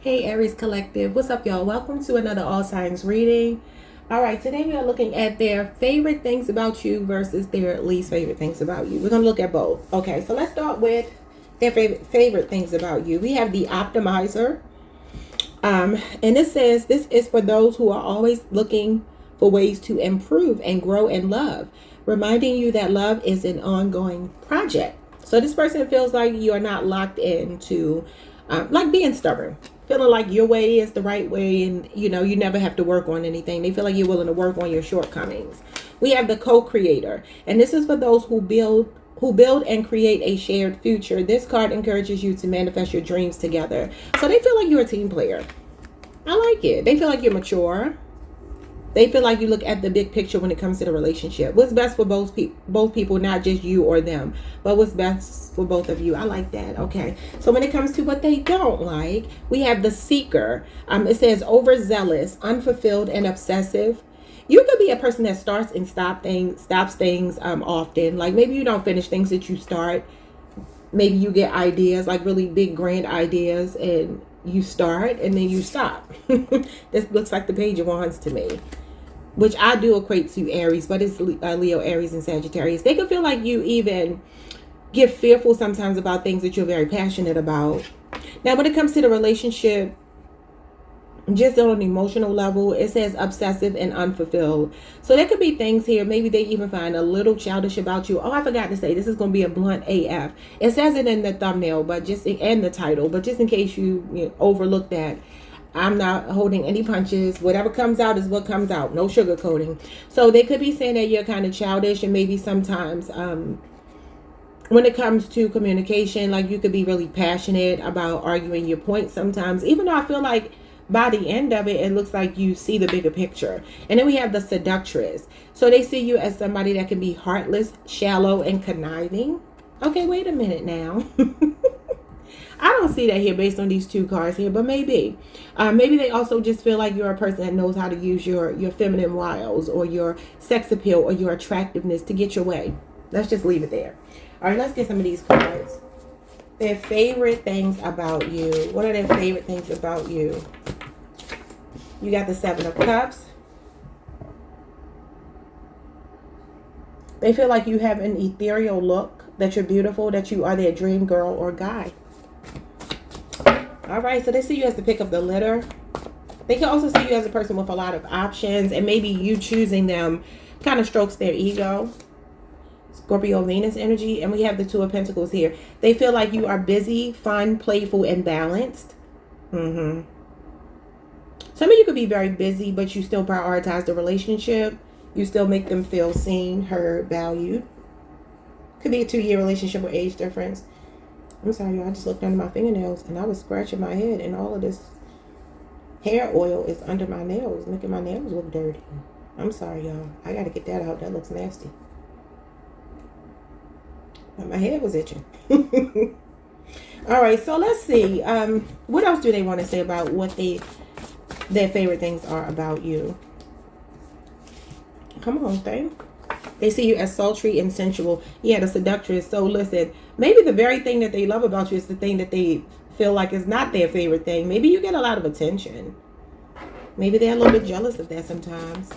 Hey Aries Collective, what's up y'all? Welcome to another All Signs reading. Alright, today we are looking at their favorite things about you versus their least favorite things about you. We're going to look at both. Okay, so let's start with their favorite things about you. We have the Optimizer. And it says this is for those who are always looking for ways to improve and grow in love, reminding you that love is an ongoing project. So this person feels like you are not locked into like being stubborn, feeling like your way is the right way, and you never have to work on anything. They feel like you're willing to work on your shortcomings. We have the co-creator, and this is for those who build and create a shared future. This card encourages you to manifest your dreams together. So they feel like you're a team player. I like it. They feel like you're mature. They feel like you look at the big picture when it comes to the relationship. What's best for both people, not just you or them, but what's best for both of you. I like that. Okay. So when it comes to what they don't like, we have the seeker. It says overzealous, unfulfilled, and obsessive. You could be a person that starts and stops things often. Like maybe you don't finish things that you start. Maybe you get ideas, like really big, grand ideas, and you start and then you stop. This looks like the Page of Wands to me, which I do equate to Aries, but it's Leo, Aries, and Sagittarius. They can feel like you even get fearful sometimes about things that you're very passionate about. Now, when it comes to the relationship, just on an emotional level, it says obsessive and unfulfilled. So there could be things here. Maybe they even find a little childish about you. Oh, I forgot to say, this is going to be a blunt AF. It says it in the thumbnail, but just in the title, but just in case you overlook that. I'm not holding any punches. Whatever comes out is what comes out. No sugarcoating. So they could be saying that you're kind of childish, and maybe sometimes when it comes to communication, like you could be really passionate about arguing your point sometimes, even though I feel like by the end of it, it looks like you see the bigger picture. And then we have the seductress. So they see you as somebody that can be heartless, shallow, and conniving. Okay, wait a minute now. I don't see that here based on these two cards here, but maybe. Maybe they also just feel like you're a person that knows how to use your feminine wiles or your sex appeal or your attractiveness to get your way. Let's just leave it there. All right, let's get some of these cards. Their favorite things about you. What are their favorite things about you? You got the Seven of Cups. They feel like you have an ethereal look, that you're beautiful, that you are their dream girl or guy. All right, so they see you as the pick of the litter. They can also see you as a person with a lot of options, and maybe you choosing them kind of strokes their ego. Scorpio Venus energy, and we have the Two of Pentacles here. They feel like you are busy, fun, playful, and balanced. Some of you could be very busy, but you still prioritize the relationship. You still make them feel seen, heard, valued. Could be a 2-year relationship with age difference. I'm sorry, y'all. I just looked under my fingernails and I was scratching my head, and all of this hair oil is under my nails, making my nails look dirty. I'm sorry, y'all. I got to get that out. That looks nasty. But my head was itching. All right, so let's see. What else do they want to say about what their favorite things are about you? Come on, thing. They see you as sultry and sensual. Yeah, the seductress. So listen, maybe the very thing that they love about you is the thing that they feel like is not their favorite thing. Maybe you get a lot of attention. Maybe they're a little bit jealous of that sometimes.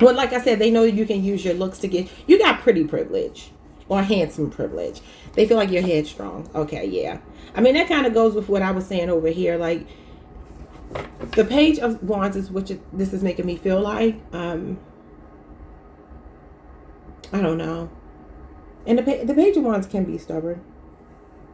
Well, like I said, they know you can use your looks to get... You got pretty privilege or handsome privilege. They feel like you're headstrong. Okay, yeah. I mean, that kind of goes with what I was saying over here. Like, the Page of Wands is what this is making me feel like. I don't know. And the Page of Wands can be stubborn.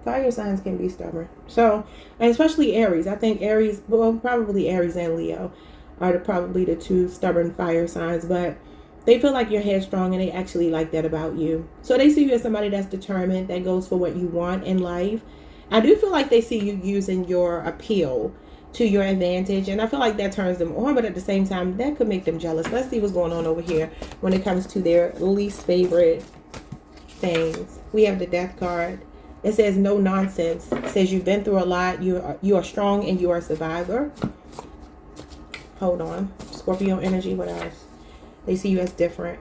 Fire signs can be stubborn. So, and especially Aries. I think Aries, well, probably Aries and Leo are probably the two stubborn fire signs. But they feel like you're headstrong, and they actually like that about you. So they see you as somebody that's determined, that goes for what you want in life. I do feel like they see you using your appeal to your advantage, and I feel like that turns them on, but at the same time that could make them jealous. Let's see what's going on over here when it comes to their least favorite things. We have the Death card. It says no nonsense. It says you've been through a lot. You are strong and you are a survivor. Hold on. Scorpio energy. What else? They see you as different.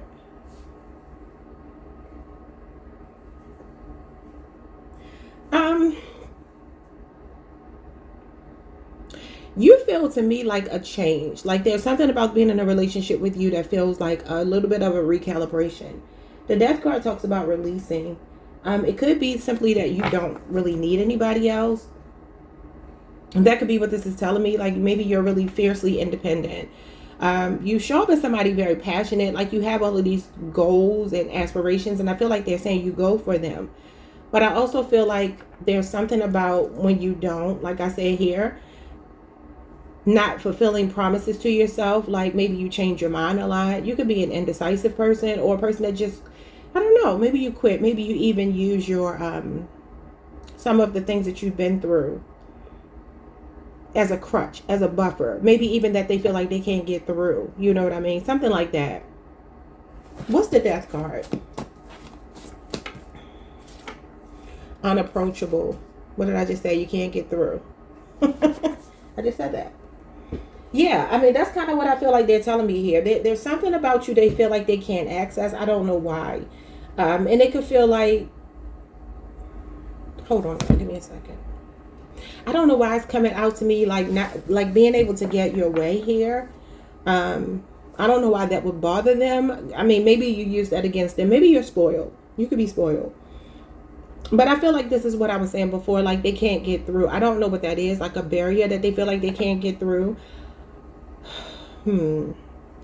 You feel to me like a change. Like there's something about being in a relationship with you that feels like a little bit of a recalibration. The Death card talks about releasing. It could be simply that you don't really need anybody else. And that could be what this is telling me. Like maybe you're really fiercely independent. You show up as somebody very passionate. Like you have all of these goals and aspirations. And I feel like they're saying you go for them. But I also feel like there's something about when you don't, like I said here, not fulfilling promises to yourself. Like maybe you change your mind a lot. You could be an indecisive person or a person that just, I don't know, maybe you quit. Maybe you even use your, some of the things that you've been through as a crutch, as a buffer. Maybe even that they feel like they can't get through. You know what I mean? Something like that. What's the Death card? Unapproachable. What did I just say? You can't get through. I just said that. Yeah, I mean, that's kind of what I feel like they're telling me here. There's something about you they feel like they can't access. I don't know why. And it could feel like... Hold on, give me a second. I don't know why it's coming out to me like not like being able to get your way here. I don't know why that would bother them. I mean, maybe you use that against them. Maybe you're spoiled. You could be spoiled. But I feel like this is what I was saying before. Like they can't get through. I don't know what that is. Like a barrier that they feel like they can't get through. I mean,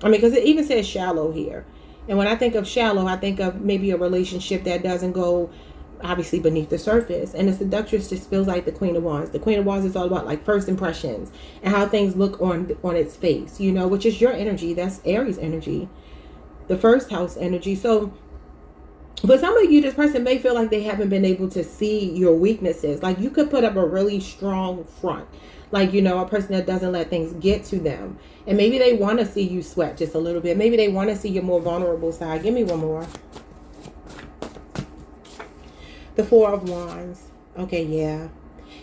because it even says shallow here. And when I think of shallow, I think of maybe a relationship that doesn't go obviously beneath the surface. And the Seductress just feels like the Queen of Wands. The Queen of Wands is all about like first impressions and how things look on its face, you know, which is your energy. That's Aries energy, the first house energy. So for some of you, this person may feel like they haven't been able to see your weaknesses. Like you could put up a really strong front. Like, you know, a person that doesn't let things get to them. And maybe they want to see you sweat just a little bit. Maybe they want to see your more vulnerable side. Give me one more. The Four of Wands. Okay, yeah.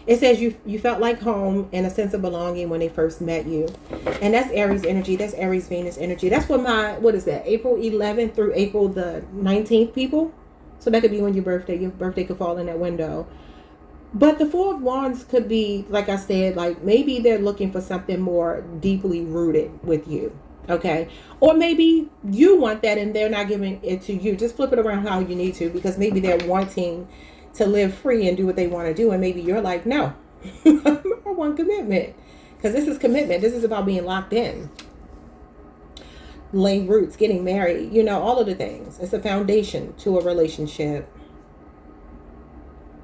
It says you felt like home and a sense of belonging when they first met you. And that's Aries energy. That's Aries Venus energy. That's for my, what is that? April 11th through April the 19th, people. So that could be when your birthday could fall in that window. But the Four of Wands could be, like I said, like maybe they're looking for something more deeply rooted with you. Okay. Or maybe you want that and they're not giving it to you. Just flip it around how you need to, because maybe they're wanting to live free and do what they want to do. And maybe you're like, no, I want commitment. Because this is commitment. This is about being locked in. Laying roots, getting married, you know, all of the things. It's a foundation to a relationship.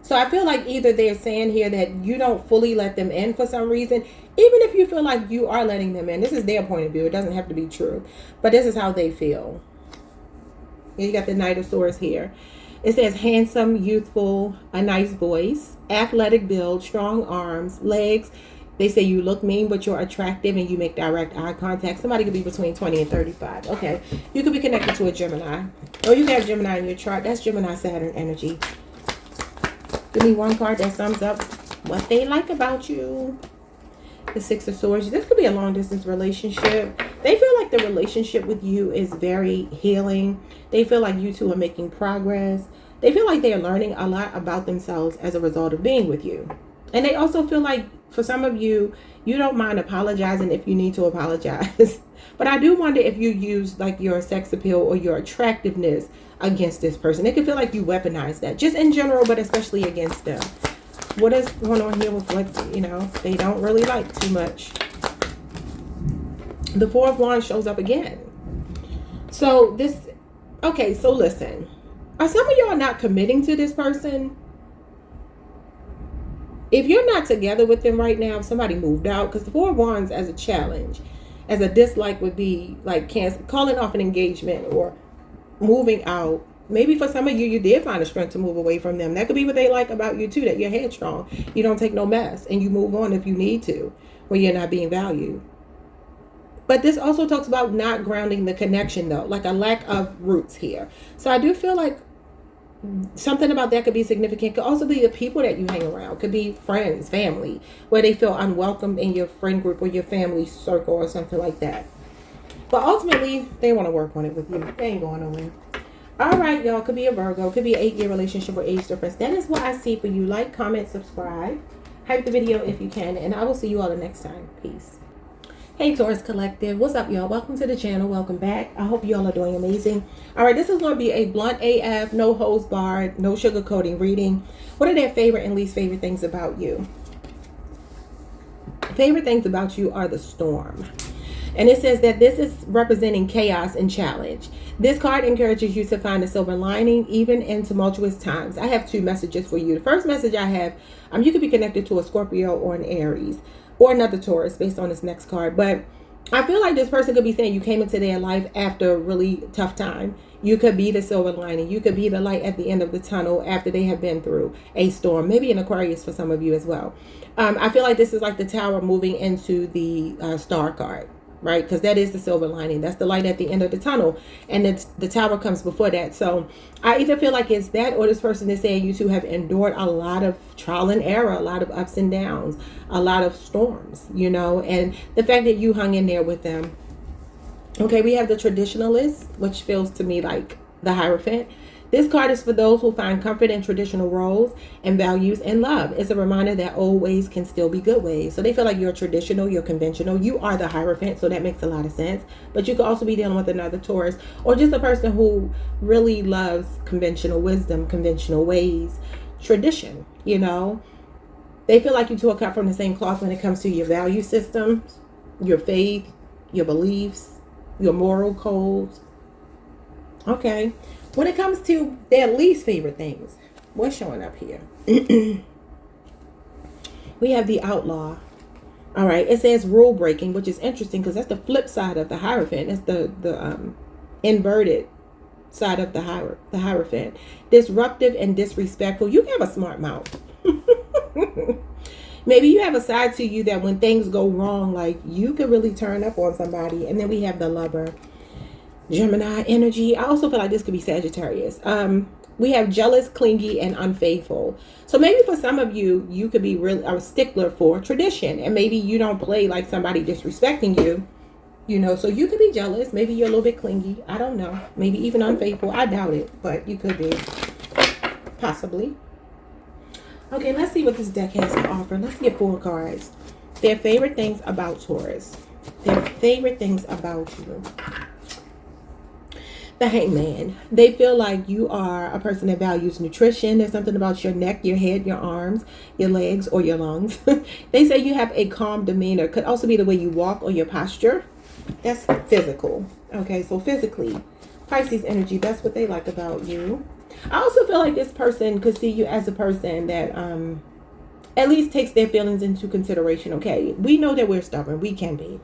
So I feel like either they're saying here that you don't fully let them in for some reason, even if you feel like you are letting them in. This is their point of view. It doesn't have to be true. But this is how they feel. You got the Knight of Swords here. It says handsome, youthful, a nice voice, athletic build, strong arms, legs. They say you look mean, but you're attractive and you make direct eye contact. Somebody could be between 20 and 35. Okay. You could be connected to a Gemini. Or you can have Gemini in your chart. That's Gemini Saturn energy. Give me one card that sums up what they like about you. The Six of Swords. This could be a long distance relationship. They feel like the relationship with you is very healing. They feel like you two are making progress. They feel like they are learning a lot about themselves as a result of being with you. And they also feel like for some of you, you don't mind apologizing if you need to apologize. But I do wonder if you use like your sex appeal or your attractiveness against this person. It can feel like you weaponize that, just in general, but especially against them. What is going on here with what, you know, they don't really like too much? The Four of Wands shows up again. So this, okay, so listen. Are some of y'all not committing to this person? If you're not together with them right now, if somebody moved out, because the Four of Wands as a challenge, as a dislike would be like calling off an engagement or moving out. Maybe for some of you, you did find the strength to move away from them. That could be what they like about you too, that you're headstrong. You don't take no mess and you move on if you need to when you're not being valued. But this also talks about not grounding the connection though, like a lack of roots here. So I do feel like something about that could be significant. Could also be the people that you hang around. Could be friends, family, where they feel unwelcome in your friend group or your family circle or something like that. But ultimately, they want to work on it with you. They ain't going nowhere. All right, y'all. Could be a Virgo. Could be an 8-year relationship or age difference. That is what I see for you. Like, comment, subscribe. Hype the video if you can, and I will see you all the next time. Peace. Hey Taurus Collective, what's up y'all? Welcome to the channel. Welcome back. I hope y'all are doing amazing. All right, this is going to be a blunt AF, no holds barred, no sugarcoating reading. What are their favorite and least favorite things about you? Favorite things about you are the storm. And it says that this is representing chaos and challenge. This card encourages you to find a silver lining even in tumultuous times. I have two messages for you. The first message I have, you could be connected to a Scorpio or an Aries or another Taurus based on this next card. But I feel like this person could be saying you came into their life after a really tough time. You could be the silver lining. You could be the light at the end of the tunnel after they have been through a storm. Maybe an Aquarius for some of you as well. I feel like this is like the Tower moving into the Star card, right? Because that is the silver lining. That's the light at the end of the tunnel. And the Tower comes before that. So I either feel like it's that, or this person is saying you two have endured a lot of trial and error, a lot of ups and downs, a lot of storms, you know, and the fact that you hung in there with them. Okay, we have the Traditionalist, which feels to me like the Hierophant. This card is for those who find comfort in traditional roles and values and love. It's a reminder that old ways can still be good ways. So they feel like you're traditional, you're conventional. You are the Hierophant, so that makes a lot of sense. But you could also be dealing with another Taurus, or just a person who really loves conventional wisdom, conventional ways, tradition, you know. They feel like you two are cut from the same cloth when it comes to your value system, your faith, your beliefs, your moral codes. Okay. When it comes to their least favorite things, what's showing up here? We have the Outlaw. All right. It says rule breaking, which is interesting because that's the flip side of the Hierophant. That's the inverted side of the Hierophant. Disruptive and disrespectful. You have a smart mouth. Maybe you have a side to you that when things go wrong, like you could really turn up on somebody. And then we have the Lover. Gemini energy. I also feel like this could be Sagittarius. We have jealous, clingy, and unfaithful. So maybe for some of you, you could be really a stickler for tradition. And maybe you don't play like somebody disrespecting you. You know, so you could be jealous. Maybe you're a little bit clingy. I don't know. Maybe even unfaithful. I doubt it, but you could be. Possibly. Okay, let's see what this deck has to offer. Let's get 4 cards. Their favorite things about Taurus. Their favorite things about you. The Hangman. They feel like you are a person that values nutrition. There's something about your neck, your head, your arms, your legs, or your lungs. They say you have a calm demeanor. Could also be the way you walk or your posture. That's physical. Okay, so physically, Pisces energy, that's what they like about you. I also feel like this person could see you as a person that at least takes their feelings into consideration. Okay, we know that we're stubborn. We can be.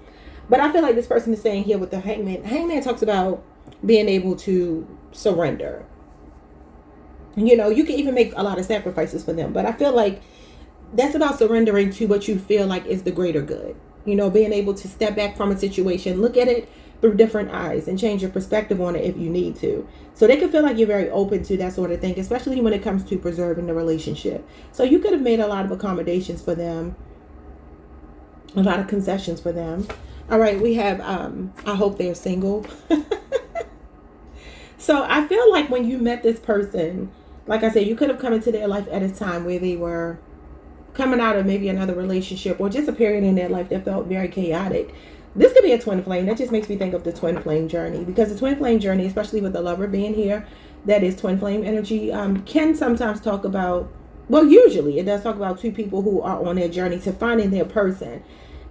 But I feel like this person is saying here with the Hangman. Hangman talks about being able to surrender. You know, you can even make a lot of sacrifices for them. But I feel like that's about surrendering to what you feel like is the greater good. You know, being able to step back from a situation, look at it through different eyes and change your perspective on it if you need to. So they can feel like you're very open to that sort of thing, especially when it comes to preserving the relationship. So you could have made a lot of accommodations for them, a lot of concessions for them. All right, we have, I hope they're single. So I feel like when you met this person, like I said, you could have come into their life at a time where they were coming out of maybe another relationship or just a period in their life that felt very chaotic. This could be a twin flame. That just makes me think of the twin flame journey, because the twin flame journey, especially with the Lover being here, that is twin flame energy, can sometimes talk about, well, usually it does talk about two people who are on their journey to finding their person.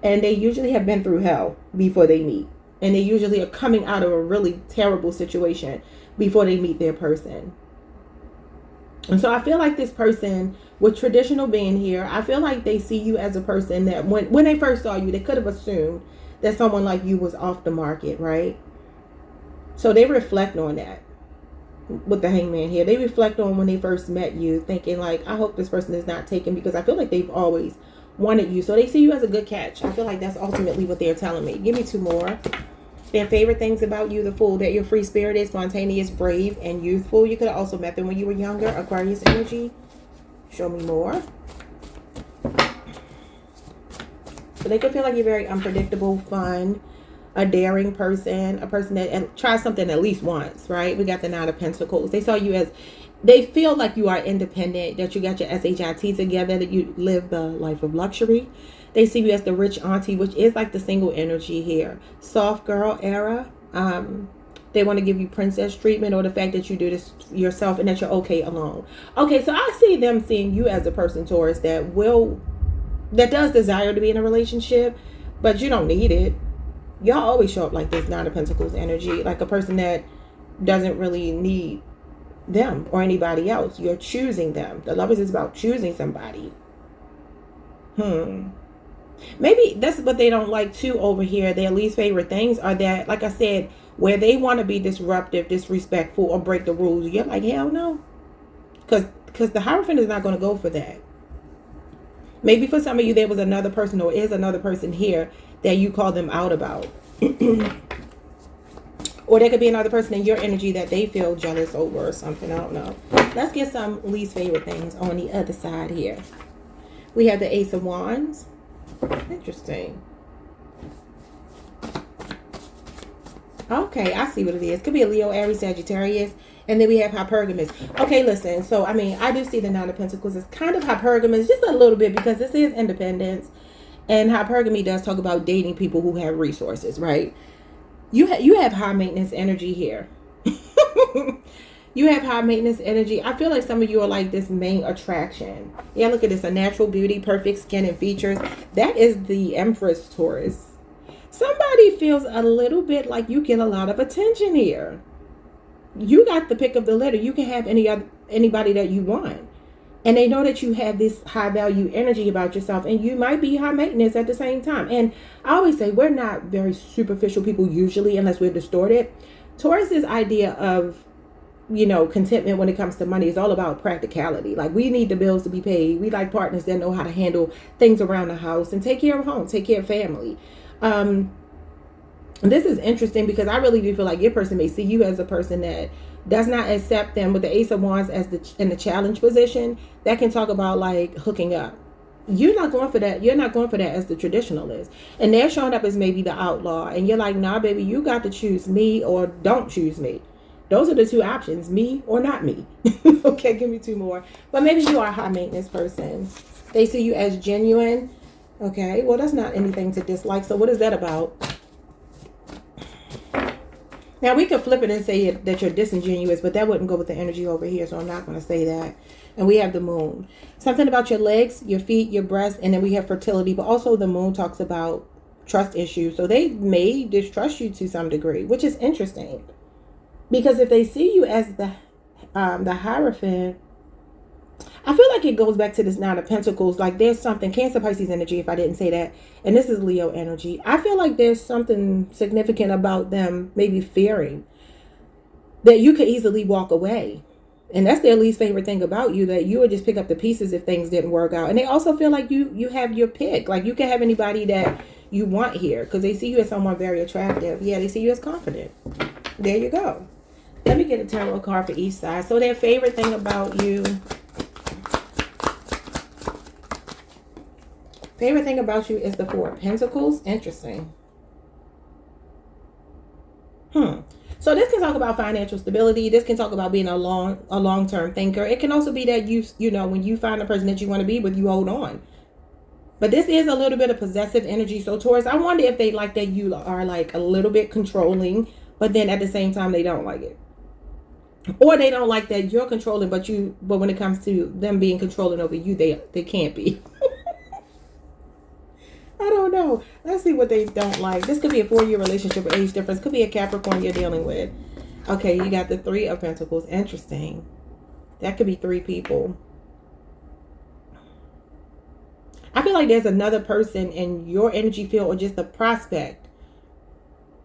And they usually have been through hell before they meet. And they usually are coming out of a really terrible situation before they meet their person. And so I feel like this person, with traditional being here, I feel like they see you as a person that when they first saw you, they could have assumed that someone like you was off the market, right? So they reflect on that with the Hangman here. They reflect on when they first met you, thinking like, I hope this person is not taken, because I feel like they've always wanted you. So they see you as a good catch. I feel like that's ultimately what they're telling me. Give me 2 more. Their favorite things about you: the Fool, that you're free-spirited, spontaneous, brave, and youthful. You could have also met them when you were younger. Aquarius energy. Show me more. So they could feel like you're very unpredictable, fun, a daring person, a person that tries something at least once, right? We got the 9 of Pentacles. They saw you as They feel like you are independent, that you got your SHIT together, that you live the life of luxury. They see you as the rich auntie, which is like the single energy here. Soft girl era. They want to give you princess treatment, or the fact that you do this yourself and that you're okay alone. Okay, so I see them seeing you as a person, Taurus, that does desire to be in a relationship, but you don't need it. Y'all always show up like this Nine of Pentacles energy, like a person that doesn't really need them or anybody else. You're choosing them. The Lovers is about choosing somebody. Maybe that's what they don't like too over here. Their least favorite things are that, like I said, where they want to be disruptive, disrespectful, or break the rules. You're like, hell no. Because the Hierophant is not going to go for that. Maybe for some of you, there was another person, or is another person here that you call them out about. Or there could be another person in your energy that they feel jealous over or something. I don't know. Let's get some least favorite things on the other side here. We have the Ace of Wands. Interesting. Okay, I see what it is. Could be a Leo, Aries, Sagittarius. And then we have hypergamous. Okay, listen. So, I mean, I do see the Nine of Pentacles. It's kind of hypergamous, just a little bit, because this is independence. And hypergamy does talk about dating people who have resources, right? You have high maintenance energy here. You have high maintenance energy. I feel like some of you are like this main attraction. Yeah, look at this. A natural beauty, perfect skin and features. That is the Empress, Taurus. Somebody feels a little bit like you get a lot of attention here. You got the pick of the litter. You can have anybody that you want. And they know that you have this high value energy about yourself, and you might be high maintenance at the same time. And I always say we're not very superficial people usually, unless we're distorted. Taurus's idea of, you know, contentment when it comes to money is all about practicality. Like, we need the bills to be paid. We like partners that know how to handle things around the house and take care of home, take care of family. This is interesting because I really do feel like your person may see you as a person that does not accept them with the Ace of Wands as in the challenge position. That can talk about like hooking up. You're not going for that. You're not going for that as the traditionalist. And they're showing up as maybe the outlaw. And you're like, nah, baby, you got to choose me or don't choose me. Those are the two options, me or not me. Okay, give me two more. But maybe you are a high maintenance person. They see you as genuine. Okay, well, that's not anything to dislike. So what is that about? Now, we could flip it and say that you're disingenuous, but that wouldn't go with the energy over here, so I'm not going to say that. And we have the moon. Something about your legs, your feet, your breast, and then we have fertility, but also the moon talks about trust issues. So they may distrust you to some degree, which is interesting. Because if they see you as the Hierophant, I feel like it goes back to this Nine of Pentacles. Like, there's something, Cancer, Pisces energy, if I didn't say that. And this is Leo energy. I feel like there's something significant about them maybe fearing that you could easily walk away. And that's their least favorite thing about you, that you would just pick up the pieces if things didn't work out. And they also feel like you have your pick. Like, you can have anybody that you want here because they see you as someone very attractive. Yeah, they see you as confident. There you go. Let me get a tarot card for each side. So their favorite thing about you. Favorite thing about you is the Four of Pentacles. Interesting. So this can talk about financial stability. This can talk about being a long-term thinker. It can also be that you know, when you find a person that you want to be with, you hold on. But this is a little bit of possessive energy. So Taurus, I wonder if they like that you are like a little bit controlling, but then at the same time they don't like it. Or they don't like that you're controlling, but when it comes to them being controlling over you, they can't be. I don't know. Let's see what they don't like. This could be a 4-year relationship or age difference. Could be a Capricorn you're dealing with. Okay, you got the Three of Pentacles. Interesting. That could be 3 people. I feel like there's another person in your energy field, or just the prospect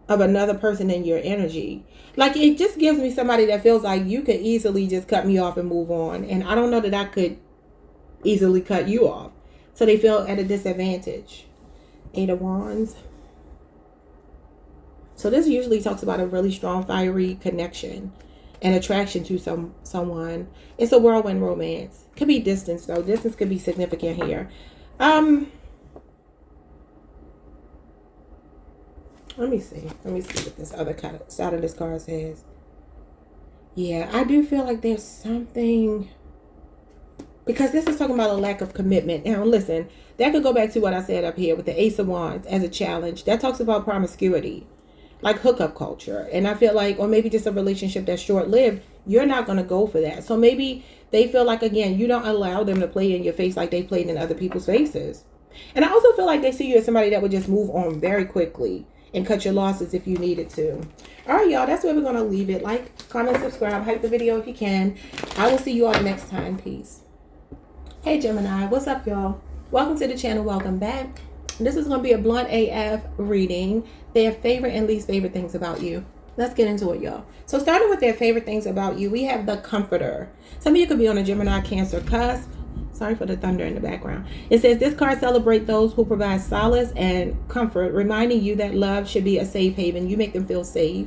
of another person in your energy. Like, it just gives me somebody that feels like you could easily just cut me off and move on. And I don't know that I could easily cut you off. So they feel at a disadvantage. 8 of Wands. So this usually talks about a really strong, fiery connection and attraction to someone. It's a whirlwind romance. Could be distance, though. Distance could be significant here. Let me see what this other side of this card says. Yeah, I do feel like there's something, because this is talking about a lack of commitment. Now, listen, that could go back to what I said up here with the Ace of Wands as a challenge. That talks about promiscuity, like hookup culture. And I feel like, or maybe just a relationship that's short lived, you're not going to go for that. So maybe they feel like, again, you don't allow them to play in your face like they played in other people's faces. And I also feel like they see you as somebody that would just move on very quickly and cut your losses if you needed to. All right, y'all, that's where we're going to leave it. Like, comment, subscribe, hype the video if you can. I will see you all next time. Peace. Hey, Gemini, what's up, y'all? Welcome to the channel. Welcome back. This is going to be a blunt AF reading. Their favorite and least favorite things about you. Let's get into it, y'all. So starting with their favorite things about you, we have the Comforter. Some of you could be on a Gemini, Cancer cusp. Sorry for the thunder in the background. It says, this card celebrates those who provide solace and comfort, reminding you that love should be a safe haven. You make them feel safe,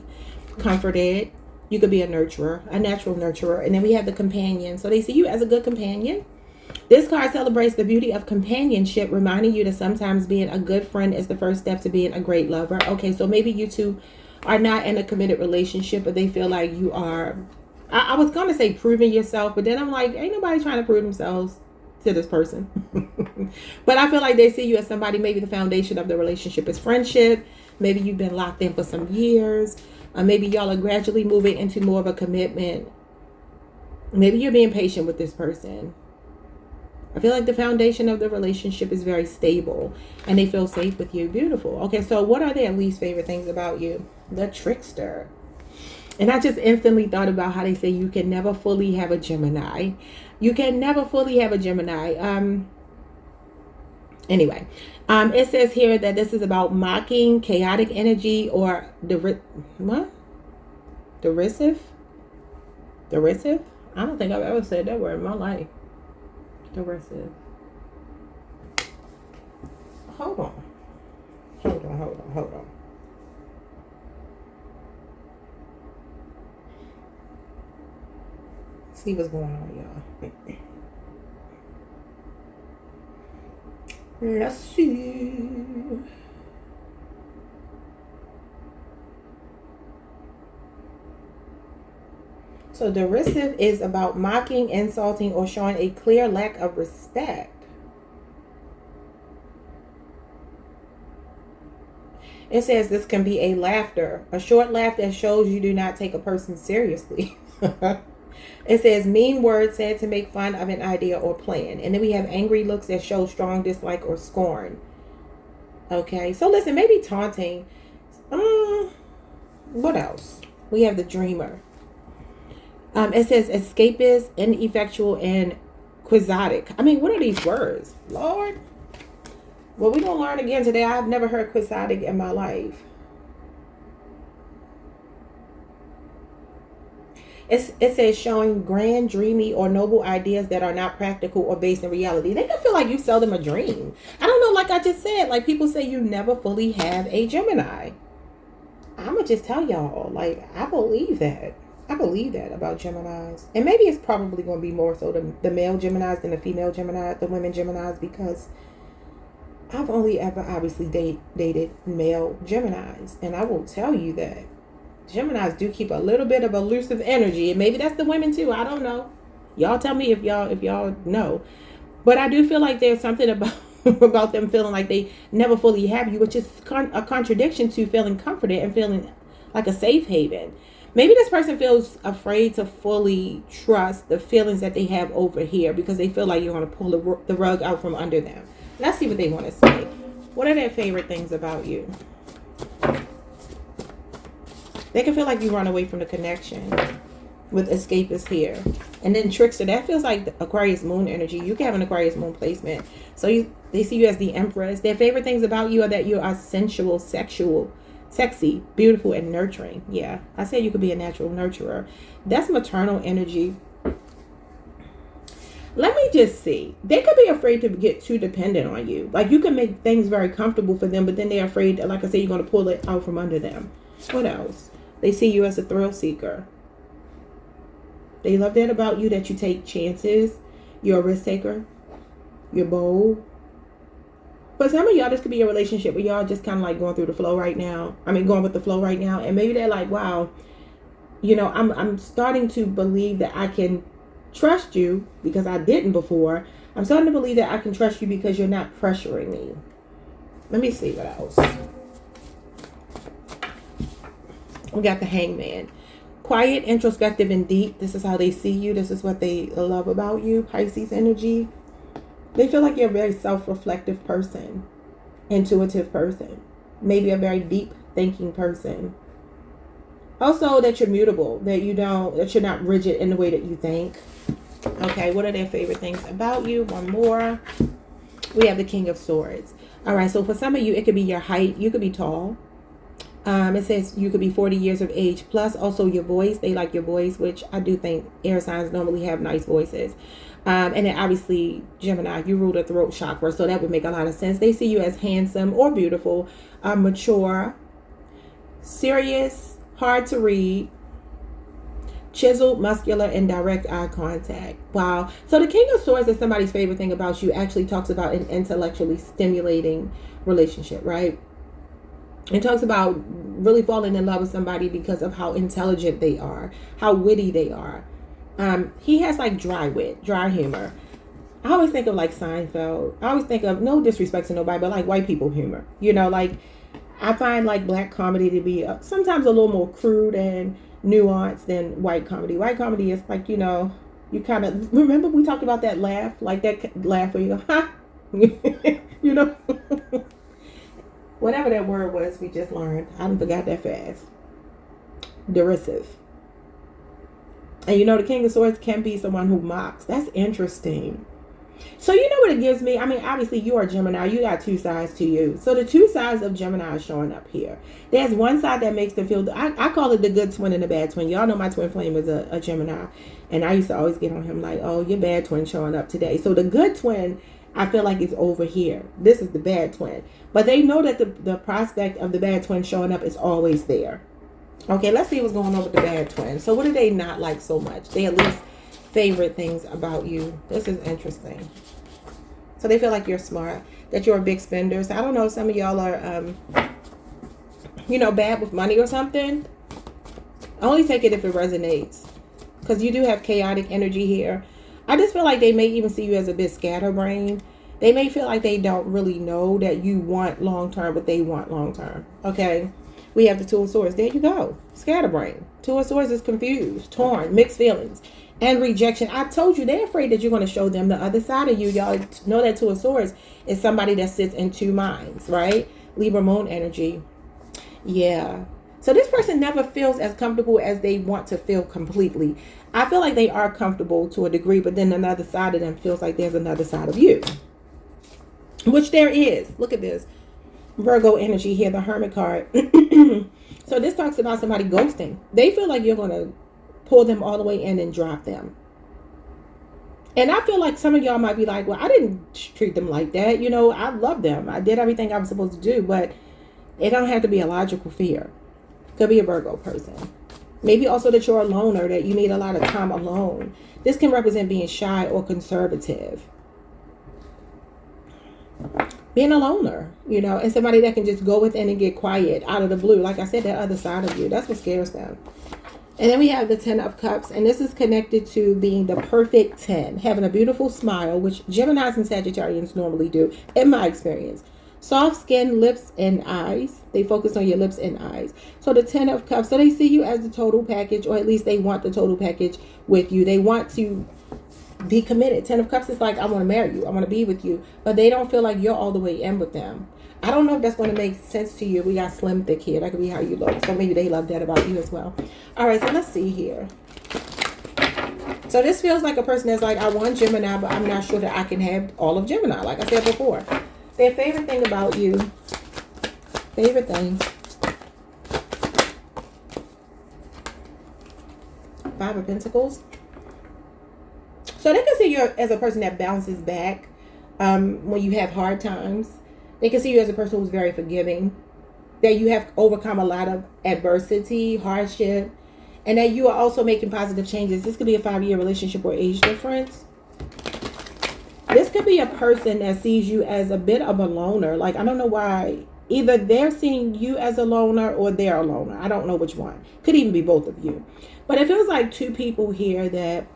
comforted. You could be a nurturer, a natural nurturer. And then we have the Companion. So they see you as a good companion. This card celebrates the beauty of companionship, reminding you that sometimes being a good friend is the first step to being a great lover. Okay, so maybe you two are not in a committed relationship, but they feel like you are. I was going to say proving yourself, but then I'm like, ain't nobody trying to prove themselves to this person. But I feel like they see you as somebody, maybe the foundation of the relationship is friendship. Maybe you've been locked in for some years. Maybe y'all are gradually moving into more of a commitment. Maybe you're being patient with this person. I feel like the foundation of the relationship is very stable and they feel safe with you. Beautiful. Okay, so what are their least favorite things about you? The Trickster. And I just instantly thought about how they say you can never fully have a Gemini. You can never fully have a Gemini. Anyway, it says here that this is about mocking, chaotic energy, or what? Derisive? Derisive? I don't think I've ever said that word in my life. Derisive. Hold on. Hold on. See what's going on, y'all. Let's see. So derisive is about mocking, insulting, or showing a clear lack of respect. It says this can be a laughter, a short laugh that shows you do not take a person seriously. It says mean words said to make fun of an idea or plan. And then we have angry looks that show strong dislike or scorn. Okay, so listen, maybe taunting. What else? We have the Dreamer. It says escapist, ineffectual, and quixotic. I mean, what are these words? Lord. Well, we're going to learn again today. I've never heard quixotic in my life. It says showing grand, dreamy, or noble ideas that are not practical or based in reality. They can feel like you sell them a dream. I don't know, like I just said, like people say you never fully have a Gemini. I'm going to just tell y'all, like, I believe that. I believe that about Geminis. And maybe it's probably going to be more so the male Geminis than the female Gemini, the women Geminis, because I've only ever obviously dated male Geminis. And I will tell you that Geminis do keep a little bit of elusive energy. And maybe that's the women too. I don't know. Y'all tell me if y'all know. But I do feel like there's something about about them feeling like they never fully have you, which is a contradiction to feeling comforted and feeling like a safe haven. Maybe this person feels afraid to fully trust the feelings that they have over here because they feel like you're going to pull the rug out from under them. Let's see what they want to say. What are their favorite things about you? They can feel like you run away from the connection with escapist here. And then Trickster, that feels like the Aquarius moon energy. You can have an Aquarius moon placement. So they see you as the Empress. Their favorite things about you are that you are sensual, sexual, sexy, beautiful, and nurturing. Yeah, I said you could be a natural nurturer. That's maternal energy. Let me just see. They could be afraid to get too dependent on you. Like you can make things very comfortable for them, but then they're afraid that, like I said, you're going to pull it out from under them. What else? They see you as a thrill seeker. They love that about you, that you take chances. You're a risk taker. You're bold. For some of y'all, this could be a relationship where y'all just kind of like going through the flow right now. I mean, going with the flow right now. And maybe they're like, wow, you know, I'm starting to believe that I can trust you because I didn't before. I'm starting to believe that I can trust you because you're not pressuring me. Let me see what else. We got the Hangman. Quiet, introspective, and deep. This is how they see you. This is what they love about you. Pisces energy. They feel like you're a very self-reflective person. Intuitive person. Maybe a very deep thinking person. Also that you're mutable. That you're not rigid in the way that you think. Okay, what are their favorite things about you? One more. We have the King of Swords. All right, so for some of you, it could be your height. You could be tall. It says you could be 40 years of age, plus also your voice. They like your voice, which I do think air signs normally have nice voices. And then obviously, Gemini, you rule the throat chakra, so that would make a lot of sense. They see you as handsome or beautiful, mature, serious, hard to read, chiseled, muscular, and direct eye contact. Wow. So the King of Swords is somebody's favorite thing about you. Actually talks about an intellectually stimulating relationship, right? It talks about really falling in love with somebody because of how intelligent they are, how witty they are. He has like dry wit, dry humor. I always think of like Seinfeld. I always think of, no disrespect to nobody, but like white people humor. You know, like I find like black comedy to be sometimes a little more crude and nuanced than white comedy. White comedy is like, you know, you kind of, remember we talked about that laugh, like that laugh where you go, ha, you know. Whatever that word was we just learned. I didn't forgot that fast. Derisive. And you know the King of Swords can be someone who mocks. That's interesting. So you know what it gives me? I mean, obviously you are Gemini. You got two sides to you. So the two sides of Gemini are showing up here. There's one side that makes them feel, I call it the good twin and the bad twin. Y'all know my twin flame is a Gemini. And I used to always get on him like, oh, your bad twin showing up today. So the good twin, I feel like it's over here. This is the bad twin. But they know that the prospect of the bad twin showing up is always there. Okay, let's see what's going on with the bad twin. So what do they not like so much? They at least favorite things about you. This is interesting. So they feel like you're smart, that you're a big spender. So I don't know if some of y'all are, you know, bad with money or something. I only take it if it resonates. Because you do have chaotic energy here. I just feel like they may even see you as a bit scatterbrained. They may feel like they don't really know that you want long-term what they want long-term. Okay. We have the Two of Swords. There you go. Scatterbrain. Two of Swords is confused, torn, mixed feelings, and rejection. I told you they're afraid that you're going to show them the other side of you. Y'all know that Two of Swords is somebody that sits in two minds, right? Libra moon energy. Yeah. So this person never feels as comfortable as they want to feel completely. I feel like they are comfortable to a degree, but then another side of them feels like there's another side of you. Which there is. Look at this. Virgo energy here, the Hermit card. So this talks about somebody ghosting. They feel like you're going to pull them all the way in and drop them. And I feel like some of y'all might be like, well, I didn't treat them like that. You know, I love them. I did everything I was supposed to do, but it don't have to be a logical fear. Could be a Virgo person. Maybe also that you're a loner, that you need a lot of time alone. This can represent being shy or conservative. Being a loner, you know, and somebody that can just go within and get quiet out of the blue. Like I said, that other side of you, that's what scares them. And then we have the 10 of Cups, and this is connected to being the perfect 10, having a beautiful smile, which Geminis and Sagittarians normally do, in my experience. Soft skin, lips, and eyes. They focus on your lips and eyes. So the 10 of Cups, so they see you as the total package, or at least they want the total package with you. They want to be committed. 10 of Cups is like, I want to marry you. I want to be with you. But they don't feel like you're all the way in with them. I don't know if that's going to make sense to you. We got slim, thick here. That could be how you look. So maybe they love that about you as well. All right, so let's see here. So this feels like a person that's like, I want Gemini, but I'm not sure that I can have all of Gemini. Like I said before. Their favorite thing about you. Favorite thing. 5 of Pentacles. So they can see you as a person that bounces back when you have hard times. They can see you as a person who's very forgiving. That you have overcome a lot of adversity, hardship. And that you are also making positive changes. This could be a 5-year relationship or age difference. This could be a person that sees you as a bit of a loner. Like, I don't know why Either they're seeing you as a loner or they're a loner. I don't know which one. Could even be both of you. But it feels like two people here that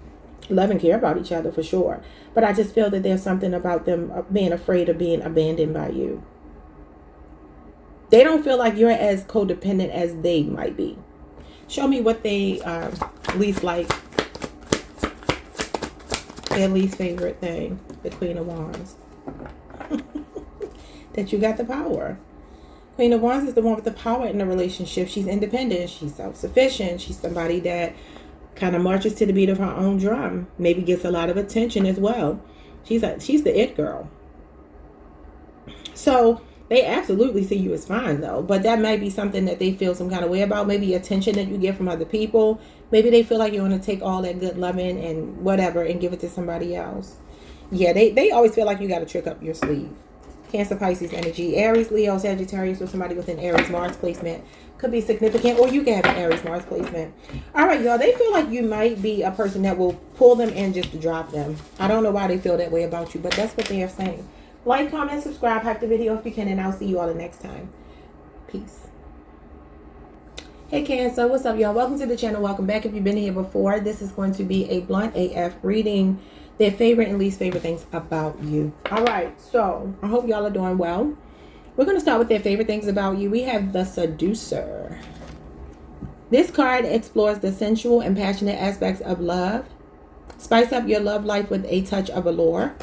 love and care about each other for sure. But I just feel that there's something about them being afraid of being abandoned by you. They don't feel like you're as codependent as they might be. Show me what they least like. Their least favorite thing. The Queen of Wands. That you got the power. Queen of Wands is the one with the power in the relationship. She's independent. She's self-sufficient. She's somebody that kind of marches to the beat of her own drum. Maybe gets a lot of attention as well. She's the it girl. So they absolutely see you as fine though. But that might be something that they feel some kind of way about. Maybe attention that you get from other people. Maybe they feel like you want to take all that good loving and whatever and give it to somebody else. Yeah, they always feel like you got a trick up your sleeve. Cancer, Pisces energy, Aries, Leo, Sagittarius, or somebody with an Aries Mars placement could be significant, or you can have an Aries Mars placement. All right, y'all, they feel like you might be a person that will pull them in just to drop them. I don't know why they feel that way about you, but that's what they are saying. Like, comment, subscribe, hype the video if you can, and I'll see you all the next time. Peace. Hey Cancer, what's up y'all? Welcome to the channel. Welcome back. If you've been here before, this is going to be a blunt AF reading. Their favorite and least favorite things about you. All right, so I hope y'all are doing well. We're going to start with their favorite things about you. We have the Seducer. This card explores the sensual and passionate aspects of love. Spice up your love life with a touch of allure.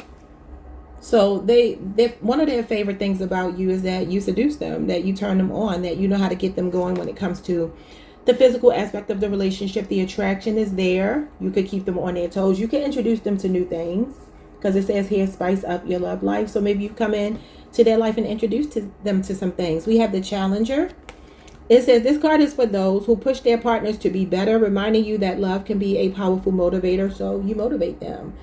So one of their favorite things about you is that you seduce them, that you turn them on, that you know how to get them going when it comes to the physical aspect of the relationship. The attraction is there. You could keep them on their toes. You can introduce them to new things because it says here, spice up your love life. So maybe you come in to their life and introduce them to some things. We have the Challenger. It says this card is for those who push their partners to be better, reminding you that love can be a powerful motivator. So you motivate them.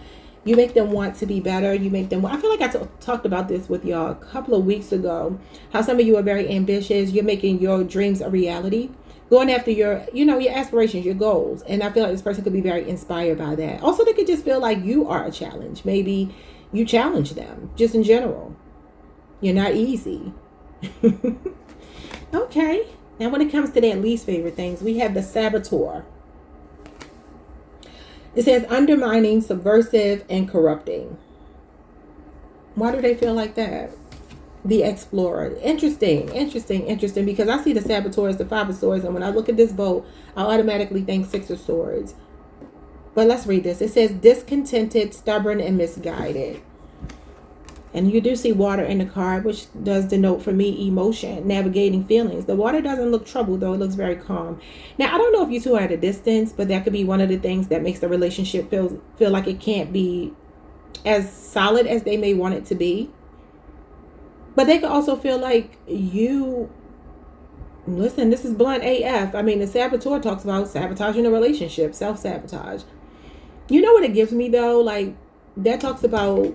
You make them want to be better. You make them. I feel like I talked about this with y'all a couple of weeks ago. How some of you are very ambitious. You're making your dreams a reality. Going after your aspirations, your goals. And I feel like this person could be very inspired by that. Also, they could just feel like you are a challenge. Maybe you challenge them just in general. You're not easy. Okay. Now, when it comes to their least favorite things, we have the Saboteur. It says undermining, subversive, and corrupting. Why do they feel like that? The Explorer. Interesting, because I see the Saboteur as the Five of Swords, and when I look at this boat, I automatically think Six of Swords. But let's read this. It says discontented, stubborn, and misguided. And you do see water in the card, which does denote for me emotion, navigating feelings. The water doesn't look troubled, though. It looks very calm. Now, I don't know if you two are at a distance, but that could be one of the things that makes the relationship feel like it can't be as solid as they may want it to be. But they could also feel like listen, this is blunt AF. I mean, the Saboteur talks about sabotaging a relationship, self-sabotage. You know what it gives me, though? Like, that talks about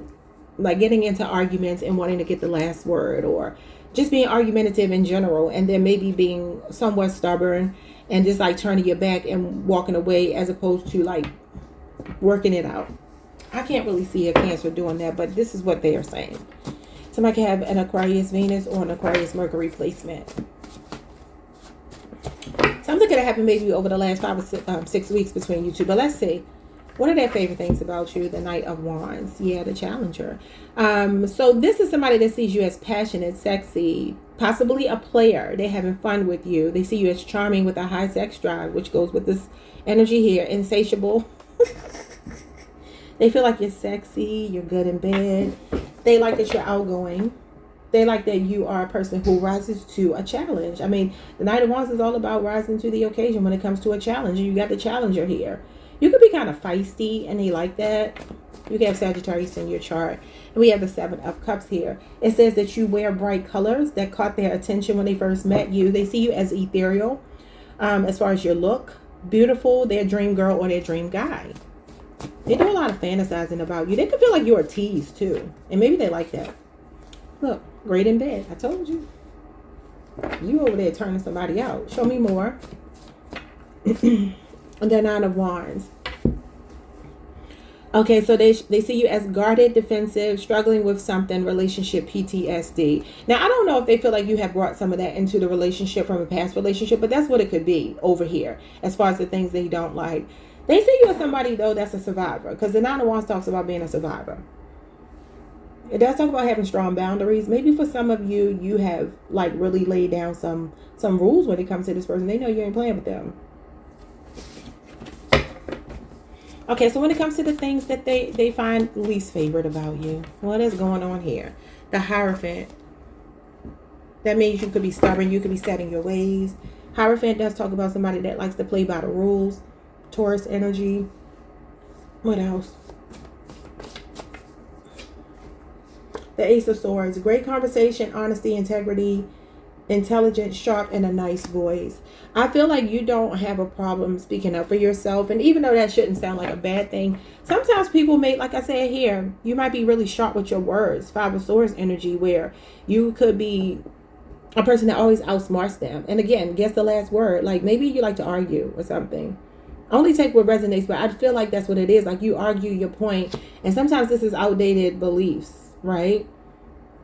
like getting into arguments and wanting to get the last word, or just being argumentative in general, and then maybe being somewhat stubborn and just like turning your back and walking away as opposed to like working it out. I can't really see a Cancer doing that, but this is what they are saying. Somebody can have an Aquarius Venus or an Aquarius Mercury placement. Something could have happened maybe over the last 5 or 6 weeks between you two, but let's see. What are their favorite things about you? The Knight of Wands. Yeah, the Challenger. So this is somebody that sees you as passionate, sexy, possibly a player. They're having fun with you. They see you as charming with a high sex drive, which goes with this energy here. Insatiable. They feel like you're sexy. You're good in bed. They like that you're outgoing. They like that you are a person who rises to a challenge. I mean, the Knight of Wands is all about rising to the occasion when it comes to a challenge. And you got the Challenger here. You could be kind of feisty, and they like that. You can have Sagittarius in your chart. And we have the Seven of Cups here. It says that you wear bright colors that caught their attention when they first met you. They see you as ethereal as far as your look. Beautiful, their dream girl or their dream guy. They do a lot of fantasizing about you. They could feel like you're a tease, too. And maybe they like that. Look, great in bed. I told you. You over there turning somebody out. Show me more. And the Nine of Wands. Okay, so they see you as guarded, defensive, struggling with something, relationship PTSD. Now, I don't know if they feel like you have brought some of that into the relationship from a past relationship, but that's what it could be over here as far as the things they don't like. They see you as somebody, though, that's a survivor, because the Nine of Wands talks about being a survivor. It does talk about having strong boundaries. Maybe for some of you, you have like really laid down some rules when it comes to this person. They know you ain't playing with them. Okay, so when it comes to the things that they find least favorite about you, what is going on here? The Hierophant. That means you could be stubborn. You could be set in your ways. Hierophant does talk about somebody that likes to play by the rules. Taurus energy. What else? The Ace of Swords. Great conversation, honesty, integrity, intelligent, sharp, and a nice voice. I feel like you don't have a problem speaking up for yourself. And even though that shouldn't sound like a bad thing, sometimes people may, like I said here, you might be really sharp with your words. Five of Swords energy, where you could be a person that always outsmarts them. And again, guess the last word. Like maybe you like to argue or something. Only take what resonates, but I feel like that's what it is. Like you argue your point. And sometimes this is outdated beliefs, right?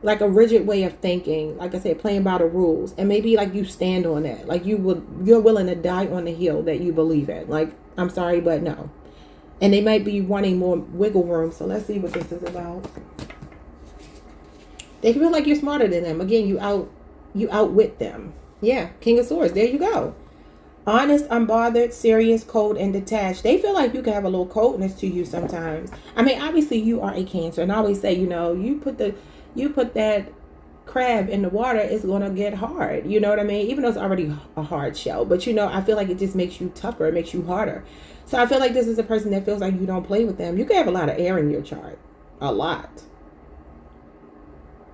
Like a rigid way of thinking, like I said, playing by the rules, and maybe like you stand on that, like you're willing to die on the hill that you believe in. Like, I'm sorry, but no. And they might be wanting more wiggle room. So let's see what this is about. They feel like you're smarter than them. Again, you outwit them. Yeah, King of Swords. There you go. Honest, unbothered, serious, cold, and detached. They feel like you can have a little coldness to you sometimes. I mean, obviously you are a Cancer, and I always say, you put that crab in the water, it's going to get hard. You know what I mean? Even though it's already a hard shell. But, I feel like it just makes you tougher. It makes you harder. So I feel like this is a person that feels like you don't play with them. You can have a lot of air in your chart. A lot.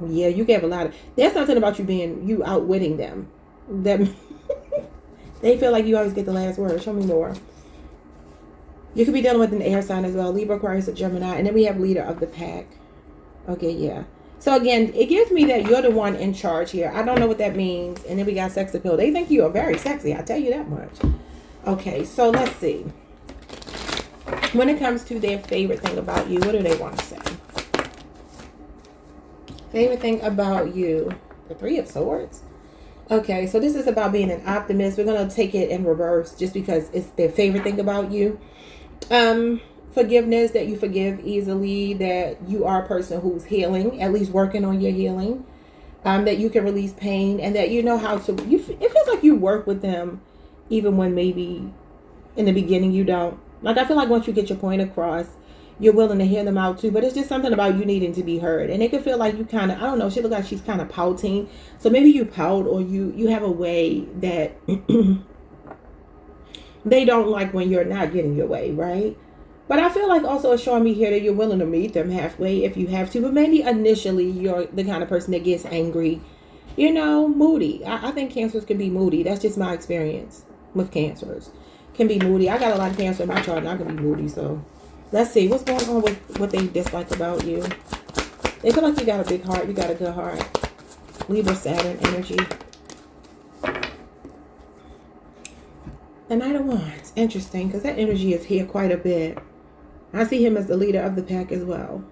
Yeah, you can have a lot of... There's something about you outwitting them. That they feel like you always get the last word. Show me more. You could be dealing with an air sign as well. Libra, Aquarius, or Gemini. And then we have leader of the pack. Okay, yeah. So again, it gives me that you're the one in charge here. I don't know what that means. And then we got sex appeal. They think you are very sexy. I'll tell you that much. Okay, so let's see. When it comes to their favorite thing about you, what do they want to say? Favorite thing about you. The Three of Swords. Okay, so this is about being an optimist. We're going to take it in reverse just because it's their favorite thing about you. Forgiveness, that you forgive easily, that you are a person who's healing, at least working on your healing, that you can release pain, and that you know how to, it feels like you work with them even when maybe in the beginning you don't. Like I feel like once you get your point across, you're willing to hear them out too, but it's just something about you needing to be heard. And it could feel like you kind of, I don't know, she look like she's kind of pouting. So maybe you pout, or you have a way that they don't like when you're not getting your way, right? But I feel like also it's showing me here that you're willing to meet them halfway if you have to. But maybe initially you're the kind of person that gets angry, moody. I think Cancers can be moody. That's just my experience with Cancers. Can be moody. I got a lot of Cancer in my chart and I can be moody. So let's see what's going on with what they dislike about you. They feel like you got a big heart. You got a good heart. Libra, Saturn energy. The Knight of Wands. Interesting, because that energy is here quite a bit. I see him as the leader of the pack as well.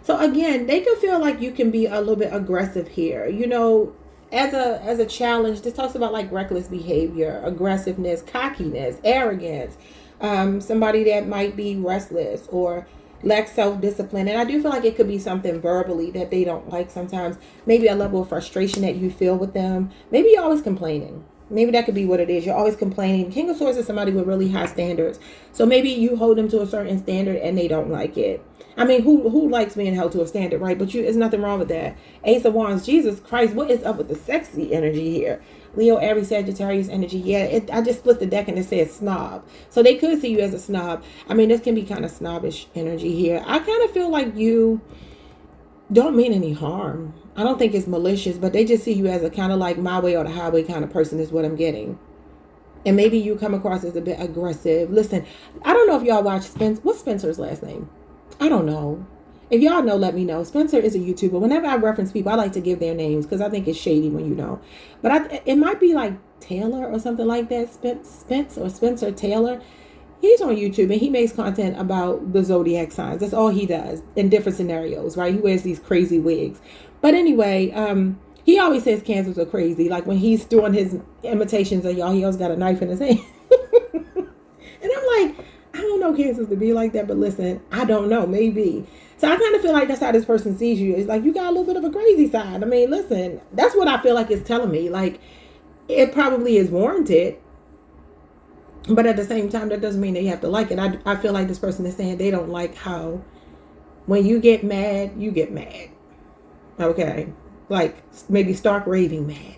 So again, they can feel like you can be a little bit aggressive here. As a challenge, this talks about like reckless behavior, aggressiveness, cockiness, arrogance. Somebody that might be restless or lack self-discipline. And I do feel like it could be something verbally that they don't like sometimes. Maybe a level of frustration that you feel with them. Maybe you're always complaining. Maybe that could be what it is. You're always complaining. King of Swords is somebody with really high standards. So maybe you hold them to a certain standard and they don't like it. I mean, who likes being held to a standard, right? But there's nothing wrong with that. Ace of Wands. Jesus Christ, what is up with the sexy energy here? Leo, Aries, Sagittarius energy. Yeah, I just split the deck and it says snob. So they could see you as a snob. I mean, this can be kind of snobbish energy here. I kind of feel like you don't mean any harm. I don't think it's malicious, but they just see you as a kind of like my way or the highway kind of person is what I'm getting. And maybe you come across as a bit aggressive. Listen, I don't know if y'all watch Spencer. What's Spencer's last name? I don't know. If y'all know, let me know. Spencer is a YouTuber. Whenever I reference people, I like to give their names because I think it's shady when you know. But it might be like Taylor or something like that. Spence or Spencer Taylor. He's on YouTube and he makes content about the zodiac signs. That's all he does in different scenarios, right? He wears these crazy wigs. But anyway, he always says cancers are crazy. Like when he's doing his imitations of y'all, he always got a knife in his hand. And I'm like, I don't know cancers to be like that, but listen, I don't know, maybe. So I kind of feel like that's how this person sees you. It's like you got a little bit of a crazy side. I mean, listen, that's what I feel like it's telling me. Like it probably is warranted. But at the same time, that doesn't mean they have to like it. I feel like this person is saying they don't like how when you get mad, you get mad. Okay? Like maybe stark raving mad.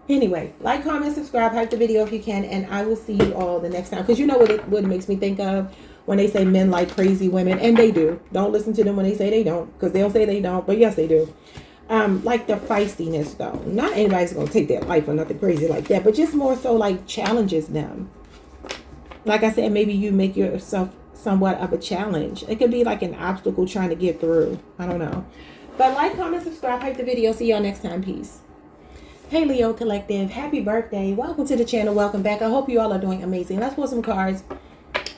Anyway, like, comment, subscribe, hype the video if you can, and I will see you all the next time. Because you know what it makes me think of when they say men like crazy women, and they do. Don't listen to them when they say they don't, because they'll say they don't, but yes, they do. Like the feistiness, though. Not anybody's going to take their life or nothing crazy like that, but just more so like challenges them. Like I said, maybe you make yourself somewhat of a challenge. It could be like an obstacle trying to get through. I don't know. But like, comment, subscribe, hype the video. See y'all next time. Peace. Hey Leo Collective, happy birthday. Welcome to the channel. Welcome back. I hope you all are doing amazing. Let's pull some cards.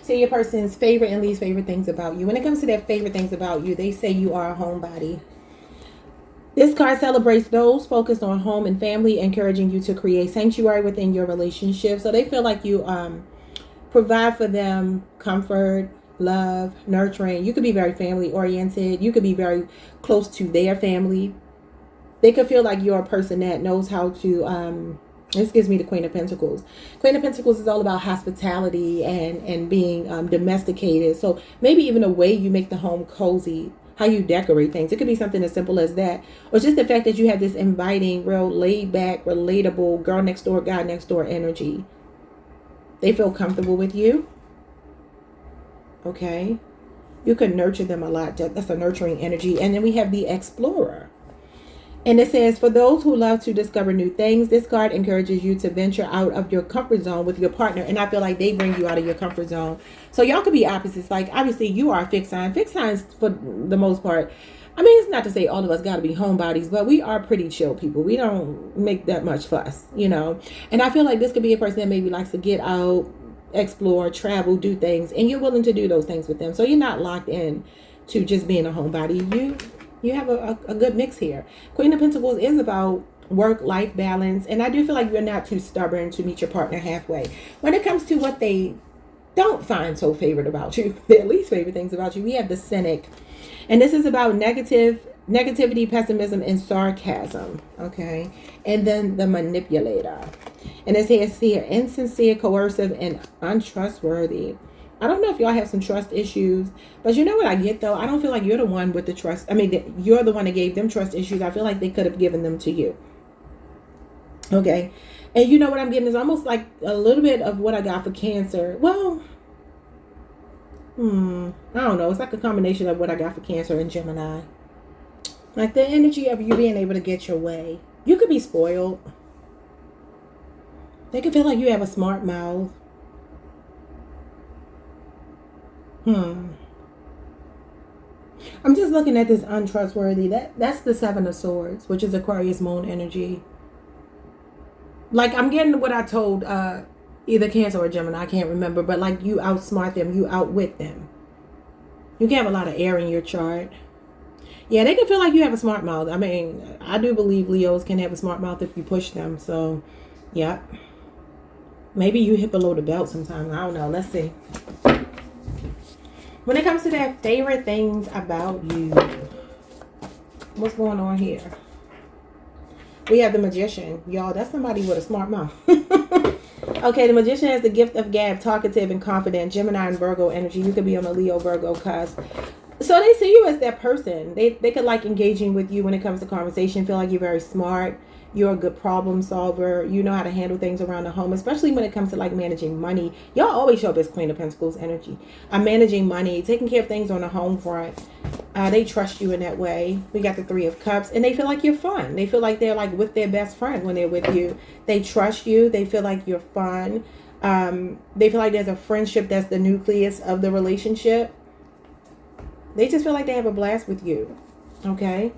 See your person's favorite and least favorite things about you. When it comes to their favorite things about you, they say you are a homebody. This card celebrates those focused on home and family, encouraging you to create sanctuary within your relationship. So they feel like you provide for them comfort, love, nurturing. You could be very family oriented. You could be very close to their family. They could feel like you're a person that knows how to, this gives me the Queen of Pentacles. Queen of Pentacles is all about hospitality and being domesticated. So maybe even the way you make the home cozy, how you decorate things. It could be something as simple as that. Or just the fact that you have this inviting, real laid back, relatable, girl next door, guy next door energy. They feel comfortable with you. Okay. You can nurture them a lot. That's a nurturing energy. And then we have the Explorer. And it says, for those who love to discover new things, this card encourages you to venture out of your comfort zone with your partner. And I feel like they bring you out of your comfort zone. So y'all could be opposites. Like, obviously, you are a fixed sign. Fixed signs, for the most part, I mean, it's not to say all of us got to be homebodies, but we are pretty chill people. We don't make that much fuss, you know. And I feel like this could be a person that maybe likes to get out, explore, travel, do things. And you're willing to do those things with them. So you're not locked in to just being a homebody. You have a good mix here. Queen of Pentacles is about work-life balance. And I do feel like you're not too stubborn to meet your partner halfway. When it comes to what they don't find so favorite about you, their least favorite things about you, we have the Cynic. And this is about negativity, pessimism, and sarcasm. Okay. And then the Manipulator. And it says here, insincere, coercive, and untrustworthy. I don't know if y'all have some trust issues, but you know what I get though? I don't feel like you're the one with the trust. I mean, you're the one that gave them trust issues. I feel like they could have given them to you. Okay. And you know what I'm getting is almost like a little bit of what I got for Cancer. Well, I don't know. It's like a combination of what I got for Cancer and Gemini. Like the energy of you being able to get your way. You could be spoiled. They could feel like you have a smart mouth. I'm just looking at this untrustworthy. That's the Seven of Swords, which is Aquarius moon energy. Like I'm getting what I told either Cancer or Gemini, I can't remember, but like you outsmart them, you outwit them. You can have a lot of air in your chart. Yeah, they can feel like you have a smart mouth. I mean, I do believe Leos can have a smart mouth if you push them. So, yeah. Maybe you hit below the belt sometimes. I don't know. Let's see. When it comes to their favorite things about you, what's going on here? We have the Magician. Y'all, that's somebody with a smart mouth. Okay, the Magician has the gift of gab, talkative and confident, Gemini and Virgo energy. You could be on a Leo, Virgo cusp. So they see you as that person. They could like engaging with you when it comes to conversation, feel like you're very smart. You're a good problem solver. You know how to handle things around the home, especially when it comes to like managing money. Y'all always show up as Queen of Pentacles energy. Managing money, taking care of things on the home front. They trust you in that way. We got the Three of Cups, and they feel like you're fun. They feel like they're like with their best friend when they're with you. They trust you. They feel like you're fun. They feel like there's a friendship that's the nucleus of the relationship. They just feel like they have a blast with you. Okay.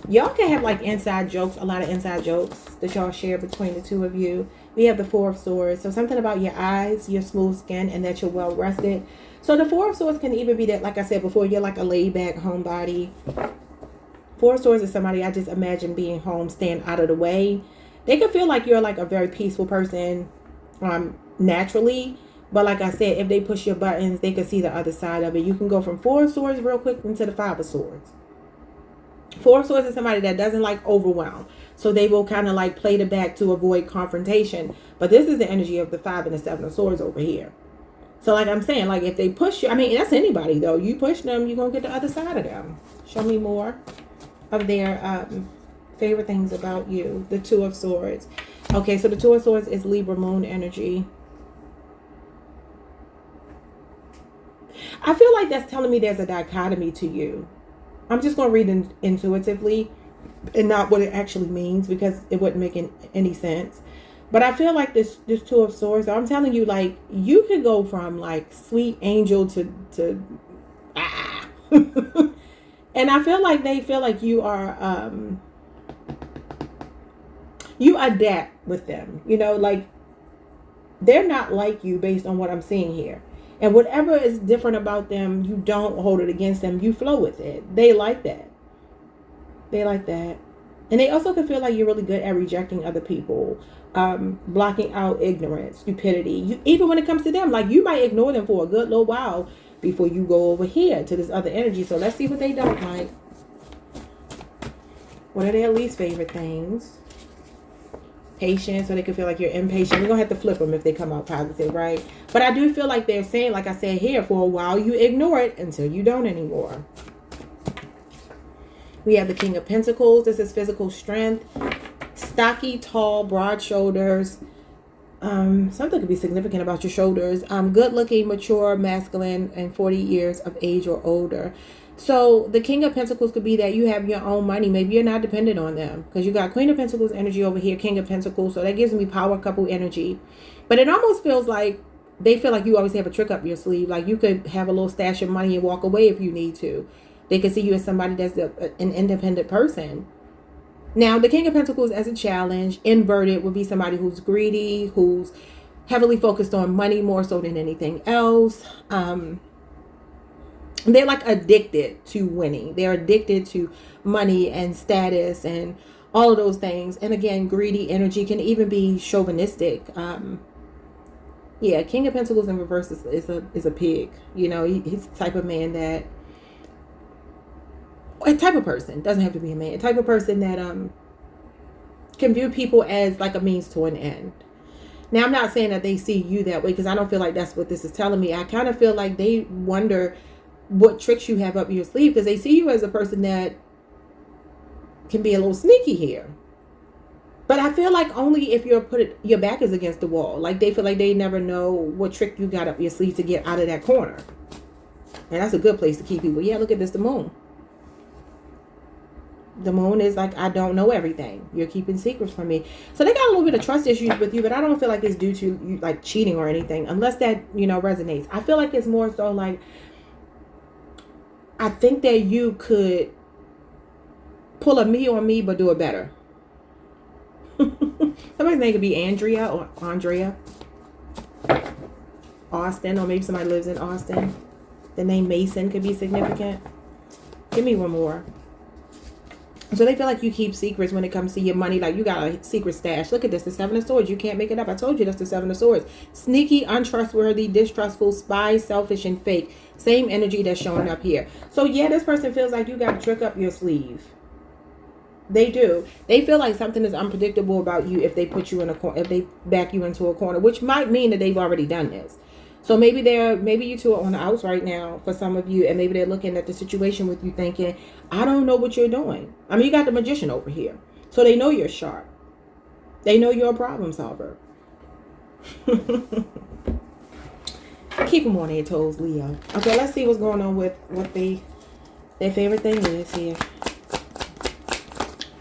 Y'all can have like inside jokes, a lot of inside jokes that y'all share between the two of you. We have the Four of Swords. So something about your eyes, your smooth skin, and that you're well rested. So the Four of Swords can even be that, like I said before, you're like a laid back homebody. Four of Swords is somebody I just imagine being home, staying out of the way. They can feel like you're like a very peaceful person naturally. But like I said, if they push your buttons, they can see the other side of it. You can go from Four of Swords real quick into the Five of Swords. Four of Swords is somebody that doesn't like overwhelm. So they will kind of like play the back to avoid confrontation. But this is the energy of the Five and the Seven of Swords over here. So like I'm saying, like if they push you, I mean, that's anybody though. You push them, you're going to get the other side of them. Show me more of their favorite things about you. The Two of Swords. Okay, so the Two of Swords is Libra moon energy. I feel like that's telling me there's a dichotomy to you. I'm just going to read it intuitively and not what it actually means because it wouldn't make any sense. But I feel like this Two of Swords, I'm telling you, like, you can go from, like, sweet angel to And I feel like they feel like you are, you adapt with them. You know, like, they're not like you based on what I'm seeing here. And whatever is different about them, you don't hold it against them. You flow with it. They like that. They like that. And they also can feel like you're really good at rejecting other people, blocking out ignorance, stupidity. Even when it comes to them, like you might ignore them for a good little while before you go over here to this other energy. So let's see what they don't like. What are their least favorite things? Patience, so they can feel like you're impatient. We're going to have to flip them if they come out positive, right? But I do feel like they're saying, like I said here, for a while you ignore it until you don't anymore. We have the King of Pentacles. This is physical strength. Stocky, tall, broad shoulders. Something could be significant about your shoulders. Good looking, mature, masculine, and 40 years of age or older. So the King of Pentacles could be that you have your own money. Maybe you're not dependent on them because you got Queen of Pentacles energy over here, King of Pentacles. So that gives me power couple energy. But it almost feels like they feel like you always have a trick up your sleeve. Like you could have a little stash of money and walk away if you need to. They could see you as somebody that's an independent person. Now, the King of Pentacles as a challenge, inverted, would be somebody who's greedy, who's heavily focused on money more so than anything else. They're like addicted to winning. They're addicted to money and status and all of those things. And again, greedy energy can even be chauvinistic. Yeah, King of Pentacles in reverse is a pig. You know, he's the type of man that, a type of person, doesn't have to be a man, a type of person that can view people as like a means to an end. Now, I'm not saying that they see you that way because I don't feel like that's what this is telling me. I kind of feel like they wonder what tricks you have up your sleeve because they see you as a person that can be a little sneaky here. But I feel like only if your back is against the wall. Like they feel like they never know what trick you got up your sleeve to get out of that corner. And that's a good place to keep people. Yeah, look at this, the moon. The moon is like, I don't know everything. You're keeping secrets from me. So they got a little bit of trust issues with you, but I don't feel like it's due to you like cheating or anything, unless that, you know, resonates. I feel like it's more so like, I think that you could pull a me on me, but do it better. Somebody's name could be Andrea or Andrea. Austin, or maybe somebody lives in Austin. The name Mason could be significant. Give me one more. So they feel like you keep secrets when it comes to your money. Like you got a secret stash. Look at this, the Seven of Swords. You can't make it up. I told you that's the Seven of Swords. Sneaky, untrustworthy, distrustful, spy, selfish, and fake. Same energy that's showing up here. So yeah, this person feels like you got a trick up your sleeve. They do. They feel like something is unpredictable about you if they put you in a corner, if they back you into a corner, which might mean that they've already done this. So maybe you two are on the outs right now for some of you, and maybe they're looking at the situation with you thinking, I don't know what you're doing. I mean, you got the Magician over here. So they know you're sharp. They know you're a problem solver. Keep them on their toes, Leo. Okay, let's see what's going on with what their favorite thing is here.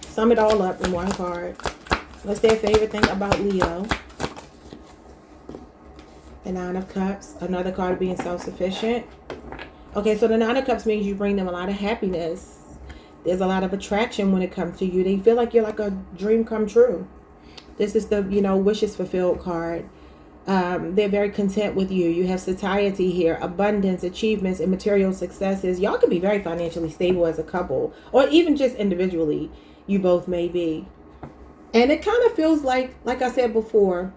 Sum it all up in one card. What's their favorite thing about Leo? The Nine of Cups. Another card being self-sufficient. Okay, so the Nine of Cups means you bring them a lot of happiness. There's a lot of attraction when it comes to you. They feel like you're like a dream come true. This is the, wishes fulfilled card. They're very content with you. You have satiety here, abundance, achievements, and material successes. Y'all can be very financially stable as a couple, or even just individually. You both may be. And it kind of feels like I said before,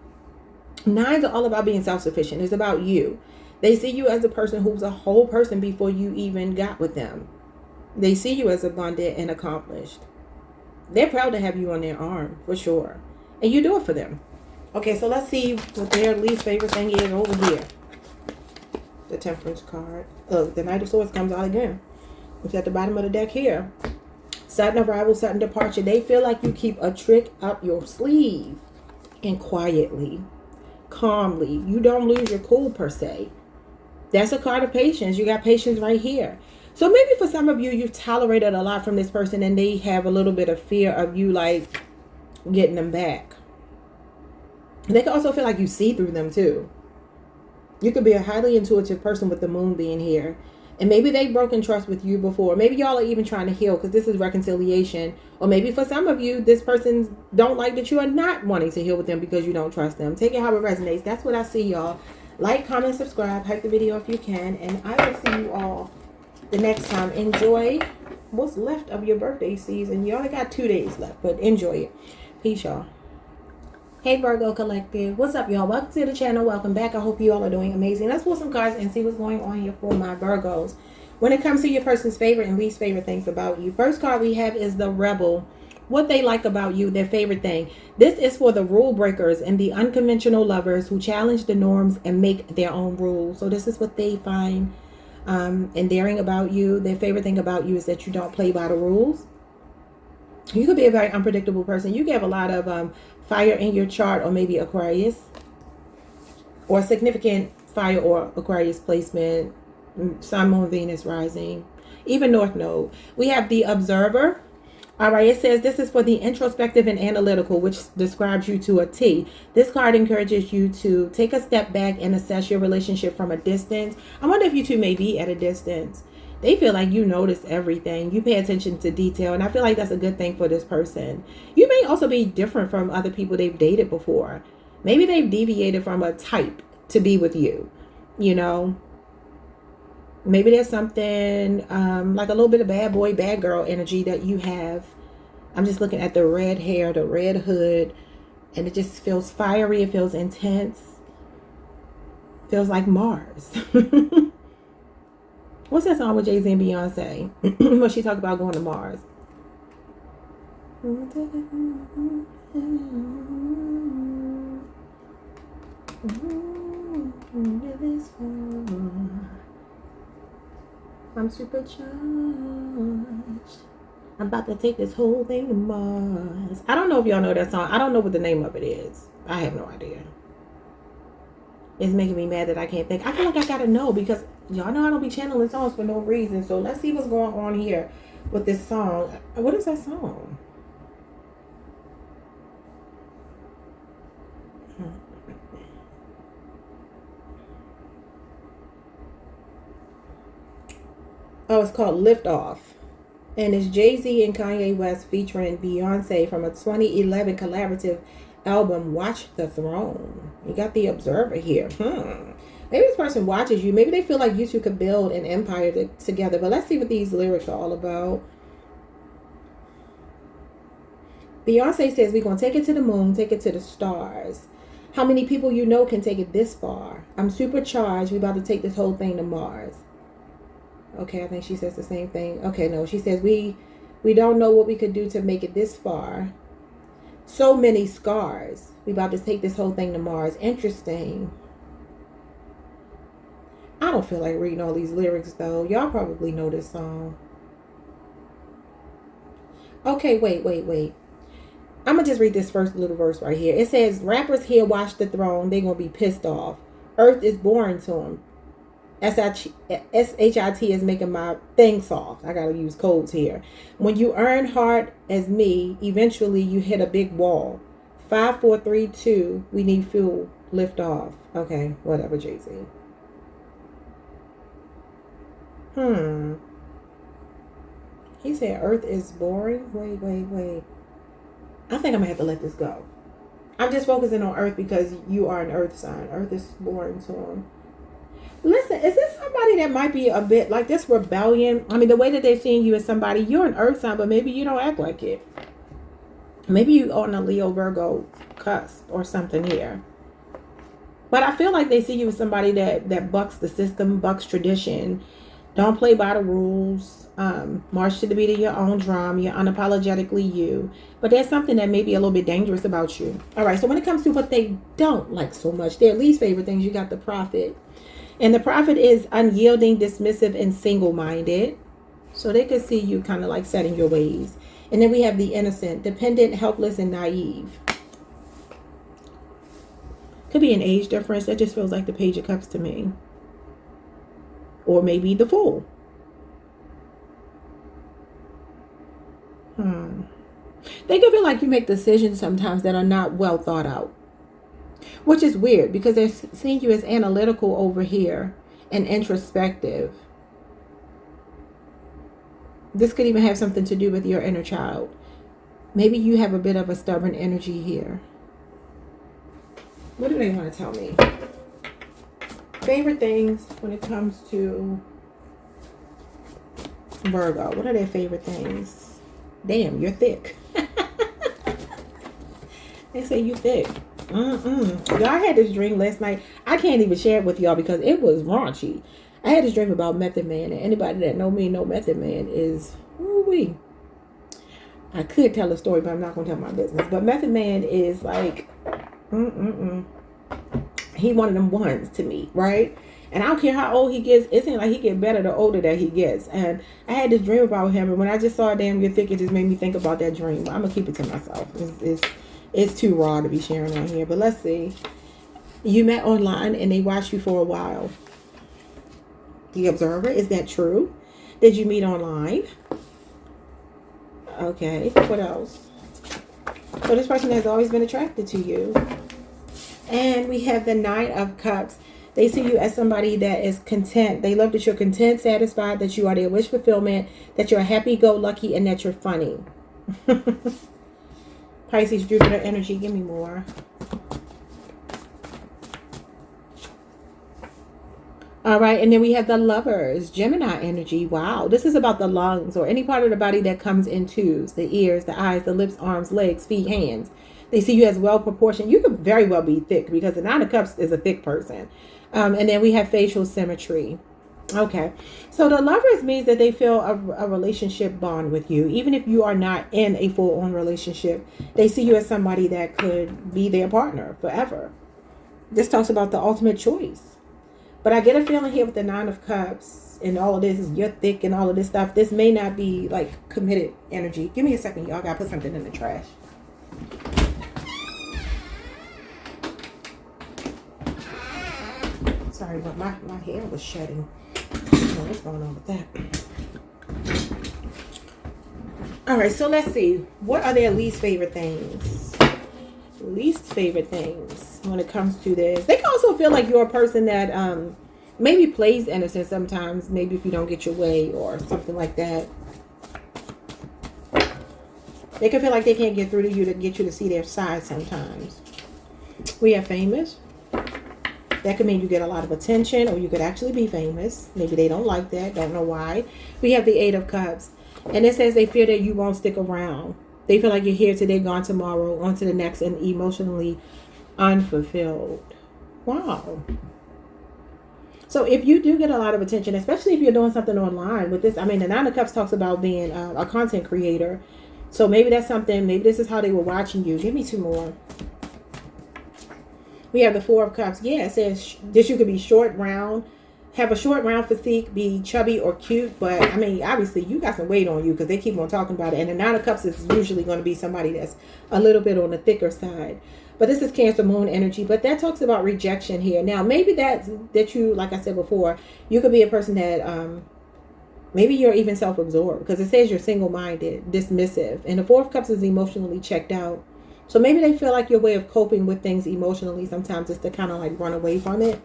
nines are all about being self-sufficient. It's about you. They see you as a person who's a whole person before you even got with them. They see you as abundant and accomplished. They're proud to have you on their arm, for sure. And you do it for them. Okay, so let's see what their least favorite thing is over here. The Temperance card. Oh, the Knight of Swords comes out again. It's at the bottom of the deck here. Sudden arrival, sudden departure. They feel like you keep a trick up your sleeve. And quietly, calmly. You don't lose your cool per se. That's a card of patience. You got patience right here. So maybe for some of you, you've tolerated a lot from this person and they have a little bit of fear of you like getting them back. They can also feel like you see through them too. You could be a highly intuitive person with the moon being here. And maybe they've broken trust with you before. Maybe y'all are even trying to heal because this is reconciliation. Or maybe for some of you, this person don't like that you are not wanting to heal with them because you don't trust them. Take it how it resonates. That's what I see, y'all. Like, comment, subscribe. Hype the video if you can. And I will see you all the next time. Enjoy what's left of your birthday season. You only got 2 days left, but enjoy it. Peace, y'all. Hey Virgo Collective, what's up y'all? Welcome to the channel. Welcome back. I hope you all are doing amazing. Let's pull some cards and see what's going on here for my Virgos. When it comes to your person's favorite and least favorite things about you, first card we have is the Rebel. What they like about you, their favorite thing. This is for the rule breakers and the unconventional lovers who challenge the norms and make their own rules. So this is what they find endearing about you. Their favorite thing about you is that you don't play by the rules. You could be a very unpredictable person. You can have a lot of fire in your chart, or maybe Aquarius, or significant fire or Aquarius placement, Sun, Moon, Venus, rising, even North Node. We have the Observer. All right, it says this is for the introspective and analytical, which describes you to a T. This card encourages you to take a step back and assess your relationship from a distance. I wonder if you two may be at a distance. They feel like you notice everything. You pay attention to detail. And I feel like that's a good thing for this person. You may also be different from other people they've dated before. Maybe they've deviated from a type to be with you. You know, maybe there's something like a little bit of bad boy, bad girl energy that you have. I'm just looking at the red hair, the red hood. And it just feels fiery. It feels intense. Feels like Mars. What's that song with Jay-Z and Beyonce? Where she talked about going to Mars. I'm supercharged. I'm about to take this whole thing to Mars. I don't know if y'all know that song. I don't know what the name of it is. I have no idea. It's making me mad that I can't think. I feel like I gotta know because y'all know I don't be channeling songs for no reason. So let's see what's going on here with this song. What is that song? Oh, it's called Lift Off. And it's Jay-Z and Kanye West featuring Beyonce from a 2011 collaborative album, Watch the Throne. You got the Observer here. Maybe this person watches you. Maybe they feel like you two could build an empire together. But let's see what these lyrics are all about. Beyonce says, we're going to take it to the moon, take it to the stars. How many people you know can take it this far? I'm supercharged. We're about to take this whole thing to Mars. Okay, I think she says the same thing. Okay, no, she says, we don't know what we could do to make it this far. So many scars. We about to take this whole thing to Mars. Interesting. I don't feel like reading all these lyrics though. Y'all probably know this song. Okay, wait. I'm gonna just read this first little verse right here. It says, rappers here watch the throne. They're gonna be pissed off. Earth is boring to them. SHIT is making my thing soft. I gotta use codes here. When you earn hard as me, eventually you hit a big wall. 5, 4, 3, 2. We need fuel. Lift off. Okay, whatever, Jay-Z. He said Earth is boring. Wait. I think I'm gonna have to let this go. I'm just focusing on Earth because you are an Earth sign. Earth is boring to him. Listen, is this somebody that might be a bit like this rebellion? I mean, the way that they're seeing you as somebody, you're an Earth sign, but maybe you don't act like it. Maybe you on a Leo Virgo cusp or something here. But I feel like they see you as somebody that bucks the system, bucks tradition, don't play by the rules, march to the beat of your own drum, you're unapologetically you. But there's something that may be a little bit dangerous about you. All right, so when it comes to what they don't like so much, their least favorite things, you got the Prophet. And the Prophet is unyielding, dismissive, and single-minded. So they could see you kind of like set in your ways. And then we have the Innocent, dependent, helpless, and naive. Could be an age difference. That just feels like the Page of Cups to me. Or maybe the Fool. They could feel like you make decisions sometimes that are not well thought out. Which is weird because they're seeing you as analytical over here and introspective. This could even have something to do with your inner child. Maybe you have a bit of a stubborn energy here. What do they want to tell me? Favorite things when it comes to Virgo. What are their favorite things? Damn, you're thick. They say you thick. Y'all, I had this dream last night. I can't even share it with y'all because it was raunchy. I had this dream about Method Man, and anybody that know me know Method Man is ooh-wee. I could tell a story, but I'm not gonna tell my business. But Method Man is like he one of them ones to me, right? And I don't care how old he gets, it seems like he get better the older that he gets. And I had this dream about him, and when I just saw Damn You're Thick, it just made me think about that dream. But I'm gonna keep it to myself. It's too raw to be sharing on here. But let's see. You met online and they watched you for a while. The Observer, is that true? Did you meet online? Okay, what else? So this person has always been attracted to you. And we have the Nine of Cups. They see you as somebody that is content. They love that you're content, satisfied, that you are their wish fulfillment, that you're happy-go-lucky, and that you're funny. Pisces, Jupiter energy. Give me more. All right, and then we have the Lovers, Gemini energy. Wow, this is about the lungs or any part of the body that comes in twos. The ears, the eyes, the lips, arms, legs, feet, hands. They see you as well proportioned. You could very well be thick because the Nine of Cups is a thick person. And then we have facial symmetry. Okay, so the Lovers means that they feel a relationship bond with you. Even if you are not in a full-on relationship, they see you as somebody that could be their partner forever. This talks about the ultimate choice. But I get a feeling here with the Nine of Cups and all of this is you're thick and all of this stuff. This may not be like committed energy. Give me a second, y'all. Gotta put something in the trash. Sorry, but my hair was shedding. I don't know what's going on with that. All right, so let's see. What are their least favorite things? Least favorite things when it comes to this. They can also feel like you're a person that maybe plays innocent sometimes. Maybe if you don't get your way or something like that. They can feel like they can't get through to you to get you to see their side sometimes. We have famous. That could mean you get a lot of attention or you could actually be famous. Maybe they don't like that. Don't know why. We have the Eight of Cups. And it says they fear that you won't stick around. They feel like you're here today, gone tomorrow, on to the next, and emotionally unfulfilled. Wow. So if you do get a lot of attention, especially if you're doing something online with this, I mean, the Nine of Cups talks about being a content creator. So maybe that's something, maybe this is how they were watching you. Give me two more. We have the Four of Cups. Yeah, it says this you could be short, round, have a short, round physique, be chubby or cute. But, I mean, obviously, you got some weight on you because they keep on talking about it. And the Nine of Cups is usually going to be somebody that's a little bit on the thicker side. But this is Cancer Moon energy. But that talks about rejection here. Now, maybe that you, like I said before, you could be a person that maybe you're even self-absorbed. Because it says you're single-minded, dismissive. And the Four of Cups is emotionally checked out. So maybe they feel like your way of coping with things emotionally sometimes is to kind of like run away from it.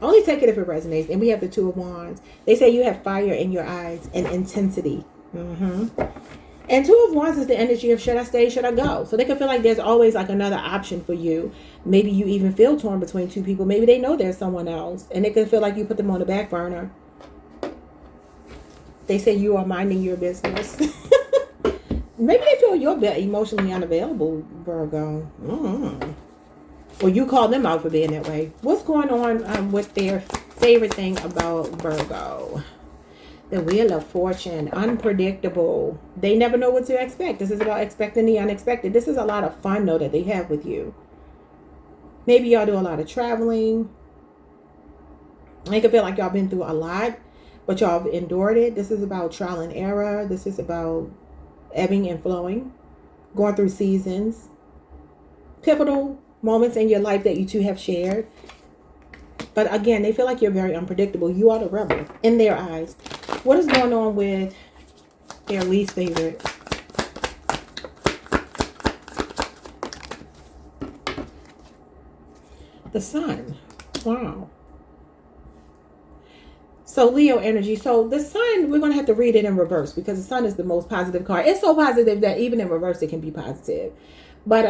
Only take it if it resonates. And we have the Two of Wands. They say you have fire in your eyes and intensity. And Two of Wands is the energy of should I stay, should I go? So they can feel like there's always like another option for you. Maybe you even feel torn between two people. Maybe they know there's someone else. And they can feel like you put them on the back burner. They say you are minding your business. Maybe they feel you're emotionally unavailable, Virgo. Or you call them out for being that way. What's going on with their favorite thing about Virgo? The Wheel of Fortune, unpredictable. They never know what to expect. This is about expecting the unexpected. This is a lot of fun, though, that they have with you. Maybe y'all do a lot of traveling. They can feel like y'all been through a lot, but y'all have endured it. This is about trial and error. This is about ebbing and flowing, going through seasons, pivotal moments in your life that you two have shared. But again, they feel like you're very unpredictable. You are the rebel in their eyes. What is going on with their least favorite? The Sun. Wow. So Leo energy. So the Sun, we're going to have to read it in reverse because the Sun is the most positive card. It's so positive that even in reverse, it can be positive. But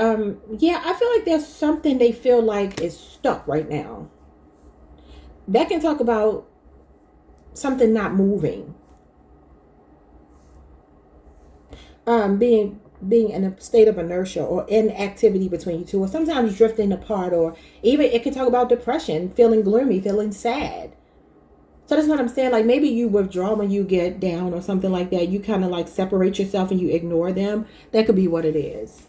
yeah, I feel like there's something they feel like is stuck right now. That can talk about something not moving. Being in a state of inertia or inactivity between you two, or sometimes drifting apart, or even it can talk about depression, feeling gloomy, feeling sad. So that's what I'm saying. Like maybe you withdraw when you get down or something like that. You kind of like separate yourself and you ignore them. That could be what it is.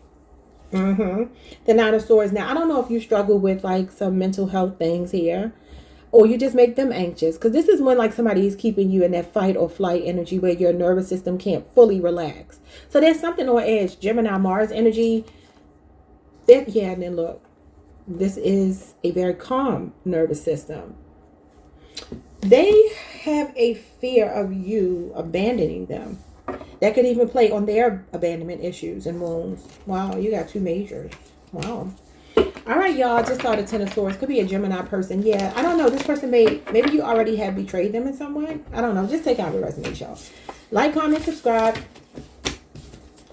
The Nine of Swords. Now, I don't know if you struggle with like some mental health things here, or you just make them anxious, because this is when like somebody is keeping you in that fight or flight energy where your nervous system can't fully relax. So there's something on edge. Gemini, Mars energy. Yeah, and then look, this is a very calm nervous system. They have a fear of you abandoning them. That could even play on their abandonment issues and wounds. Wow, you got two majors. Wow. All right, y'all. Just saw the Ten of Swords. Could be a Gemini person. Yeah, I don't know. This person maybe you already have betrayed them in some way. I don't know. Just take out the resume, y'all. Like, comment, subscribe.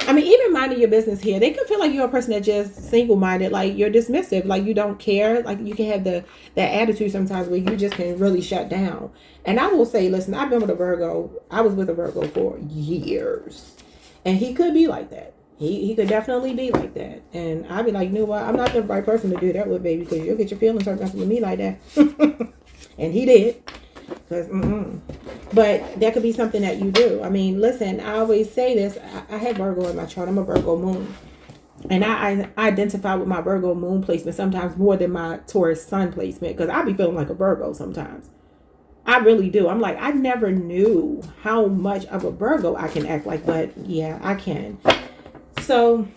I mean, even minding your business here. They could feel like you're a person that just single-minded, like you're dismissive, like you don't care. Like you can have that attitude sometimes where you just can really shut down. And I will say, listen, I've been with a Virgo. I was with a Virgo for years. And he could be like that. He could definitely be like that. And I'd be like, you know what? I'm not the right person to do that with, baby, because you'll get your feelings hurt messing with me like that. And he did. Because, But that could be something that you do. I mean, listen, I always say this. I have Virgo in my chart. I'm a Virgo moon. And I identify with my Virgo moon placement sometimes more than my Taurus sun placement, because I be feeling like a Virgo sometimes. I really do. I'm like, I never knew how much of a Virgo I can act like, but yeah, I can. So,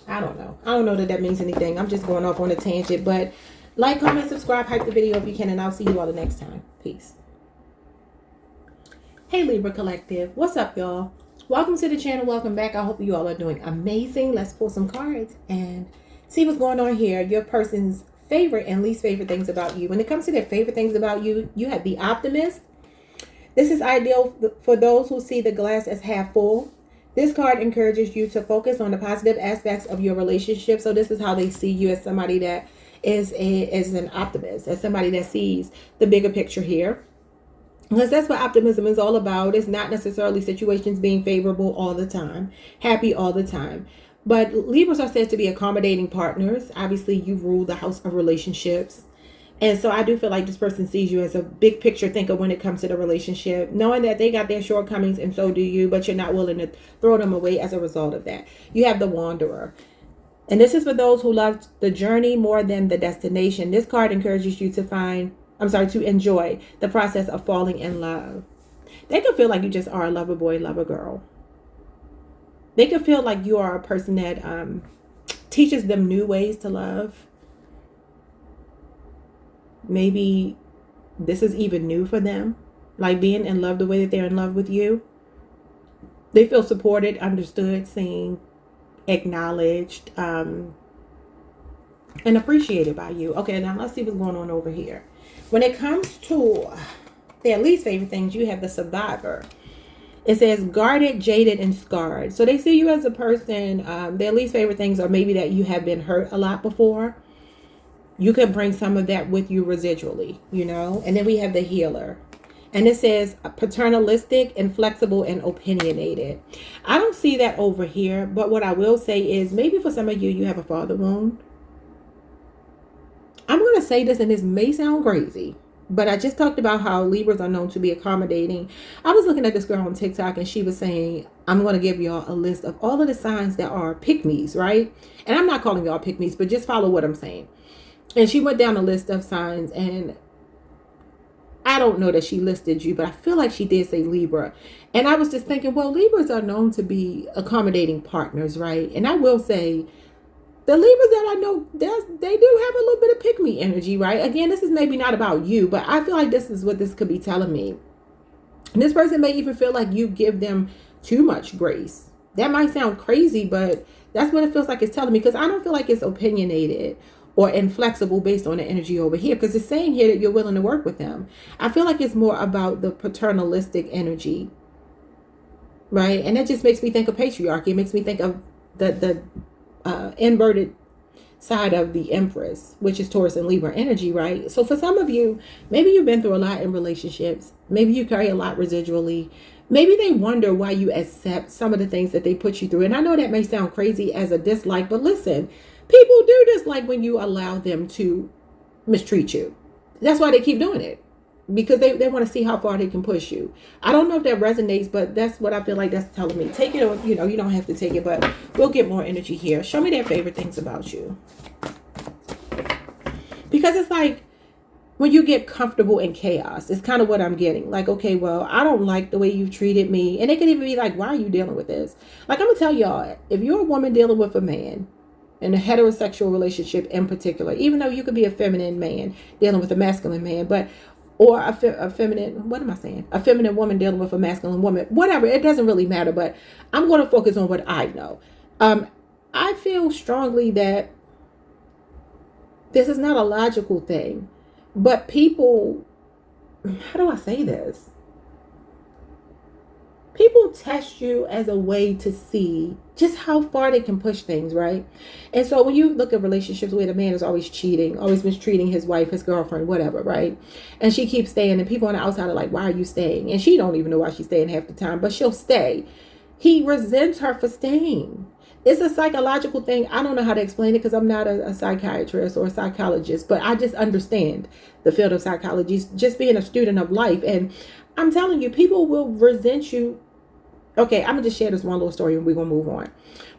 I don't know. I don't know that means anything. I'm just going off on a tangent, but like, comment, subscribe, hype the video if you can, and I'll see you all the next time. Peace. Hey, Libra Collective. What's up, y'all? Welcome to the channel. Welcome back. I hope you all are doing amazing. Let's pull some cards and see what's going on here. Your person's favorite and least favorite things about you. When it comes to their favorite things about you, you have the Optimist. This is ideal for those who see the glass as half full. This card encourages you to focus on the positive aspects of your relationship. So this is how they see you, as somebody that is an optimist, as somebody that sees the bigger picture here. Because that's what optimism is all about. It's not necessarily situations being favorable all the time, happy all the time. But Libras are said to be accommodating partners. Obviously, you rule the house of relationships. And so I do feel like this person sees you as a big picture thinker when it comes to the relationship, knowing that they got their shortcomings and so do you, but you're not willing to throw them away as a result of that. You have the Wanderer. And this is for those who love the journey more than the destination. This card encourages you to enjoy the process of falling in love. They could feel like you just are a lover boy, lover girl. They could feel like you are a person that teaches them new ways to love. Maybe this is even new for them, like being in love the way that they're in love with you. They feel supported, understood, seen, acknowledged, and appreciated by you. Okay, now let's see what's going on over here. When it comes to their least favorite things, you have the Survivor. It says guarded, jaded, and scarred. So they see you as a person. Their least favorite things are maybe that you have been hurt a lot before. You could bring some of that with you residually, you know. And then we have the healer. And it says paternalistic, inflexible, and opinionated. I don't see that over here. But what I will say is maybe for some of you, you have a father wound. I'm going to say this, and this may sound crazy, but I just talked about how Libras are known to be accommodating. I was looking at this girl on TikTok, and she was saying, I'm going to give y'all a list of all of the signs that are pick-me's, right? And I'm not calling y'all pick-me's, but just follow what I'm saying. And she went down a list of signs, and I don't know that she listed you, but I feel like she did say Libra. And I was just thinking, well, Libras are known to be accommodating partners, right? And I will say, the Libras that I know, they do have a little bit of pick-me energy, right? Again, this is maybe not about you, but I feel like this is what this could be telling me. And this person may even feel like you give them too much grace. That might sound crazy, but that's what it feels like it's telling me, because I don't feel like it's opinionated or inflexible based on the energy over here, because it's saying here that you're willing to work with them. I feel like it's more about the paternalistic energy, right? And that just makes me think of patriarchy. It makes me think of the inverted side of the Empress, which is Taurus and Libra energy, right? So for some of you, maybe you've been through a lot in relationships. Maybe you carry a lot residually. Maybe they wonder why you accept some of the things that they put you through. And I know that may sound crazy as a dislike, but listen, people do dislike when you allow them to mistreat you. That's why they keep doing it, because they want to see how far they can push you. I don't know if that resonates, but that's what I feel like that's telling me. Take it, or you don't have to take it, but we'll get more energy here. Show me their favorite things about you. Because it's like when you get comfortable in chaos, it's kind of what I'm getting. Like, okay, well, I don't like the way you've treated me. And it could even be like, why are you dealing with this? Like, I'm going to tell y'all, if you're a woman dealing with a man, in a heterosexual relationship in particular, even though you could be a feminine man dealing with a masculine man, or a feminine, what am I saying? A feminine woman dealing with a masculine woman, whatever, it doesn't really matter, but I'm going to focus on what I know. I feel strongly that this is not a logical thing, but people, how do I say this? People test you as a way to see just how far they can push things, right? And so when you look at relationships where the man is always cheating, always mistreating his wife, his girlfriend, whatever, right? And she keeps staying, and people on the outside are like, why are you staying? And she don't even know why she's staying half the time, but she'll stay. He resents her for staying. It's a psychological thing. I don't know how to explain it because I'm not a psychiatrist or a psychologist, but I just understand the field of psychology, just being a student of life. And I'm telling you, people will resent you. Okay, I'm going to just share this one little story and we're going to move on.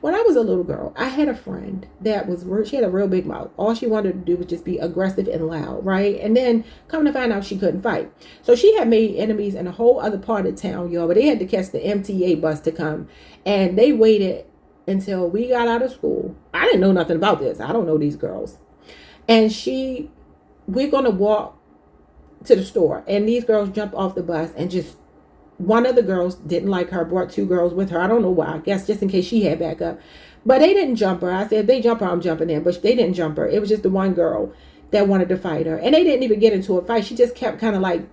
When I was a little girl, I had a friend that she had a real big mouth. All she wanted to do was just be aggressive and loud, right? And then come to find out she couldn't fight. So she had made enemies in a whole other part of town, y'all, but they had to catch the MTA bus to come. And they waited until we got out of school. I didn't know nothing about this. I don't know these girls. And we're going to walk to the store. And these girls jumped off the bus and just, one of the girls didn't like her, brought two girls with her. I don't know why. I guess just in case she had backup. But they didn't jump her. I said, if they jump her, I'm jumping in. But they didn't jump her. It was just the one girl that wanted to fight her. And they didn't even get into a fight. She just kept kind of like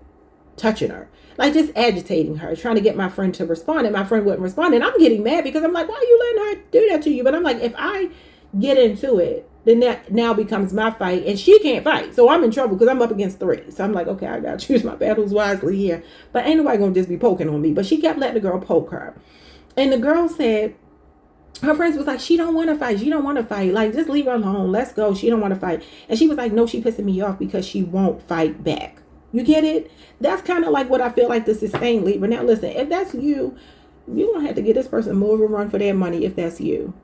touching her, like just agitating her, trying to get my friend to respond. And my friend wouldn't respond. And I'm getting mad because I'm like, why are you letting her do that to you? But I'm like, if I get into it, then that now becomes my fight, and she can't fight. So I'm in trouble because I'm up against three. So I'm like, okay, I got to choose my battles wisely here. But ain't nobody going to just be poking on me. But she kept letting the girl poke her. And the girl said, her friends was like, she don't want to fight. She don't want to fight. Like, just leave her alone. Let's go. She don't want to fight. And she was like, no, she pissing me off because she won't fight back. You get it? That's kind of like what I feel like this is saying, Libra. Now, listen, if that's you, you're going to have to get this person more of a run for their money if that's you.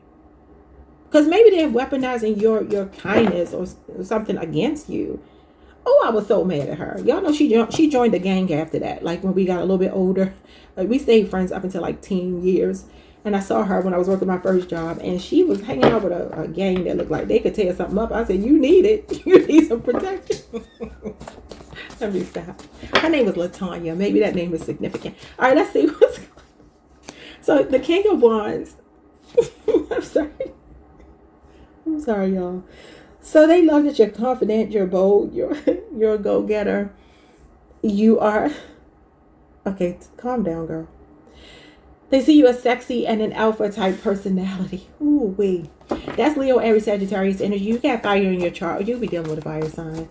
Because maybe they're weaponizing your kindness or something against you. Oh, I was so mad at her. Y'all know she joined the gang after that. Like when we got a little bit older. Like we stayed friends up until like teen years. And I saw her when I was working my first job. And she was hanging out with a gang that looked like they could tear something up. I said, you need it. You need some protection. Let me stop. Her name was LaTanya. Maybe that name is significant. All right, let's see what's going on. So the King of Wands. I'm sorry, y'all. So they love that you're confident, you're bold, you're a go-getter. You are, okay, calm down, girl. They see you as sexy and an alpha type personality. Ooh, wee. That's Leo, Aries, Sagittarius energy. You got fire in your chart. You'll be dealing with a fire sign.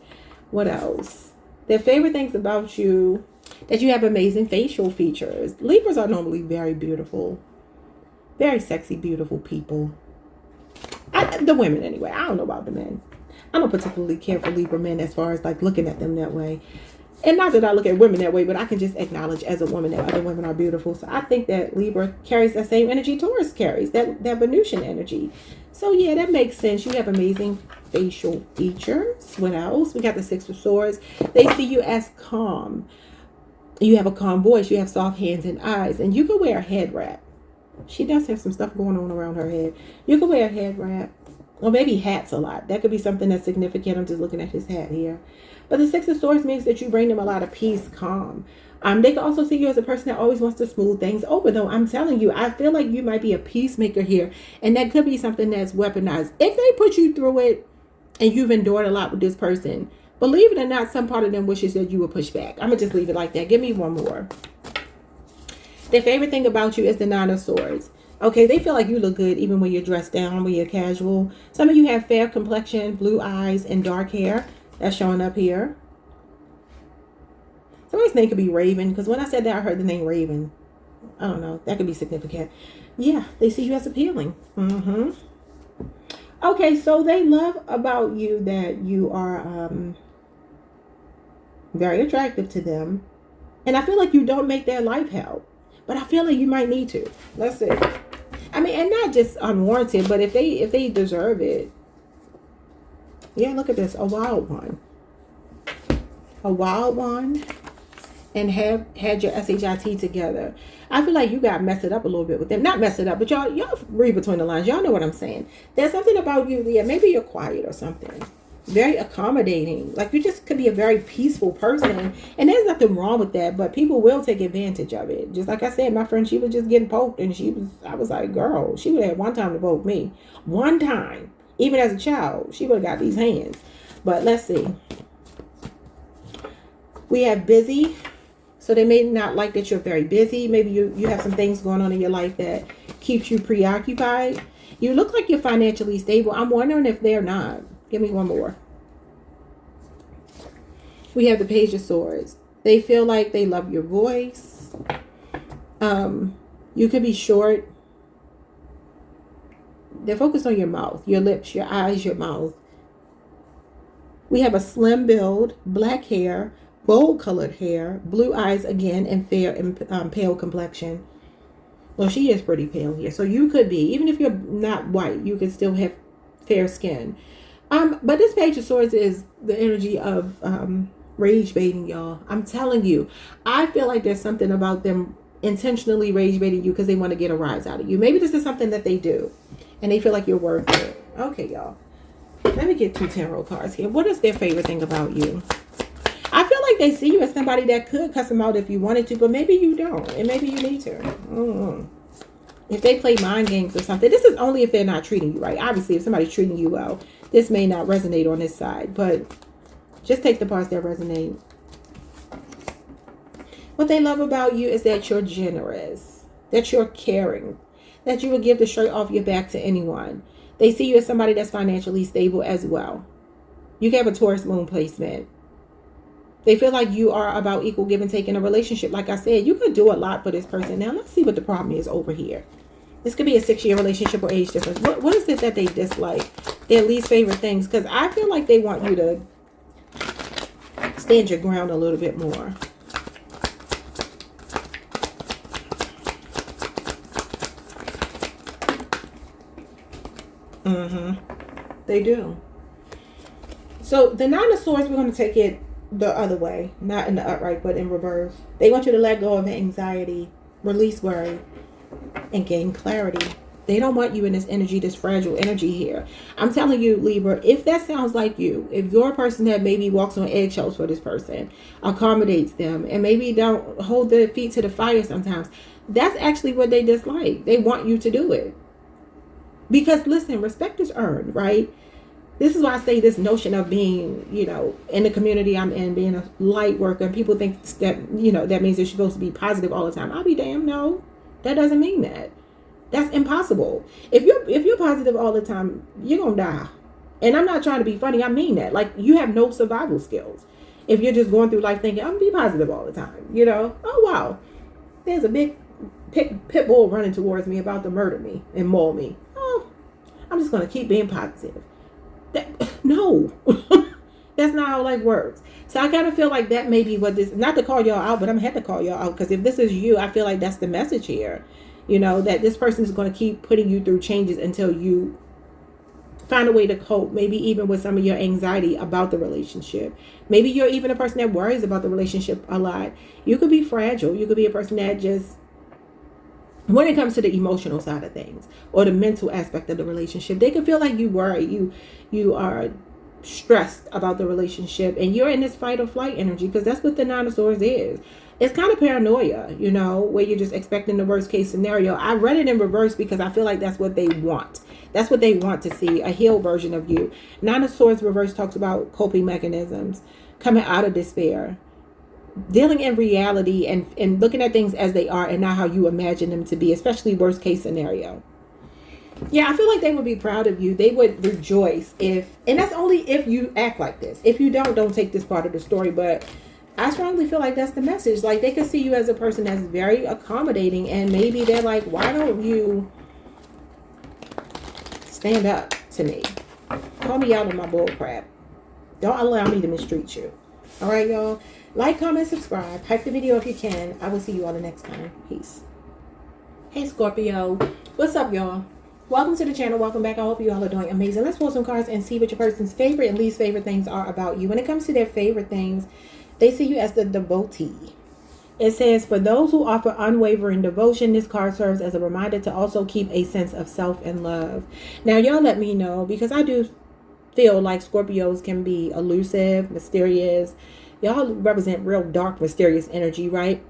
What else? Their favorite things about you, that you have amazing facial features. Libras are normally very beautiful. Very sexy, beautiful people. The women anyway. I don't know about the men. I don't particularly care for Libra men as far as like looking at them that way. And not that I look at women that way, but I can just acknowledge as a woman that other women are beautiful. So I think that Libra carries that same energy Taurus carries, that Venusian energy. So yeah, that makes sense. You have amazing facial features. What else? We got the Six of Swords. They see you as calm. You have a calm voice. You have soft hands and eyes. And you can wear a head wrap. She does have some stuff going on around her head. You can wear a head wrap. Or maybe hats a lot. That could be something that's significant. I'm just looking at his hat here. But the Six of Swords means that you bring them a lot of peace, calm. They can also see you as a person that always wants to smooth things over, though. I'm telling you, I feel like you might be a peacemaker here. And that could be something that's weaponized. If they put you through it and you've endured a lot with this person, believe it or not, some part of them wishes that you would push back. I'm going to just leave it like that. Give me one more. Their favorite thing about you is the Nine of Swords. Okay, they feel like you look good even when you're dressed down, when you're casual. Some of you have fair complexion, blue eyes, and dark hair. That's showing up here. Somebody's name could be Raven, because when I said that, I heard the name Raven. I don't know. That could be significant. Yeah, they see you as appealing. Okay, so they love about you that you are very attractive to them. And I feel like you don't make their life hell. But I feel like you might need to. Let's see. I mean, and not just unwarranted, but if they deserve it. Yeah, look at this. A wild one. A wild one. And had your SHIT together. I feel like you got messed it up a little bit with them. Not messed it up, but y'all read between the lines. Y'all know what I'm saying. There's something about you, Leah. Maybe you're quiet or something. Very accommodating. Like you just could be a very peaceful person. And there's nothing wrong with that. But people will take advantage of it. Just like I said, my friend, she was just getting poked. And I was like, girl, she would have had one time to poke me. One time. Even as a child, she would have got these hands. But let's see. We have busy. So they may not like that you're very busy. Maybe you have some things going on in your life that keeps you preoccupied. You look like you're financially stable. I'm wondering if they're not. Give me one more. We have the Page of Swords. They feel like they love your voice. You could be short. They're focused on your mouth, your lips, your eyes, your mouth. We have a slim build, black hair, bold colored hair, blue eyes again, and fair and pale complexion. Well, she is pretty pale here. So you could be, even if you're not white, you could still have fair skin. But this Page of Swords is the energy of rage baiting, y'all. I'm telling you, I feel like there's something about them intentionally rage baiting you because they want to get a rise out of you. Maybe this is something that they do and they feel like you're worth it. Okay, y'all. Let me get 2 tarot cards here. What is their favorite thing about you? I feel like they see you as somebody that could cuss them out if you wanted to, but maybe you don't, and maybe you need to. If they play mind games or something, this is only if they're not treating you right. Obviously, if somebody's treating you well, this may not resonate on this side, but just take the parts that resonate. What they love about you is that you're generous, that you're caring, that you would give the shirt off your back to anyone. They see you as somebody that's financially stable as well. You can have a Taurus moon placement. They feel like you are about equal give and take in a relationship. Like I said, you could do a lot for this person. Now, let's see what the problem is over here. This could be a 6-year relationship or age difference. What is it that they dislike? Their least favorite things? Because I feel like they want you to stand your ground a little bit more. They do. So the Nine of Swords, we're going to take it the other way, not in the upright, but in reverse. They want you to let go of anxiety, release worry, and gain clarity. They don't want you in this energy, this fragile energy here. I'm telling you, Libra, if that sounds like you, if you're a person that maybe walks on eggshells for this person, accommodates them, and maybe don't hold their feet to the fire sometimes, that's actually what they dislike. They want you to do it. Because listen, respect is earned, right? This is why I say this notion of being, in the community I'm in, being a light worker, and people think that, that means they're supposed to be positive all the time. I'll be damned, no. That doesn't mean that. That's impossible. If you're positive all the time, you're gonna die. And I'm not trying to be funny. I mean that. Like, you have no survival skills if you're just going through life thinking, I'm gonna be positive all the time. You know? Oh wow, there's a big pit bull running towards me about to murder me and maul me. Oh, I'm just gonna keep being positive. No. That's not how life works. So I kind of feel like that may be what this, not to call y'all out, but I'm going to have to call y'all out, because if this is you, I feel like that's the message here. You know, that this person is going to keep putting you through changes until you find a way to cope, maybe even with some of your anxiety about the relationship. Maybe you're even a person that worries about the relationship a lot. You could be fragile. You could be a person that just, when it comes to the emotional side of things or the mental aspect of the relationship, they can feel like you worry, you are stressed about the relationship, and you're in this fight or flight energy, because that's what the Nine of Swords is. It's kind of paranoia, you know, where you're just expecting the worst case scenario. I read it in reverse because I feel like that's what they want. That's what they want to see, a healed version of you. Nine of Swords reverse talks about coping mechanisms, coming out of despair, dealing in reality, and looking at things as they are and not how you imagine them to be, especially worst case scenario. Yeah, I feel like they would be proud of you. They would rejoice if, and that's only if you act like this. If you don't take this part of the story. But I strongly feel like that's the message. Like, they could see you as a person that's very accommodating, and maybe they're like, why don't you stand up to me? Call me out on my bull crap. Don't allow me to mistreat you. All right, y'all. Like, comment, subscribe. Hype the video if you can. I will see you all the next time. Peace. Hey, Scorpio. What's up, y'all? Welcome to the channel. Welcome back. I hope you all are doing amazing. Let's pull some cards and see what your person's favorite and least favorite things are about you. When it comes to their favorite things, they see you as the devotee. It says, for those who offer unwavering devotion, this card serves as a reminder to also keep a sense of self and love. Now, y'all let me know, because I do feel like Scorpios can be elusive, mysterious. Y'all represent real dark, mysterious energy, right?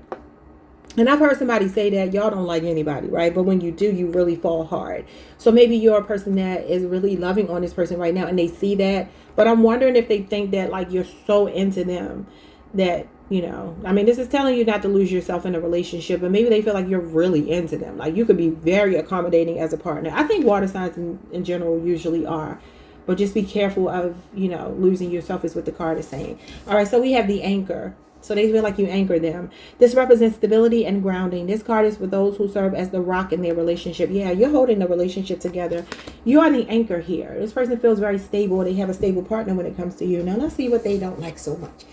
And I've heard somebody say that y'all don't like anybody, right? But when you do, you really fall hard. So maybe you're a person that is really loving on this person right now, and they see that. But I'm wondering if they think that, like, you're so into them that, you know, I mean, this is telling you not to lose yourself in a relationship, but maybe they feel like you're really into them. Like, you could be very accommodating as a partner. I think water signs in general usually are. But just be careful of, you know, losing yourself, is what the card is saying. All right, so we have the Anchor. So they feel like you anchor them. This represents stability and grounding. This card is for those who serve as the rock in their relationship. Yeah, you're holding the relationship together. You are the anchor here. This person feels very stable. They have a stable partner when it comes to you. Now, let's see what they don't like so much.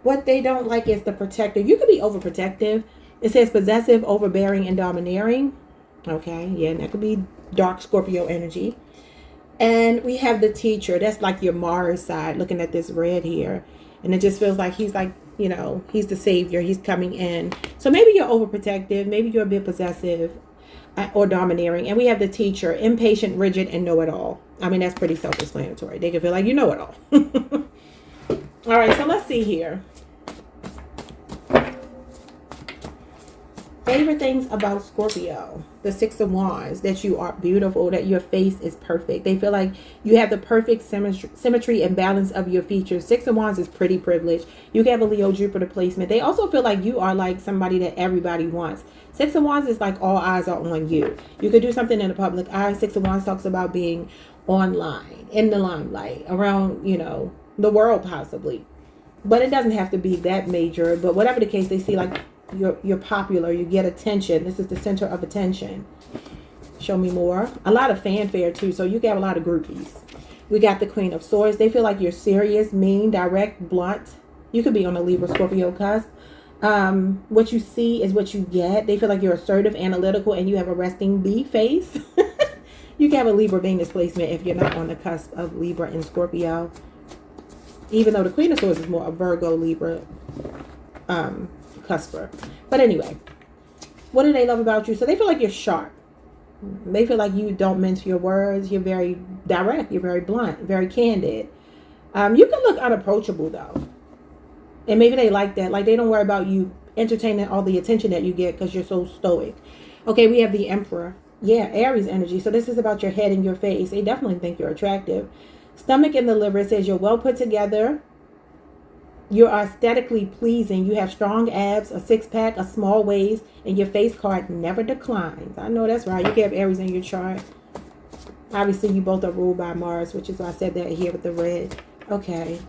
What they don't like is the protector. You could be overprotective. It says possessive, overbearing, and domineering. Okay, yeah, and that could be dark Scorpio energy. And we have the teacher. That's like your Mars side, looking at this red here. And it just feels like he's like, you know, he's the savior. He's coming in. So maybe you're overprotective. Maybe you're a bit possessive or domineering. And we have the teacher, impatient, rigid, and know-it-all. I mean, that's pretty self-explanatory. They can feel like you know it all. All right, so let's see here. Favorite things about Scorpio. The Six of Wands, that you are beautiful, that your face is perfect. They feel like you have the perfect symmetry and balance of your features. Six of Wands is pretty privileged. You can have a Leo Jupiter placement. They also feel like you are like somebody that everybody wants. Six of Wands is like all eyes are on you. You could do something in the public eye. Six of Wands talks about being online, in the limelight, around, you know, the world possibly. But it doesn't have to be that major. But whatever the case, they see like you're popular, you get attention. This is the center of attention. Show me more. A lot of fanfare too, so you can have a lot of groupies. We got the Queen of Swords. They feel like you're serious, mean, direct, blunt. You could be on a Libra Scorpio cusp. What you see is what you get. They feel like you're assertive, analytical, and you have a resting bee face. You can have a Libra Venus placement if you're not on the cusp of Libra and Scorpio. Even though the Queen of Swords is more a Virgo, Libra cusper. But anyway, what do they love about you? So they feel like you're sharp. They feel like you don't mince your words. You're very direct. You're very blunt, very candid. You can look unapproachable though. And maybe they like that. Like, they don't worry about you entertaining all the attention that you get because you're so stoic. Okay, we have the Emperor. Yeah, Aries energy. So this is about your head and your face. They definitely think you're attractive. Stomach and the liver. It says you're well put together. You are aesthetically pleasing. You have strong abs, a six-pack, a small waist, and your face card never declines. I know that's right. You can have Aries in your chart. Obviously, you both are ruled by Mars, which is why I said that here with the red. Okay.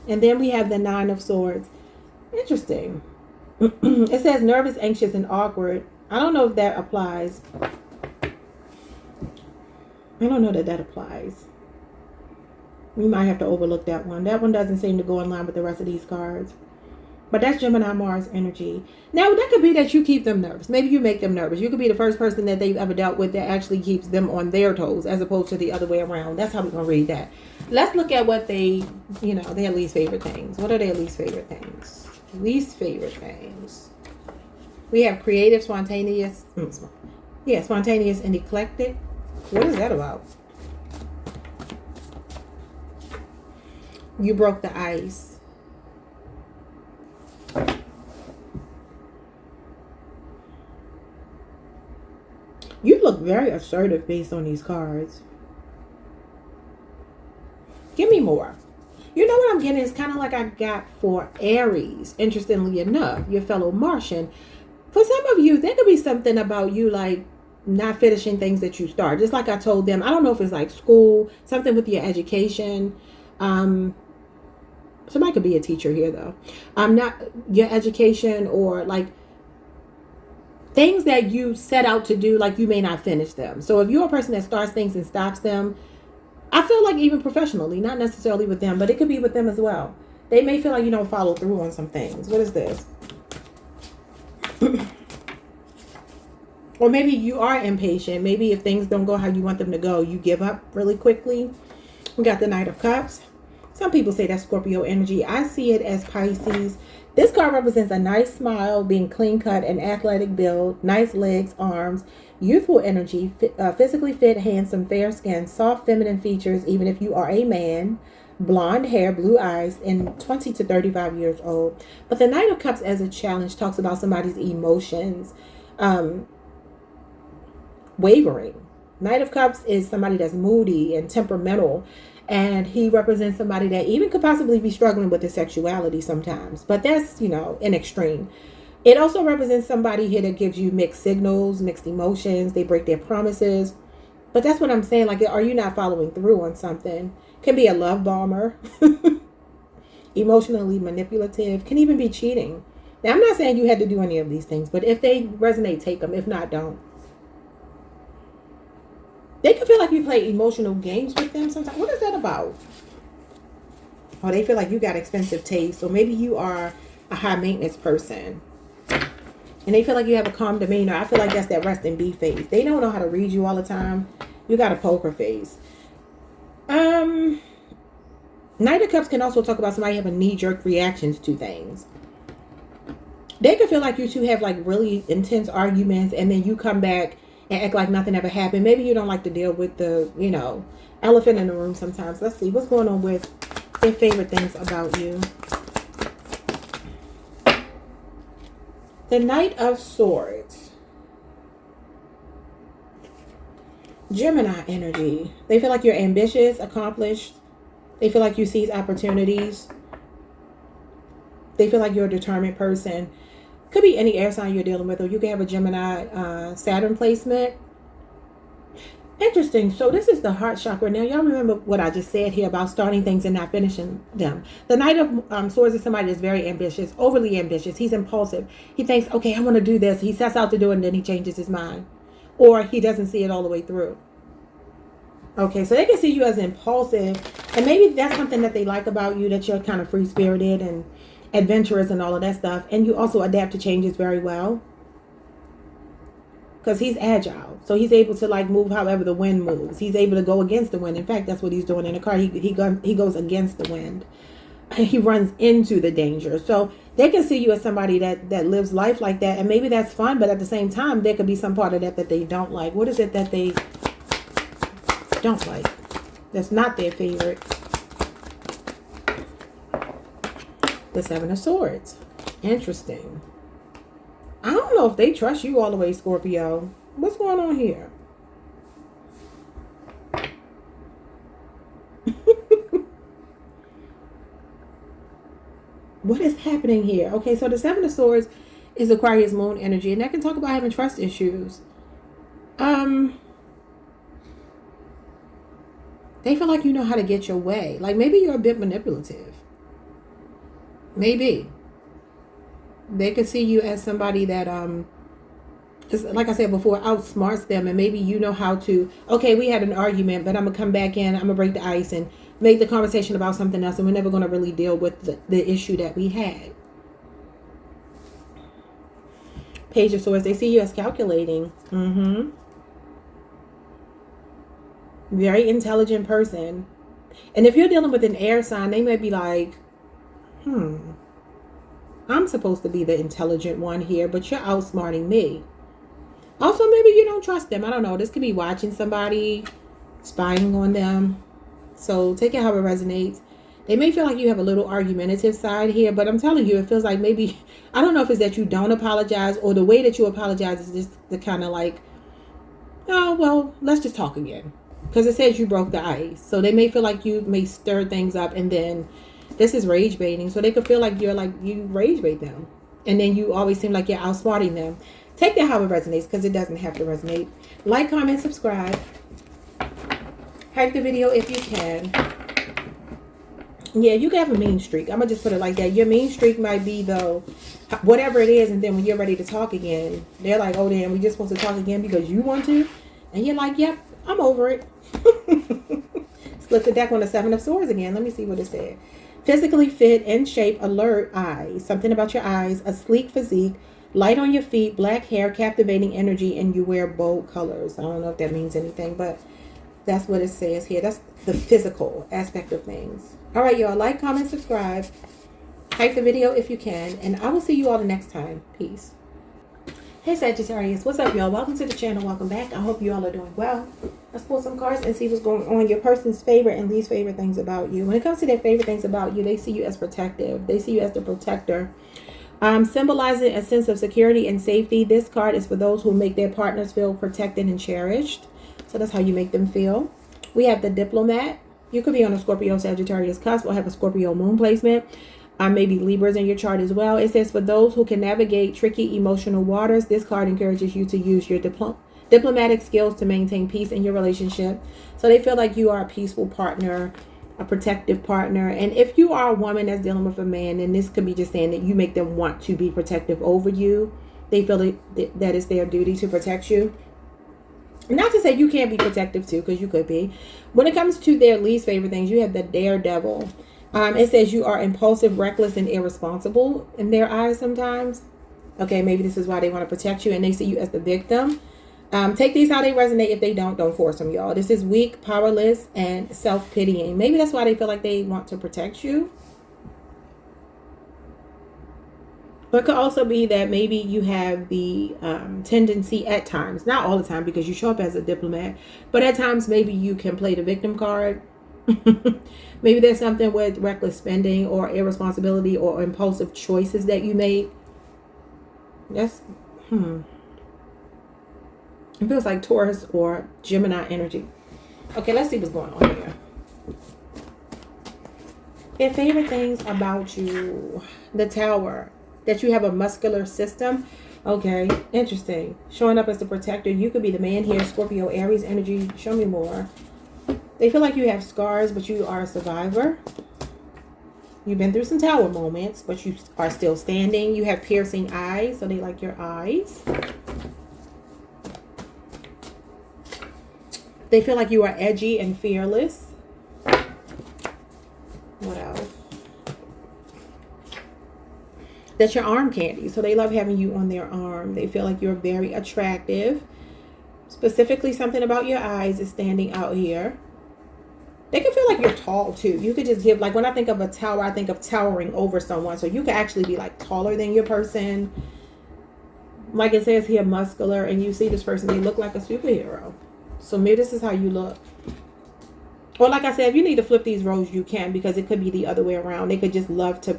And then we have the Nine of Swords. Interesting. It says nervous, anxious, and awkward. I don't know if that applies. I don't know that that applies. We might have to overlook that one. That one doesn't seem to go in line with the rest of these cards. But that's Gemini Mars energy. Now, that could be that you keep them nervous. Maybe you make them nervous. You could be the first person that they've ever dealt with that actually keeps them on their toes as opposed to the other way around. That's how we're going to read that. Let's look at what they, you know, their least favorite things. What are their least favorite things? Least favorite things. We have creative, spontaneous. Spontaneous and eclectic. What is that about? You broke the ice. You look very assertive based on these cards. Give me more. You know what I'm getting? It's kind of like I got for Aries, interestingly enough, your fellow Martian. For some of you, there could be something about you like not finishing things that you start. Just like I told them, I don't know if it's like school, something with your education. Somebody could be a teacher here though. Not your education or like things that you set out to do, like you may not finish them. So if you're a person that starts things and stops them, I feel like even professionally, not necessarily with them, but it could be with them as well. They may feel like you don't follow through on some things. What is this? Or maybe you are impatient. Maybe if things don't go how you want them to go, you give up really quickly. We got the Knight of Cups. Some people say that's Scorpio energy. I see it as Pisces. This card represents a nice smile, being clean cut and athletic build, nice legs, arms, youthful energy, physically fit, handsome, fair skin, soft feminine features, even if you are a man, blonde hair, blue eyes, and 20 to 35 years old. But the Knight of Cups as a challenge talks about somebody's emotions wavering. Knight of Cups is somebody that's moody and temperamental, and he represents somebody that even could possibly be struggling with his sexuality sometimes. But that's, you know, an extreme. It also represents somebody here that gives you mixed signals, mixed emotions. They break their promises. But that's what I'm saying. Like, are you not following through on something? Can be a love bomber. Emotionally manipulative. Can even be cheating. Now, I'm not saying you had to do any of these things, but if they resonate, take them. If not, don't. They can feel like you play emotional games with them sometimes. What is that about? Oh, they feel like you got expensive taste. Or maybe you are a high maintenance person. And they feel like you have a calm demeanor. I feel like that's that rest and be phase. They don't know how to read you all the time. You got a poker face. Knight of Cups can also talk about somebody having knee-jerk reactions to things. They could feel like you two have like really intense arguments and then you come back and act like nothing ever happened. Maybe you don't like to deal with the, you know, elephant in the room sometimes. Let's see what's going on with their favorite things about you. The Knight of Swords. Gemini energy. They feel like you're ambitious, accomplished. They feel like you seize opportunities. They feel like you're a determined person. Could be any air sign you're dealing with, or you can have a Gemini Saturn placement. Interesting. So this is the heart chakra. Now, y'all remember what I just said here about starting things and not finishing them. The Knight of Swords is somebody that's very ambitious, overly ambitious. He's impulsive. He thinks, okay, I want to do this. He sets out to do it, and then he changes his mind. Or he doesn't see it all the way through. Okay, so they can see you as impulsive. And maybe that's something that they like about you, that you're kind of free-spirited and adventurous and all of that stuff. And you also adapt to changes very well. Because he's agile. So he's able to like move however the wind moves. He's able to go against the wind. In fact, that's what he's doing in the car. He goes against the wind. He runs into the danger. So they can see you as somebody that lives life like that. And maybe that's fun. But at the same time, there could be some part of that they don't like. What is it that they don't like? That's not their favorite. The Seven of Swords. Interesting. I don't know if they trust you all the way, Scorpio. What's going on here? What is happening here? Okay, so the Seven of Swords is Aquarius moon energy, and that can talk about having trust issues. They feel like you know how to get your way. Like maybe you're a bit manipulative. Maybe. They could see you as somebody that is, like I said before, outsmarts them, and maybe you know how to, okay, we had an argument, but I'm gonna come back in, I'm gonna break the ice and make the conversation about something else, and we're never gonna really deal with the issue that we had. Page of Swords, they see you as calculating. Very intelligent person. And if you're dealing with an air sign, they may be like, I'm supposed to be the intelligent one here, but you're outsmarting me. Also, maybe you don't trust them. I don't know. This could be watching somebody, spying on them. So take it how it resonates. They may feel like you have a little argumentative side here, but I'm telling you, it feels like maybe, I don't know if it's that you don't apologize or the way that you apologize is just the kind of like, oh, well, let's just talk again. Because it says you broke the ice. So they may feel like you may stir things up, and then this is rage baiting. So they could feel like you rage bait them. And then you always seem like you're outsmarting them. Take that how it resonates, because it doesn't have to resonate. Like, comment, subscribe. Hype the video if you can. Yeah, you can have a mean streak. I'm going to just put it like that. Your mean streak might be, though, whatever it is, and then when you're ready to talk again, they're like, oh, damn, we just supposed to talk again because you want to? And you're like, yep, I'm over it. Split the deck on the Seven of Swords again. Let me see what it said. Physically fit, in shape, alert, eyes. Something about your eyes. A sleek physique. Light on your feet. Black hair. Captivating energy. And you wear bold colors. I don't know if that means anything, but that's what it says here. That's the physical aspect of things. All right, y'all. Like, comment, subscribe. Hype the video if you can. And I will see you all the next time. Peace. Hey Sagittarius, what's up y'all? Welcome to the channel. Welcome back. I hope you all are doing well. Let's pull some cards and see what's going on. Your person's favorite and least favorite things about you. When it comes to their favorite things about you, they see you as protective. They see you as the protector. Symbolizing a sense of security and safety. This card is for those who make their partners feel protected and cherished. So that's how you make them feel. We have the Diplomat. You could be on a Scorpio Sagittarius cusp or have a Scorpio moon placement. Maybe Libras in your chart as well. It says for those who can navigate tricky emotional waters, this card encourages you to use your diplomatic skills to maintain peace in your relationship. So they feel like you are a peaceful partner, a protective partner. And if you are a woman that's dealing with a man, then this could be just saying that you make them want to be protective over you. They feel that it's their duty to protect you. Not to say you can't be protective too, because you could be. When it comes to their least favorite things, you have the Daredevil. It says you are impulsive, reckless, and irresponsible in their eyes sometimes. Okay, maybe this is why they want to protect you and they see you as the victim. Take these how they resonate. If they don't force them, y'all. This is weak, powerless, and self-pitying. Maybe that's why they feel like they want to protect you. But it could also be that maybe you have the tendency at times, not all the time because you show up as a diplomat, but at times maybe you can play the victim card. Maybe there's something with reckless spending or irresponsibility or impulsive choices that you made. That's it feels like Taurus or Gemini energy. Okay, let's see what's going on here. Their favorite things about you. The Tower. That you have a muscular system. Okay, interesting. Showing up as the protector. You could be the man here. Scorpio, Aries energy. Show me more. They feel like you have scars, but you are a survivor. You've been through some tower moments, but you are still standing. You have piercing eyes, so they like your eyes. They feel like you are edgy and fearless. What else? That's your arm candy, so they love having you on their arm. They feel like you're very attractive. Specifically, something about your eyes is standing out here. They can feel like you're tall too. You could just give, like when I think of a tower, I think of towering over someone. So you could actually be like taller than your person. Like it says here, muscular, and you see this person, they look like a superhero. So maybe this is how you look. Or like I said, if you need to flip these roles, you can, because it could be the other way around. They could just love to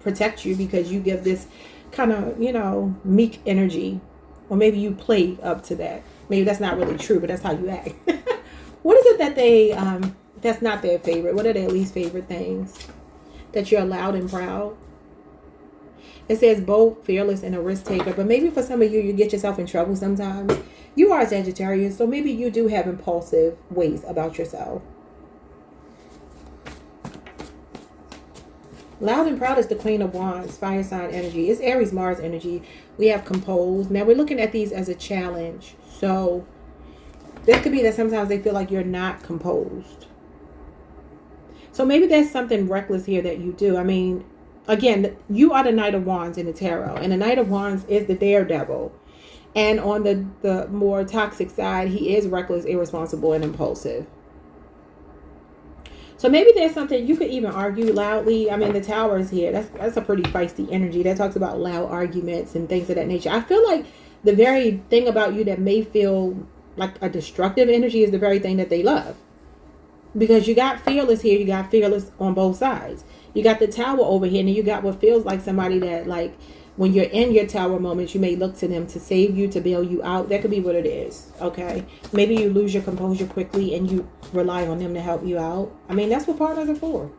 protect you because you give this kind of, you know, meek energy. Or maybe you play up to that. Maybe that's not really true, but that's how you act. What is it that they, that's not their favorite? What are their least favorite things? That you're loud and proud? It says bold, fearless, and a risk taker. But maybe for some of you, you get yourself in trouble sometimes. You are a Sagittarius, so maybe you do have impulsive ways about yourself. Loud and proud is the Queen of Wands, fire sign energy. It's Aries, Mars energy. We have composed. Now we're looking at these as a challenge. So this could be that sometimes they feel like you're not composed. So maybe there's something reckless here that you do. I mean, again, you are the Knight of Wands in the tarot. And the Knight of Wands is the daredevil. And on the more toxic side, he is reckless, irresponsible, and impulsive. So maybe there's something you could even argue loudly. I mean, the Tower is here. That's a pretty feisty energy. That talks about loud arguments and things of that nature. I feel like the very thing about you that may feel like a destructive energy is the very thing that they love. Because you got fearless here. You got fearless on both sides. You got the Tower over here. And then you got what feels like somebody that, like, when you're in your Tower moments, you may look to them to save you, to bail you out. That could be what it is, okay? Maybe you lose your composure quickly and you rely on them to help you out. I mean, that's what partners are for.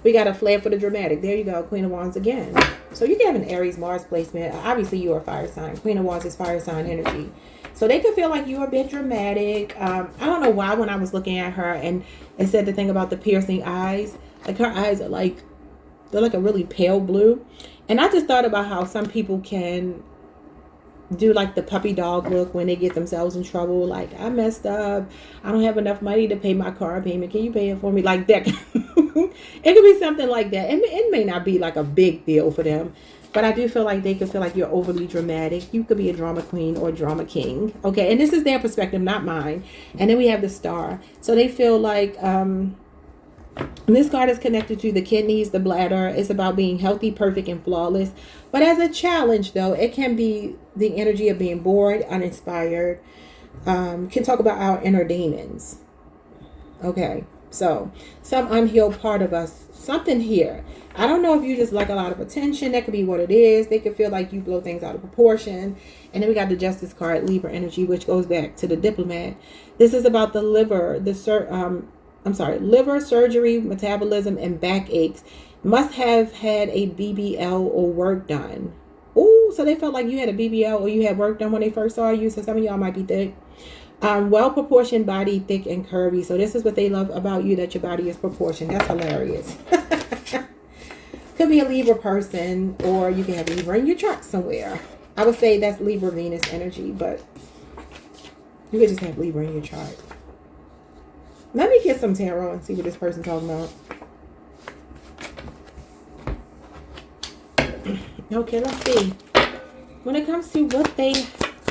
We got a flair for the dramatic. There you go, Queen of Wands again. So you can have an Aries, Mars placement. Obviously, you are a fire sign. Queen of Wands is fire sign energy. So they could feel like you're a bit dramatic. I don't know why when I was looking at her and it said the thing about the piercing eyes. Like her eyes are like, they're like a really pale blue. And I just thought about how some people can do like the puppy dog look when they get themselves in trouble. Like, I messed up. I don't have enough money to pay my car payment. Can you pay it for me? Like that. It could be something like that. It may not be like a big deal for them. But I do feel like they could feel like you're overly dramatic. You could be a drama queen or drama king. Okay. And this is their perspective, not mine. And then we have the Star. So they feel like... this card is connected to the kidneys, the bladder. It's about being healthy, perfect, and flawless. But as a challenge, though, it can be the energy of being bored, uninspired. Can talk about our inner demons. Okay, so some unhealed part of us, something here. I don't know if you just like a lot of attention. That could be what it is. They could feel like you blow things out of proportion. And then we got the Justice card, Libra energy, which goes back to the diplomat. This is about the liver, liver surgery, metabolism, and backaches. Must have had a BBL or work done. Ooh, so they felt like you had a BBL or you had work done when they first saw you. So some of y'all might be thick. Well-proportioned body, thick and curvy. So this is what they love about you, that your body is proportioned. That's hilarious. Could be a Libra person, or you can have Libra in your chart somewhere. I would say that's Libra Venus energy, but you could just have Libra in your chart. Let me get some tarot and see what this person's talking about. Okay, let's see. When it comes to what they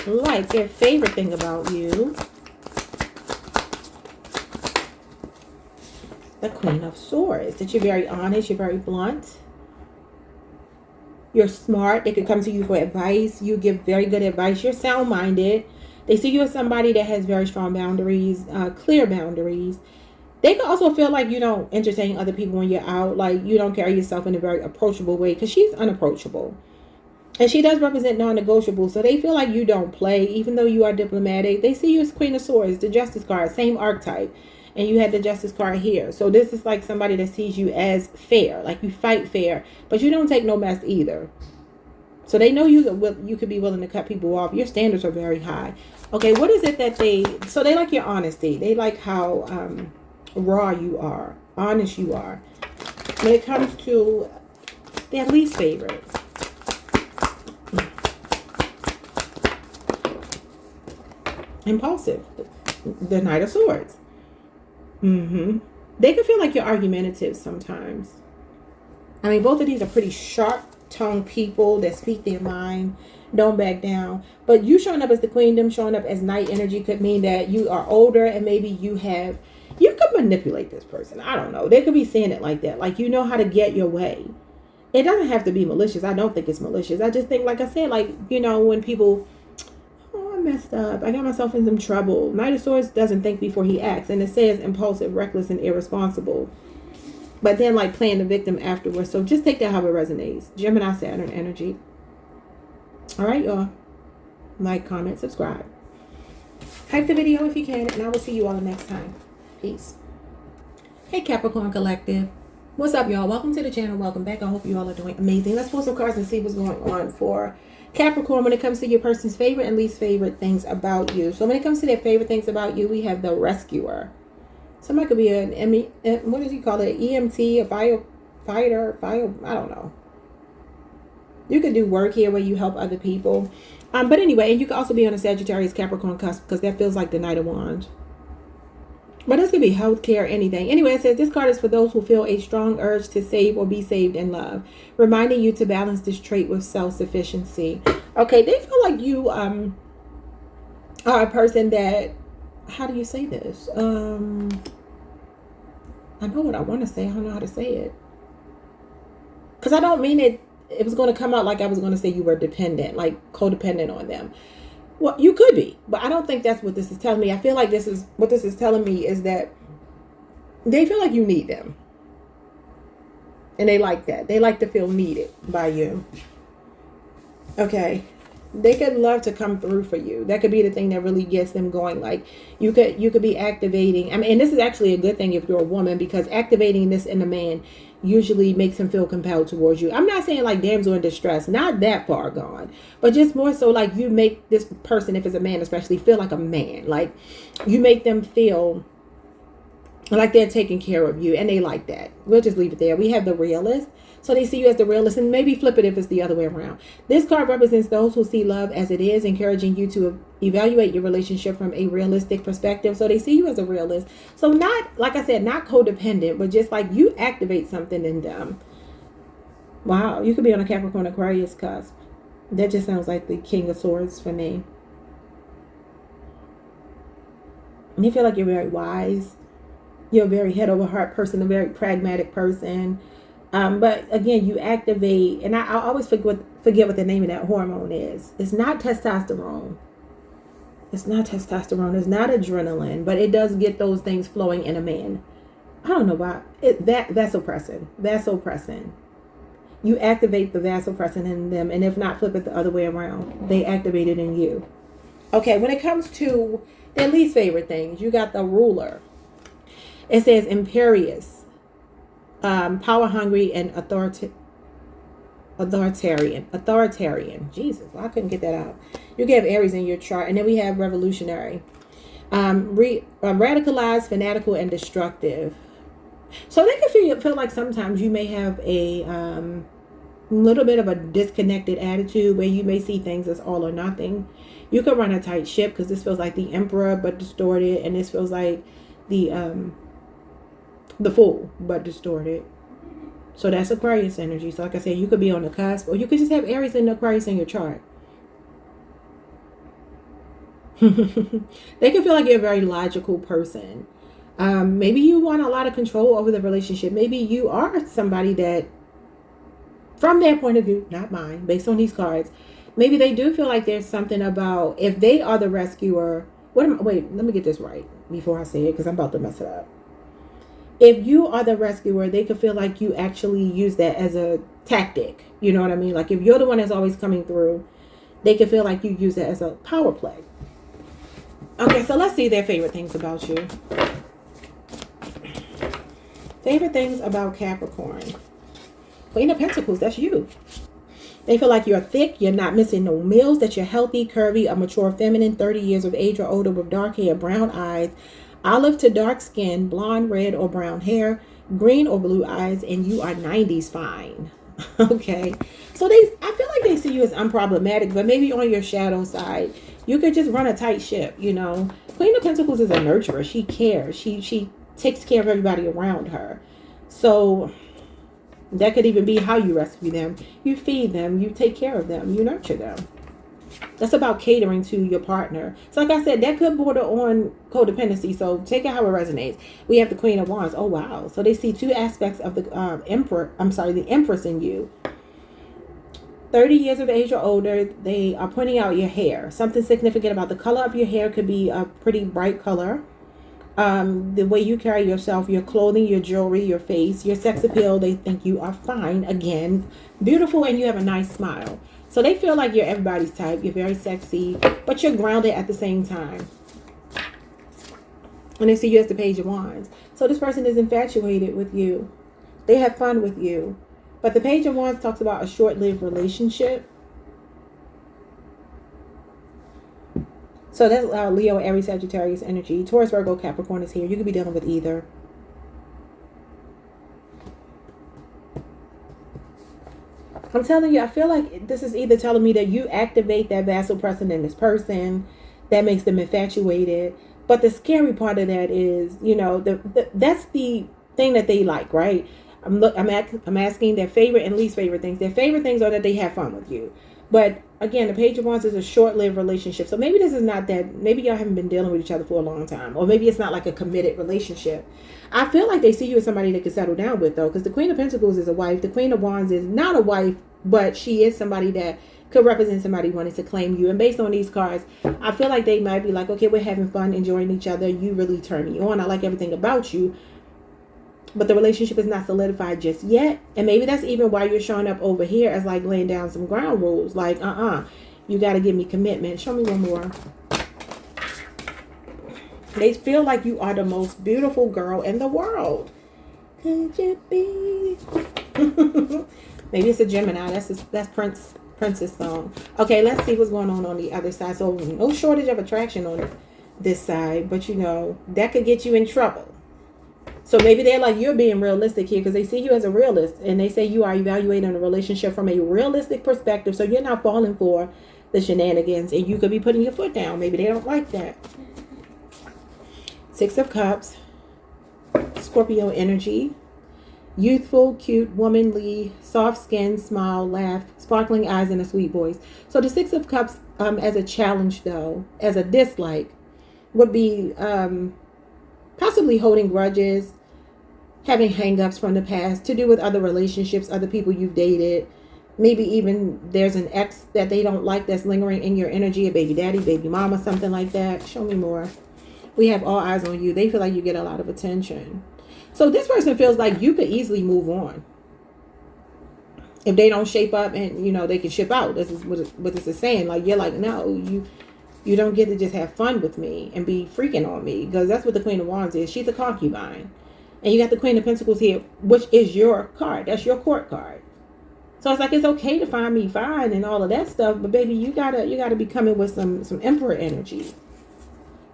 like, their favorite thing about you. The Queen of Swords. That you're very honest, you're very blunt. You're smart. They could come to you for advice. You give very good advice. You're sound-minded. They see you as somebody that has very strong boundaries, clear boundaries. They can also feel like you don't entertain other people when you're out. Like you don't carry yourself in a very approachable way, because she's unapproachable. And she does represent non-negotiable. So they feel like you don't play, even though you are diplomatic. They see you as Queen of Swords, the Justice card, same archetype. And you had the Justice card here. So this is like somebody that sees you as fair. Like you fight fair. But you don't take no mess either. So they know you could be willing to cut people off. Your standards are very high. Okay, what is it that they... So they like your honesty. They like how raw you are. Honest you are. When it comes to their least favorite. Impulsive. The Knight of Swords. They can feel like you're argumentative sometimes. I mean, both of these are pretty sharp-tongued people that speak their mind, don't back down. But you showing up as the queen, them showing up as Knight energy could mean that you are older and maybe you could manipulate this person. I don't know. They could be saying it like that. Like, you know how to get your way. It doesn't have to be malicious. I don't think it's malicious. I just think, like I said, like, you know, when people... messed up. I got myself in some trouble. Knight of Swords doesn't think before he acts. And it says impulsive, reckless, and irresponsible. But then like playing the victim afterwards. So just take that how it resonates. Gemini, Saturn energy. Alright, y'all. Like, comment, subscribe. Hype the video if you can. And I will see you all the next time. Peace. Hey Capricorn Collective. What's up, y'all? Welcome to the channel. Welcome back. I hope you all are doing amazing. Let's pull some cards and see what's going on for Capricorn when it comes to your person's favorite and least favorite things about you. So when it comes to their favorite things about you, we have the rescuer. Somebody could be an what does he call it? EMT, a firefighter, I don't know. You could do work here where you help other people. But anyway, and you could also be on a Sagittarius Capricorn cusp because that feels like the Knight of Wands. But this could be healthcare, anything. Anyway, it says this card is for those who feel a strong urge to save or be saved in love, reminding you to balance this trait with self-sufficiency. Okay, they feel like you are a person that, how do you say this? I know what I want to say. I don't know how to say it. Because I don't mean it was going to come out like I was going to say you were dependent, like codependent on them. Well, you could be, but I don't think that's what this is telling me. I feel like this is telling me is that they feel like you need them. And they like that. They like to feel needed by you. Okay. They could love to come through for you. That could be the thing that really gets them going. Like you could be activating. I mean, and this is actually a good thing if you're a woman, because activating this in a man usually makes him feel compelled towards you. I'm not saying like damsel in distress, not that far gone, but just more so like you make this person, if it's a man especially, feel like a man. Like you make them feel like they're taking care of you, and they like that. We'll just leave it there. We have the realist. So they see you as the realist, and maybe flip it if it's the other way around. This card represents those who see love as it is, encouraging you to evaluate your relationship from a realistic perspective. So they see you as a realist. So not, like I said, not codependent, but just like you activate something in them. Wow, you could be on a Capricorn Aquarius cusp. That just sounds like the King of Swords for me. And you feel like you're very wise. You're a very head over heart person, a very pragmatic person. But again, you activate, and I always forget what the name of that hormone is. It's not testosterone. It's not testosterone. It's not adrenaline, but it does get those things flowing in a man. I don't know why. Vasopressin. Vasopressin. You activate the vasopressin in them, and if not, flip it the other way around. They activate it in you. Okay, when it comes to their least favorite things, you got the ruler. It says imperious. Power hungry and authoritarian. Jesus, well, I couldn't get that out. You can have Aries in your chart, and then we have revolutionary, radicalized, fanatical, and destructive. So they can feel like sometimes you may have a little bit of a disconnected attitude where you may see things as all or nothing. You could run a tight ship because this feels like the Emperor but distorted, and this feels like the Fool but distorted. So that's Aquarius energy. So like I said, you could be on the cusp, or you could just have Aries and Aquarius in your chart. They can feel like you're a very logical person. Maybe you want a lot of control over the relationship. Maybe you are somebody that, from their point of view, not mine, based on these cards, maybe they do feel like there's something about, if they are the rescuer. Wait, let me get this right before I say it, because I'm about to mess it up. If you are the rescuer, they could feel like you actually use that as a tactic. You know what I mean? Like if you're the one that's always coming through, they could feel like you use that as a power play. Okay, so let's see their favorite things about you. Favorite things about Capricorn. Queen of Pentacles, that's you. They feel like you're thick, you're not missing no meals, that you're healthy, curvy, a mature feminine, 30 years of age or older with dark hair, brown eyes, olive to dark skin, blonde, red, or brown hair, green or blue eyes, and you are 90s fine. Okay. So I feel like they see you as unproblematic, but maybe on your shadow side, you could just run a tight ship, you know. Queen of Pentacles is a nurturer. She cares. She takes care of everybody around her. So that could even be how you rescue them. You feed them, you take care of them, you nurture them. That's about catering to your partner. So like I said, that could border on codependency. So take it how it resonates. We have the Queen of Wands. Oh, wow. So they see two aspects of the the Empress in you. 30 years of age or older. They are pointing out your hair. Something significant about the color of your hair could be a pretty bright color. The way you carry yourself, your clothing, your jewelry, your face, your sex appeal. They think you are fine. Again, beautiful, and you have a nice smile. So they feel like you're everybody's type. You're very sexy, but you're grounded at the same time. And they see you as the Page of Wands. So this person is infatuated with you. They have fun with you. But the Page of Wands talks about a short-lived relationship. So that's Leo, Aries, Sagittarius energy. Taurus, Virgo, Capricorn is here. You could be dealing with either. I'm telling you, I feel like this is either telling me that you activate that vasopressin in this person that makes them infatuated. But the scary part of that is, you know, that's the thing that they like, right? I'm asking their favorite and least favorite things. Their favorite things are that they have fun with you. But again, the Page of Wands is a short-lived relationship. So maybe this is not that, maybe y'all haven't been dealing with each other for a long time. Or maybe it's not like a committed relationship. I feel like they see you as somebody they can settle down with, though. Because the Queen of Pentacles is a wife. The Queen of Wands is not a wife, but she is somebody that could represent somebody wanting to claim you. And based on these cards, I feel like they might be like, okay, we're having fun, enjoying each other. You really turn me on. I like everything about you. But the relationship is not solidified just yet. And maybe that's even why you're showing up over here as like laying down some ground rules. Like, you got to give me commitment. Show me one more. They feel like you are the most beautiful girl in the world. Could you be? Maybe it's a Gemini. That's Prince's song. Okay, let's see what's going on the other side. So no shortage of attraction on this side. But, you know, that could get you in trouble. So maybe they're like, you're being realistic here because they see you as a realist. And they say you are evaluating a relationship from a realistic perspective. So you're not falling for the shenanigans. And you could be putting your foot down. Maybe they don't like that. Six of Cups. Scorpio energy. Youthful, cute, womanly, soft skin, smile, laugh, sparkling eyes, and a sweet voice. So the Six of Cups as a challenge, though, as a dislike, would be possibly holding grudges, having hang-ups from the past, to do with other relationships, other people you've dated. Maybe even there's an ex that they don't like that's lingering in your energy, a baby daddy, baby mama, something like that. Show me more. We have all eyes on you. They feel like you get a lot of attention. So this person feels like you could easily move on. If they don't shape up and, you know, they can ship out. This is what this is saying. Like, you're like, no, you don't get to just have fun with me and be freaking on me. Because that's what the Queen of Wands is. She's a concubine. And you got the Queen of Pentacles here, which is your card. That's your court card. So it's like, it's okay to find me fine and all of that stuff. But baby, you gotta be coming with some Emperor energy.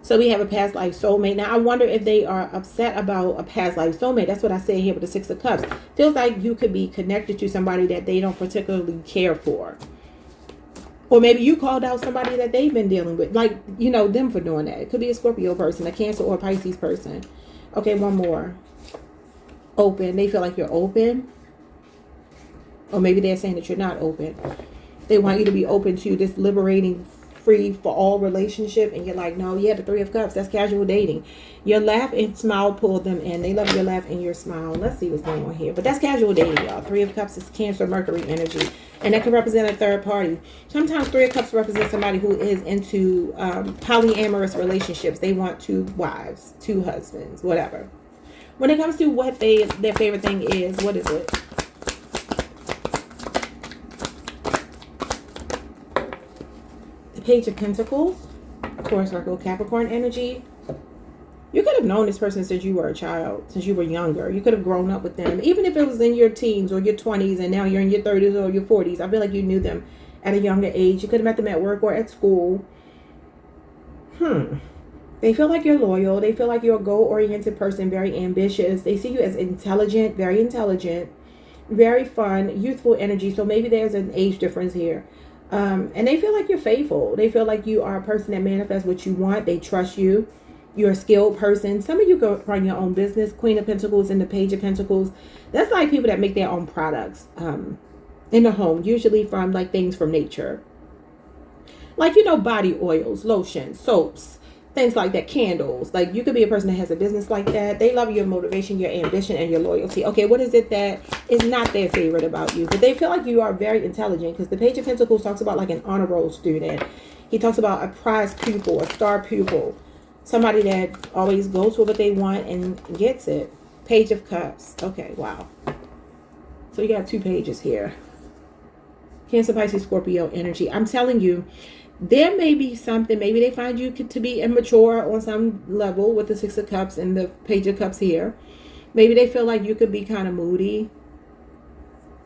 So we have a past life soulmate. Now, I wonder if they are upset about a past life soulmate. That's what I say here with the Six of Cups. Feels like you could be connected to somebody that they don't particularly care for. Or maybe you called out somebody that they've been dealing with. Like, you know, them for doing that. It could be a Scorpio person, a Cancer, or a Pisces person. Okay, one more. Open. They feel like you're open. Or maybe they're saying that you're not open. They want you to be open to this liberating, free for all relationship. And you're like, no, yeah, the Three of Cups. That's casual dating. Your laugh and smile pull them in. They love your laugh and your smile. Let's see what's going on here. But that's casual dating, y'all. Three of Cups is Cancer, Mercury energy. And that can represent a third party. Sometimes Three of Cups represents somebody who is into polyamorous relationships. They want two wives, two husbands, whatever. When it comes to what their favorite thing is, what is it? The Page of Pentacles, Taurus, Virgo, Capricorn energy. You could have known this person since you were a child, since you were younger. You could have grown up with them, even if it was in your teens or your 20s, and now you're in your 30s or your 40s. I feel like you knew them at a younger age. You could have met them at work or at school. They feel like you're loyal. They feel like you're a goal-oriented person, very ambitious. They see you as intelligent, very fun, youthful energy. So maybe there's an age difference here. And they feel like you're faithful. They feel like you are a person that manifests what you want. They trust you. You're a skilled person. Some of you go run your own business. Queen of Pentacles and the Page of Pentacles. That's like people that make their own products in the home, usually from like things from nature. Like, you know, body oils, lotions, soaps, things like that, candles. Like, you could be a person that has a business like that. They love your motivation, your ambition, and your loyalty. Okay, what is it that is not their favorite about you? But they feel like you are very intelligent, because the Page of Pentacles talks about like an honor roll student. He talks about a prize pupil, a star pupil. Somebody that always goes for what they want and gets it. Page of Cups. Okay, wow. So you got two pages here. Cancer, Pisces, Scorpio energy. I'm telling you, there may be something. Maybe they find you to be immature on some level with the Six of Cups and the Page of Cups here. Maybe they feel like you could be kind of moody.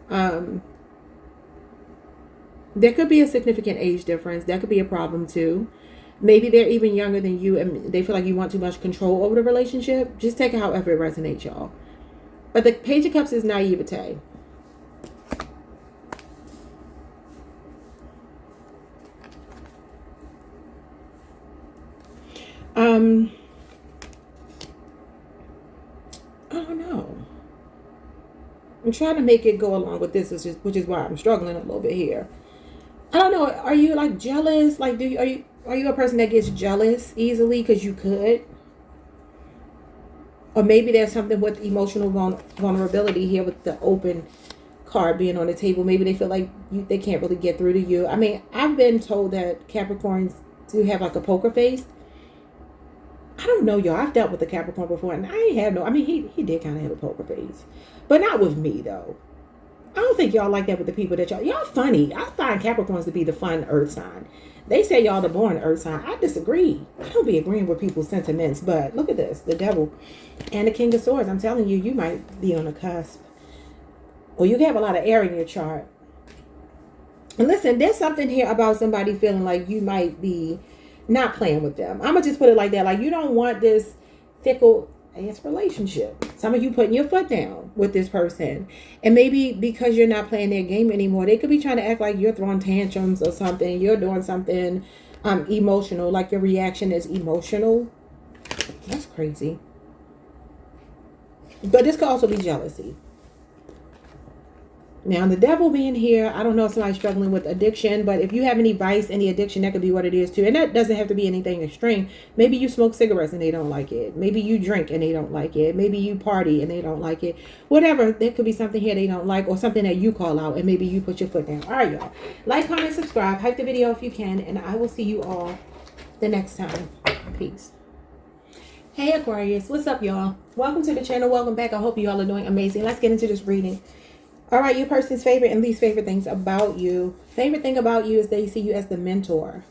There could be a significant age difference. That could be a problem too. Maybe they're even younger than you and they feel like you want too much control over the relationship. Just take it however it resonates, y'all. But the Page of Cups is naivete. I don't know. I'm trying to make it go along with this, which is why I'm struggling a little bit here. I don't know. Are you like jealous? Like, are you a person that gets jealous easily because you could? Or maybe there's something with emotional vulnerability here with the open card being on the table. Maybe they feel like they can't really get through to you. I mean, I've been told that Capricorns do have like a poker face. I don't know, y'all. I've dealt with a Capricorn before, and I ain't have no. I mean, he did kind of have a poker face, but not with me though. I don't think y'all like that with the people that y'all funny. I find Capricorns to be the fun earth sign. They say y'all the born earth sign. I disagree. I don't be agreeing with people's sentiments, but look at this. The Devil and the King of Swords. I'm telling you, you might be on the cusp. Or you can have a lot of air in your chart. And listen, there's something here about somebody feeling like you might be not playing with them. I'm going to just put it like that. Like, you don't want this fickle ass relationship. Some of you putting your foot down with this person. And maybe because you're not playing their game anymore, they could be trying to act like you're throwing tantrums or something. You're doing something emotional, like your reaction is emotional. That's crazy. But this could also be jealousy. Now, the Devil being here, I don't know if somebody's struggling with addiction, but if you have any vice, any addiction, that could be what it is too. And that doesn't have to be anything extreme. Maybe you smoke cigarettes and they don't like it. Maybe you drink and they don't like it. Maybe you party and they don't like it. Whatever, there could be something here they don't like, or something that you call out and maybe you put your foot down. All right, y'all. Like, comment, subscribe, hype the video if you can, and I will see you all the next time. Peace. Hey, Aquarius. What's up, y'all? Welcome to the channel. Welcome back. I hope you all are doing amazing. Let's get into this reading. All right, your person's favorite and least favorite things about you. Favorite thing about you is they see you as the mentor.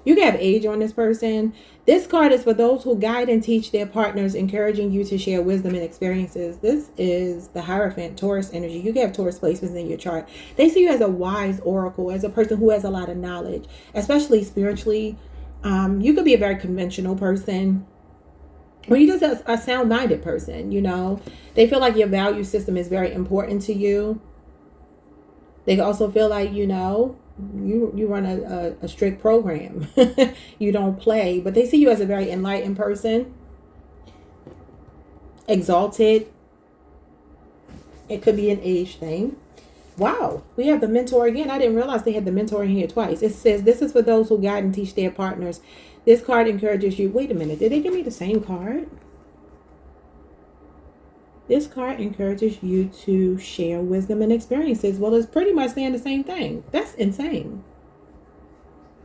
You can have age on this person. This card is for those who guide and teach their partners, encouraging you to share wisdom and experiences. This is the Hierophant, Taurus energy. You can have Taurus placements in your chart. They see you as a wise oracle, as a person who has a lot of knowledge, especially spiritually. You could be a very conventional person. Or you just a sound-minded person, you know. They feel like your value system is very important to you. They also feel like, you know, you run a strict program. You don't play. But they see you as a very enlightened person. Exalted. It could be an age thing. Wow. We have the mentor again. I didn't realize they had the mentor in here twice. It says, this is for those who guide and teach their partners. This card encourages you. Wait a minute. Did they give me the same card? This card encourages you to share wisdom and experiences. Well, it's pretty much saying the same thing. That's insane.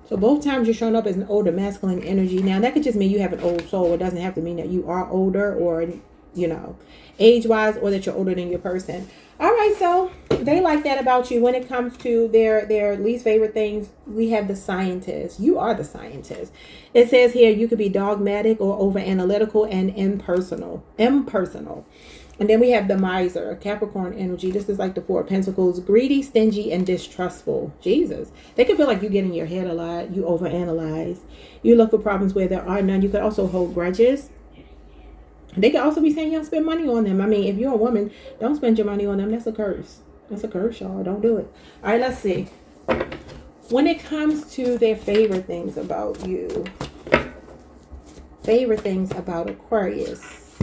So both times you're showing up as an older masculine energy. Now, that could just mean you have an old soul. It doesn't have to mean that you are older or, you know, age-wise, or that you're older than your person. All right, so they like that about you. When it comes to their least favorite things, we have the Scientist. You are the Scientist. It says here you could be dogmatic or over analytical and impersonal. And then we have the Miser, Capricorn energy. This is like the Four of Pentacles. Greedy, stingy, and distrustful. Jesus. They can feel like you get in your head a lot. You overanalyze. You look for problems where there are none. You could also hold grudges. They could also be saying you don't spend money on them. I mean, if you're a woman, don't spend your money on them. That's a curse. That's a curse, y'all. Don't do it. All right, let's see. When it comes to their favorite things about you, favorite things about Aquarius,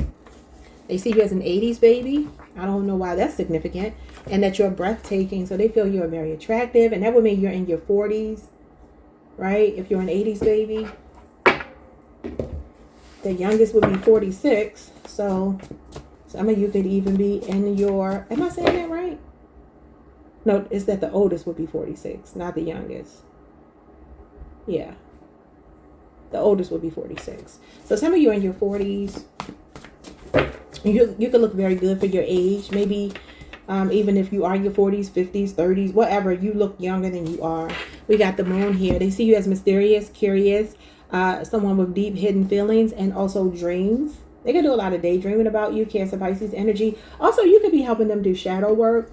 they see you as an 80s baby. I don't know why that's significant. And that you're breathtaking. So they feel you're very attractive. And that would mean you're in your 40s, right? If you're an 80s baby. The youngest would be 46. So some of you could even be in your... Am I saying that right? No, it's that the oldest would be 46, not the youngest. Yeah. The oldest would be 46. So some of you are in your 40s. You could look very good for your age. Maybe even if you are in your 40s, 50s, 30s, whatever, you look younger than you are. We got the Moon here. They see you as mysterious, curious, someone with deep hidden feelings and also dreams. They can do a lot of daydreaming about you, Cancer, Pisces energy. Also, you could be helping them do shadow work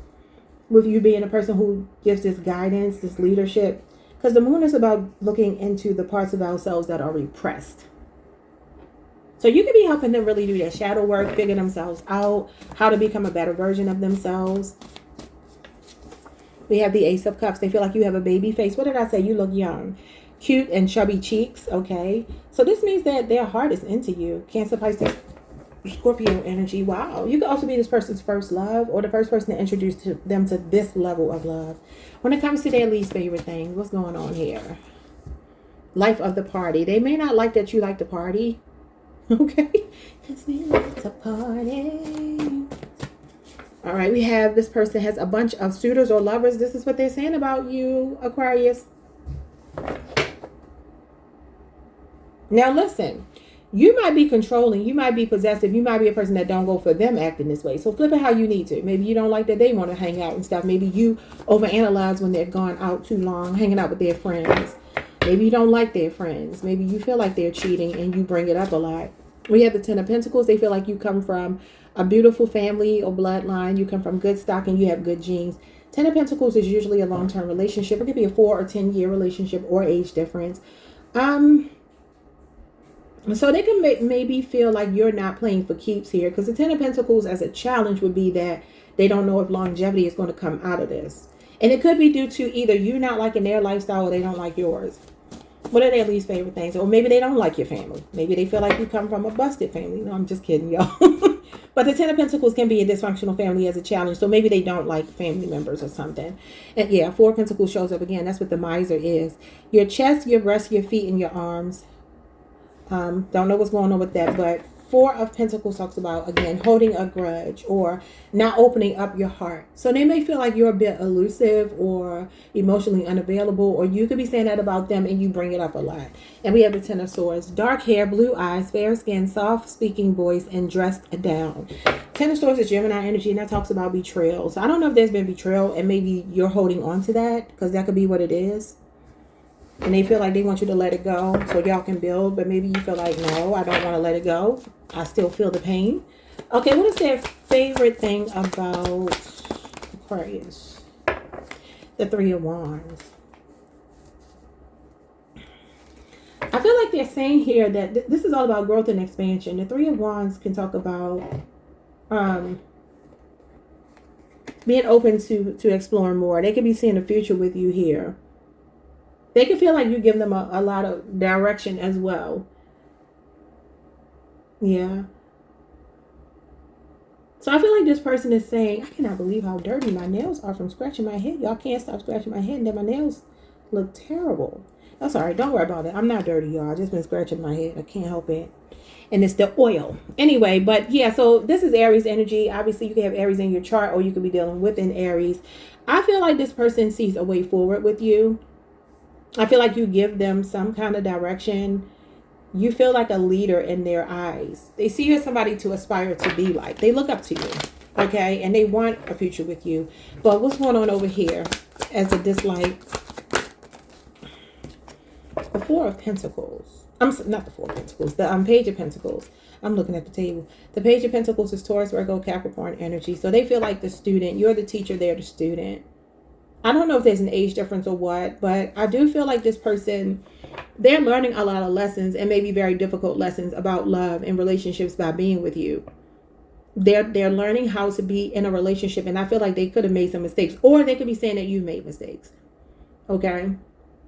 with you being a person who gives this guidance, this leadership. Because the moon is about looking into the parts of ourselves that are repressed. So you could be helping them really do their shadow work, figure themselves out, how to become a better version of themselves. We have the Ace of Cups. They feel like you have a baby face. What did I say? You look young. Cute and chubby cheeks. Okay. So this means that their heart is into you. Cancer, Pisces, Scorpio energy. Wow. You could also be this person's first love or the first person to introduce them to this level of love. When it comes to their least favorite thing, what's going on here? Life of the party. They may not like that you like to party. Okay. Because we like to party. All right, we have this person has a bunch of suitors or lovers. This is what they're saying about you, Aquarius. Now, listen, you might be controlling. You might be possessive. You might be a person that don't go for them acting this way. So flip it how you need to. Maybe you don't like that they want to hang out and stuff. Maybe you overanalyze when they're gone out too long, hanging out with their friends. Maybe you don't like their friends. Maybe you feel like they're cheating and you bring it up a lot. We have the Ten of Pentacles. They feel like you come from a beautiful family or bloodline. You come from good stock and you have good genes. Ten of Pentacles is usually a long-term relationship. It could be a 4 or 10-year relationship or age difference. So they can maybe feel like you're not playing for keeps here, because the Ten of Pentacles as a challenge would be that they don't know if longevity is going to come out of this. And it could be due to either you not liking their lifestyle or they don't like yours. What are their least favorite things? Or maybe they don't like your family. Maybe they feel like you come from a busted family. No, I'm just kidding, y'all. But the Ten of Pentacles can be a dysfunctional family as a challenge. So maybe they don't like family members or something. And yeah, Four of Pentacles shows up again. That's what the miser is. Your chest, your breast, your feet, and your arms. Don't know what's going on with that. But Four of Pentacles talks about, again, holding a grudge or not opening up your heart. So they may feel like you're a bit elusive or emotionally unavailable, or you could be saying that about them and you bring it up a lot. And we have the Ten of Swords. Dark hair, blue eyes, fair skin, soft speaking voice, and dressed down. Ten of Swords is Gemini energy, and that talks about betrayal. So I don't know if there's been betrayal and maybe you're holding on to that, because that could be what it is. And they feel like they want you to let it go so y'all can build. But maybe you feel like, no, I don't want to let it go. I still feel the pain. Okay, what is their favorite thing about Aquarius? The Three of Wands. I feel like they're saying here that this is all about growth and expansion. The Three of Wands can talk about being open to exploring more. They could be seeing the future with you here. They can feel like you give them a lot of direction as well. Yeah. So I feel like this person is saying, I cannot believe how dirty my nails are from scratching my head. Y'all can't stop scratching my head, and then my nails look terrible. That's all right. Don't worry about it. I'm not dirty, y'all. I just been scratching my head. I can't help it. And it's the oil. Anyway, but yeah, so this is Aries energy. Obviously, you can have Aries in your chart, or you could be dealing with an Aries. I feel like this person sees a way forward with you. I feel like you give them some kind of direction. You feel like a leader in their eyes. They see you as somebody to aspire to be like. They look up to you, okay? And they want a future with you. But what's going on over here as a dislike? The Four of Pentacles. Not the Four of Pentacles. The Page of Pentacles. I'm looking at the table. The Page of Pentacles is Taurus, Virgo, Capricorn energy. So they feel like the student. You're the teacher. They're the student. I don't know if there's an age difference or what, but I do feel like this person, they're learning a lot of lessons, and maybe very difficult lessons about love and relationships by being with you. They're learning how to be in a relationship, and I feel like they could have made some mistakes, or they could be saying that you made mistakes. Okay?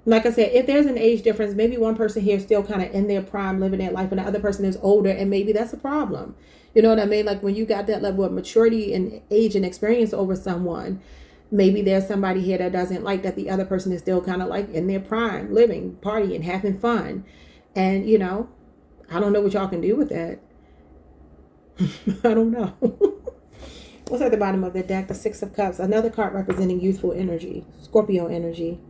Like I said, if there's an age difference, maybe one person here is still kind of in their prime, living their life, and the other person is older, and maybe that's a problem. You know what I mean? Like when you got that level of maturity and age and experience over someone, maybe there's somebody here that doesn't like that the other person is still kind of like in their prime, living, partying, having fun. And, you know, I don't know what y'all can do with that. I don't know. What's at the bottom of the deck? The Six of Cups. Another card representing youthful energy. Scorpio energy.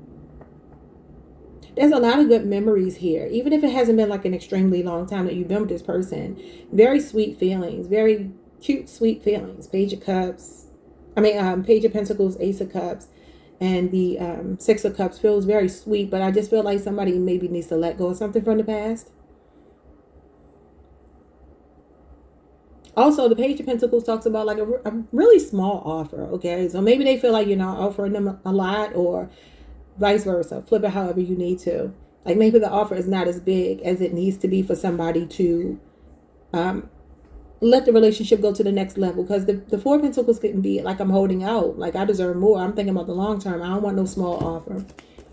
There's a lot of good memories here. Even if it hasn't been like an extremely long time that you've been with this person. Very sweet feelings. Very cute, sweet feelings. Page of Cups. Page of Pentacles, Ace of Cups, and the Six of Cups feels very sweet, but I just feel like somebody maybe needs to let go of something from the past. Also, the Page of Pentacles talks about like a really small offer. Okay, so maybe they feel like you're not offering them a lot, or vice versa. Flip it however you need to. Like maybe the offer is not as big as it needs to be for somebody to let the relationship go to the next level. Because the Four of Pentacles can be like, I'm holding out, like I deserve more. I'm thinking about the long term. I don't want no small offer.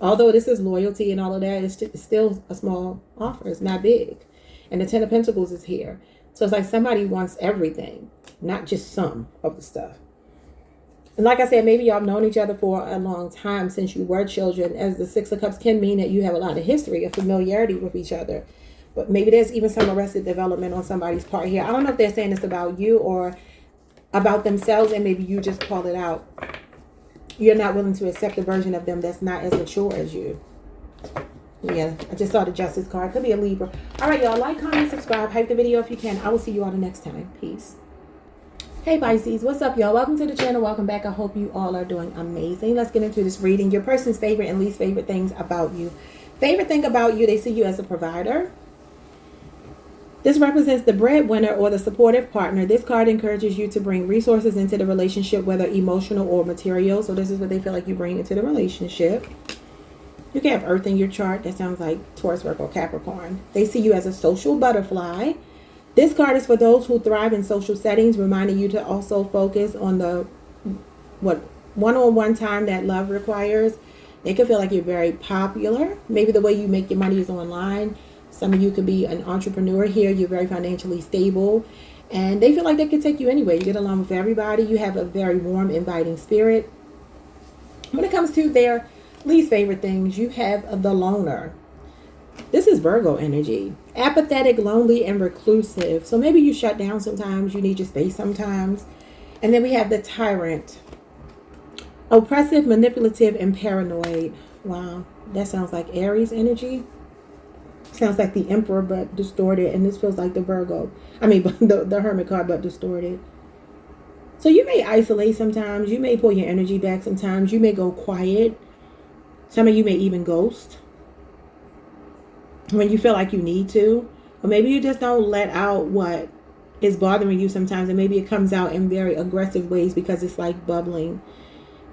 Although this is loyalty and all of that, it's still a small offer. It's not big. And the Ten of Pentacles is here. So it's like somebody wants everything, not just some of the stuff. And like I said, maybe y'all have known each other for a long time, since you were children, as the Six of Cups can mean that you have a lot of history of familiarity with each other. But maybe there's even some arrested development on somebody's part here. I don't know if they're saying this about you or about themselves, and maybe you just call it out. You're not willing to accept a version of them that's not as mature as you. Yeah, I just saw the Justice card. Could be a Libra. All right, y'all. Like, comment, subscribe. Hype the video if you can. I will see you all the next time. Peace. Hey Pisces, what's up y'all? Welcome to the channel. Welcome back. I hope you all are doing amazing. Let's get into this reading. Your person's favorite and least favorite things about you. Favorite thing about you, they see you as a provider. This represents the breadwinner or the supportive partner. This card encourages you to bring resources into the relationship, whether emotional or material. So this is what they feel like you bring into the relationship. You can have Earth in your chart. That sounds like Taurus, Virgo, Capricorn. They see you as a social butterfly. This card is for those who thrive in social settings, reminding you to also focus on the one-on-one time that love requires. They can feel like you're very popular. Maybe the way you make your money is online. Some of you could be an entrepreneur here. You're very financially stable. And they feel like they can take you anywhere. You get along with everybody. You have a very warm, inviting spirit. When it comes to their least favorite things, you have the loner. This is Virgo energy. Apathetic, lonely, and reclusive. So maybe you shut down sometimes. You need your space sometimes. And then we have the tyrant. Oppressive, manipulative, and paranoid. Wow. That sounds like Aries energy. Sounds like the Emperor, but distorted. And this feels like the Virgo. I mean, the Hermit card, but distorted. So you may isolate sometimes. You may pull your energy back sometimes. You may go quiet. Some of you may even ghost when you feel like you need to. Or maybe you just don't let out what is bothering you sometimes. And maybe it comes out in very aggressive ways because it's like bubbling.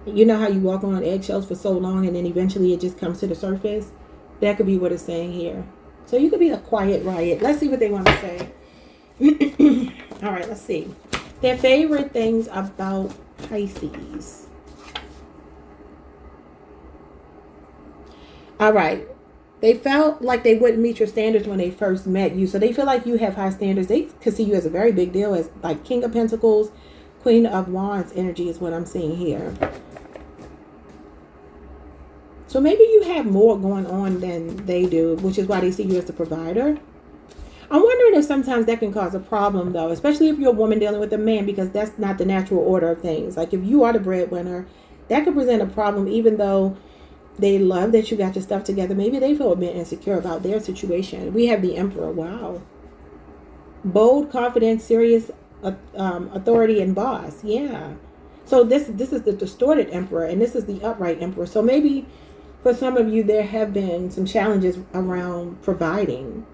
You know how you walk on eggshells for so long and then eventually it just comes to the surface? That could be what it's saying here. So you could be a quiet riot. Let's see what they want to say. All right, let's see. Their favorite things about Pisces. All right. They felt like they wouldn't meet your standards when they first met you. So they feel like you have high standards. They could see you as a very big deal, as like King of Pentacles, Queen of Wands energy is what I'm seeing here. So maybe you have more going on than they do, which is why they see you as the provider. I'm wondering if sometimes that can cause a problem, though, especially if you're a woman dealing with a man, because that's not the natural order of things. Like if you are the breadwinner, that could present a problem, even though they love that you got your stuff together. Maybe they feel a bit insecure about their situation. We have the Emperor. Wow. Bold, confident, serious, authority, and boss. Yeah. So this is the distorted Emperor, and this is the upright Emperor. So maybe for some of you, there have been some challenges around providing.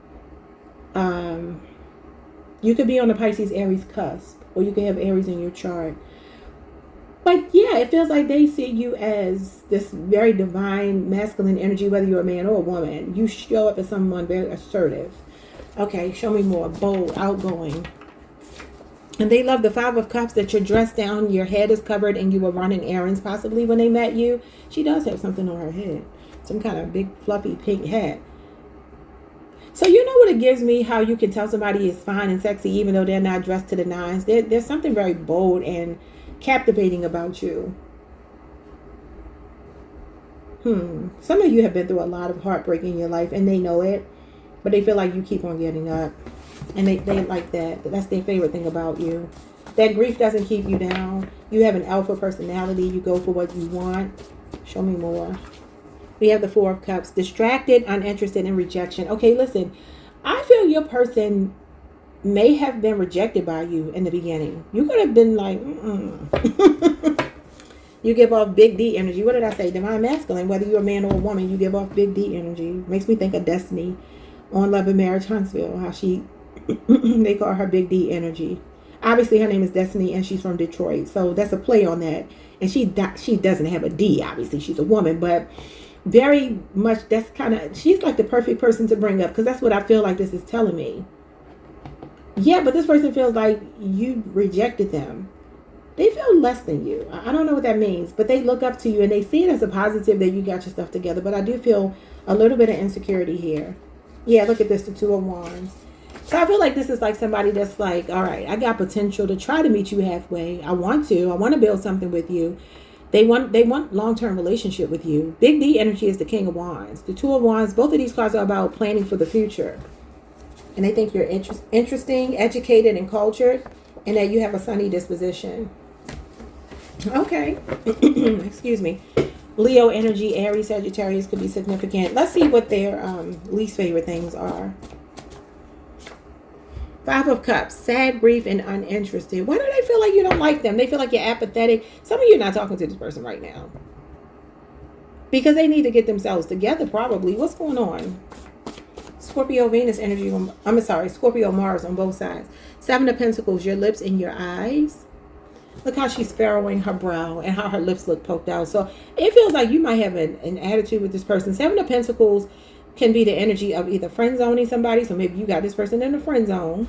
You could be on the Pisces Aries cusp, or you could have Aries in your chart. But yeah, it feels like they see you as this very divine masculine energy, whether you're a man or a woman. You show up as someone very assertive. Okay, show me more. Bold, outgoing. And they love the Five of Cups, that you're dressed down, your head is covered, and you were running errands possibly when they met you. She does have something on her head. Some kind of big fluffy pink hat. So you know what it gives me? How you can tell somebody is fine and sexy even though they're not dressed to the nines. There's something very bold and captivating about you. Some of you have been through a lot of heartbreak in your life and they know it, but they feel like you keep on getting up, and they like that. That's their favorite thing about you. That grief doesn't keep you down. You have an alpha personality. You go for what you want. Show me more. We have the Four of Cups. Distracted, uninterested, and rejection. Okay, listen. I feel your person may have been rejected by you in the beginning. You could have been like, You give off big D energy. What did I say? Divine masculine. Whether you're a man or a woman, you give off big D energy. Makes me think of Destiny on Love and Marriage Huntsville. How she, they call her big D energy. Obviously, her name is Destiny, and she's from Detroit. So that's a play on that. And she doesn't have a D, obviously. She's a woman, but very much that's kind of, she's like the perfect person to bring up, because that's what I feel like this is telling me. Yeah, but this person feels like you rejected them. They feel less than you. I don't know what that means, but they look up to you and they see it as a positive that you got your stuff together. But I do feel a little bit of insecurity here. Yeah, look at this, the Two of Wands. So I feel like this is like somebody that's like, all right, I got potential to try to meet you halfway. I want to build something with you. They want long-term relationship with you. Big D energy is the King of Wands. The Two of Wands, both of these cards are about planning for the future. And they think you're interesting, educated, and cultured, and that you have a sunny disposition. Okay. Excuse me. Leo energy, Aries, Sagittarius could be significant. Let's see what their least favorite things are. Five of Cups, sad, grief, and uninterested. Why do they feel like you don't like them? They feel like you're apathetic. Some of you are not talking to this person right now, because they need to get themselves together probably. What's going on? Scorpio Venus energy, Scorpio Mars on both sides. Seven of Pentacles, your lips and your eyes. Look how she's furrowing her brow and how her lips look poked out. So it feels like you might have an attitude with this person. Seven of Pentacles can be the energy of either friend zoning somebody. So maybe you got this person in the friend zone.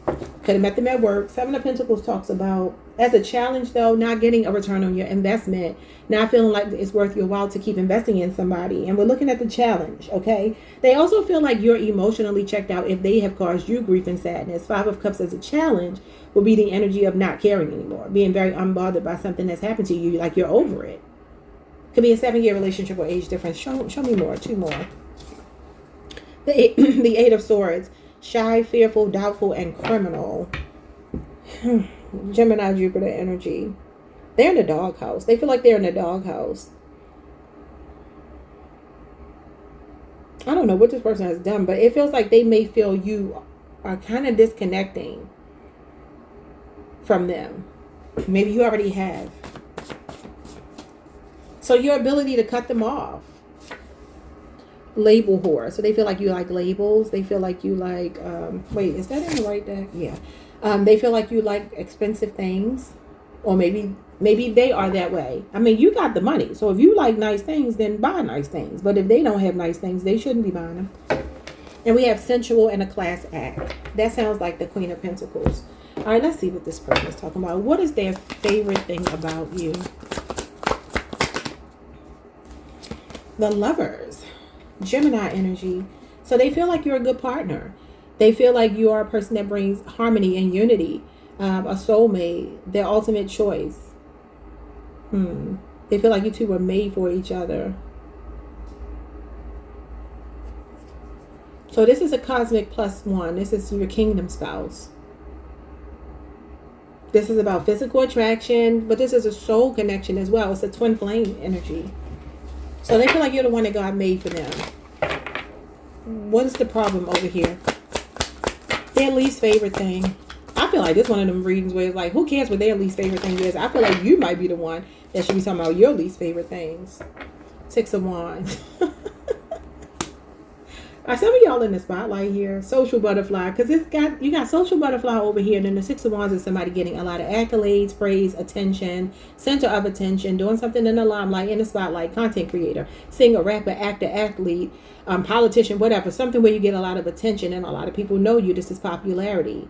Could have met them at work. Seven of Pentacles talks about, as a challenge though, not getting a return on your investment. Not feeling like it's worth your while to keep investing in somebody. And we're looking at the challenge, okay? They also feel like you're emotionally checked out if they have caused you grief and sadness. Five of Cups as a challenge will be the energy of not caring anymore. Being very unbothered by something that's happened to you, like you're over it. Could be a 7-year relationship or age difference. Show me more. Two more. The Eight of Swords. Shy, fearful, doubtful, and criminal. Gemini, Jupiter energy. They're in the doghouse. They feel like they're in the doghouse. I don't know what this person has done, but it feels like they may feel you are kind of disconnecting from them. Maybe you already have. So your ability to cut them off. Label whore. So they feel like you like labels. They feel like you like, wait, is that in the right deck? Yeah. They feel like you like expensive things. Or maybe they are that way. I mean, you got the money. So if you like nice things, then buy nice things. But if they don't have nice things, they shouldn't be buying them. And we have sensual and a class act. That sounds like the Queen of Pentacles. All right, let's see what this person is talking about. What is their favorite thing about you? The Lovers. Gemini energy. So they feel like you're a good partner. They feel like you are a person that brings harmony and unity. A soulmate, their ultimate choice. They feel like you two were made for each other. So this is a cosmic +1. This is your kingdom spouse. This is about physical attraction, but this is a soul connection as well. It's a twin flame energy. So they feel like you're the one that God made for them. What is the problem over here? Their least favorite thing. I feel like this one of them readings where it's like, who cares what their least favorite thing is? I feel like you might be the one that should be talking about your least favorite things. Six of Wands. Are some of y'all in the spotlight here? Social butterfly. Because you got social butterfly over here. And then the Six of Wands is somebody getting a lot of accolades, praise, attention, center of attention, doing something in the limelight, in the spotlight, content creator, singer, rapper, actor, athlete, politician, whatever. Something where you get a lot of attention and a lot of people know you. This is popularity.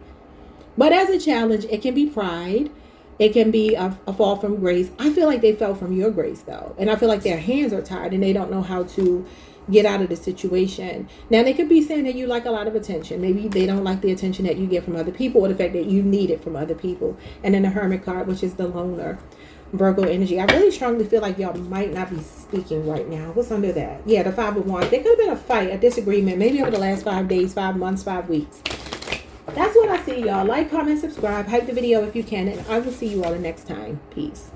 But as a challenge, it can be pride. It can be a fall from grace. I feel like they fell from your grace, though. And I feel like their hands are tied and they don't know how to get out of the situation. Now, they could be saying that you like a lot of attention. Maybe they don't like the attention that you get from other people or the fact that you need it from other people. And then the Hermit card, which is the loner. Virgo energy. I really strongly feel like y'all might not be speaking right now. What's under that? Yeah, the Five of Wands. There could have been a fight, a disagreement, maybe over the last 5 days, 5 months, 5 weeks. That's what I see, y'all. Like, comment, subscribe, hype the video if you can, and I will see you all the next time. Peace.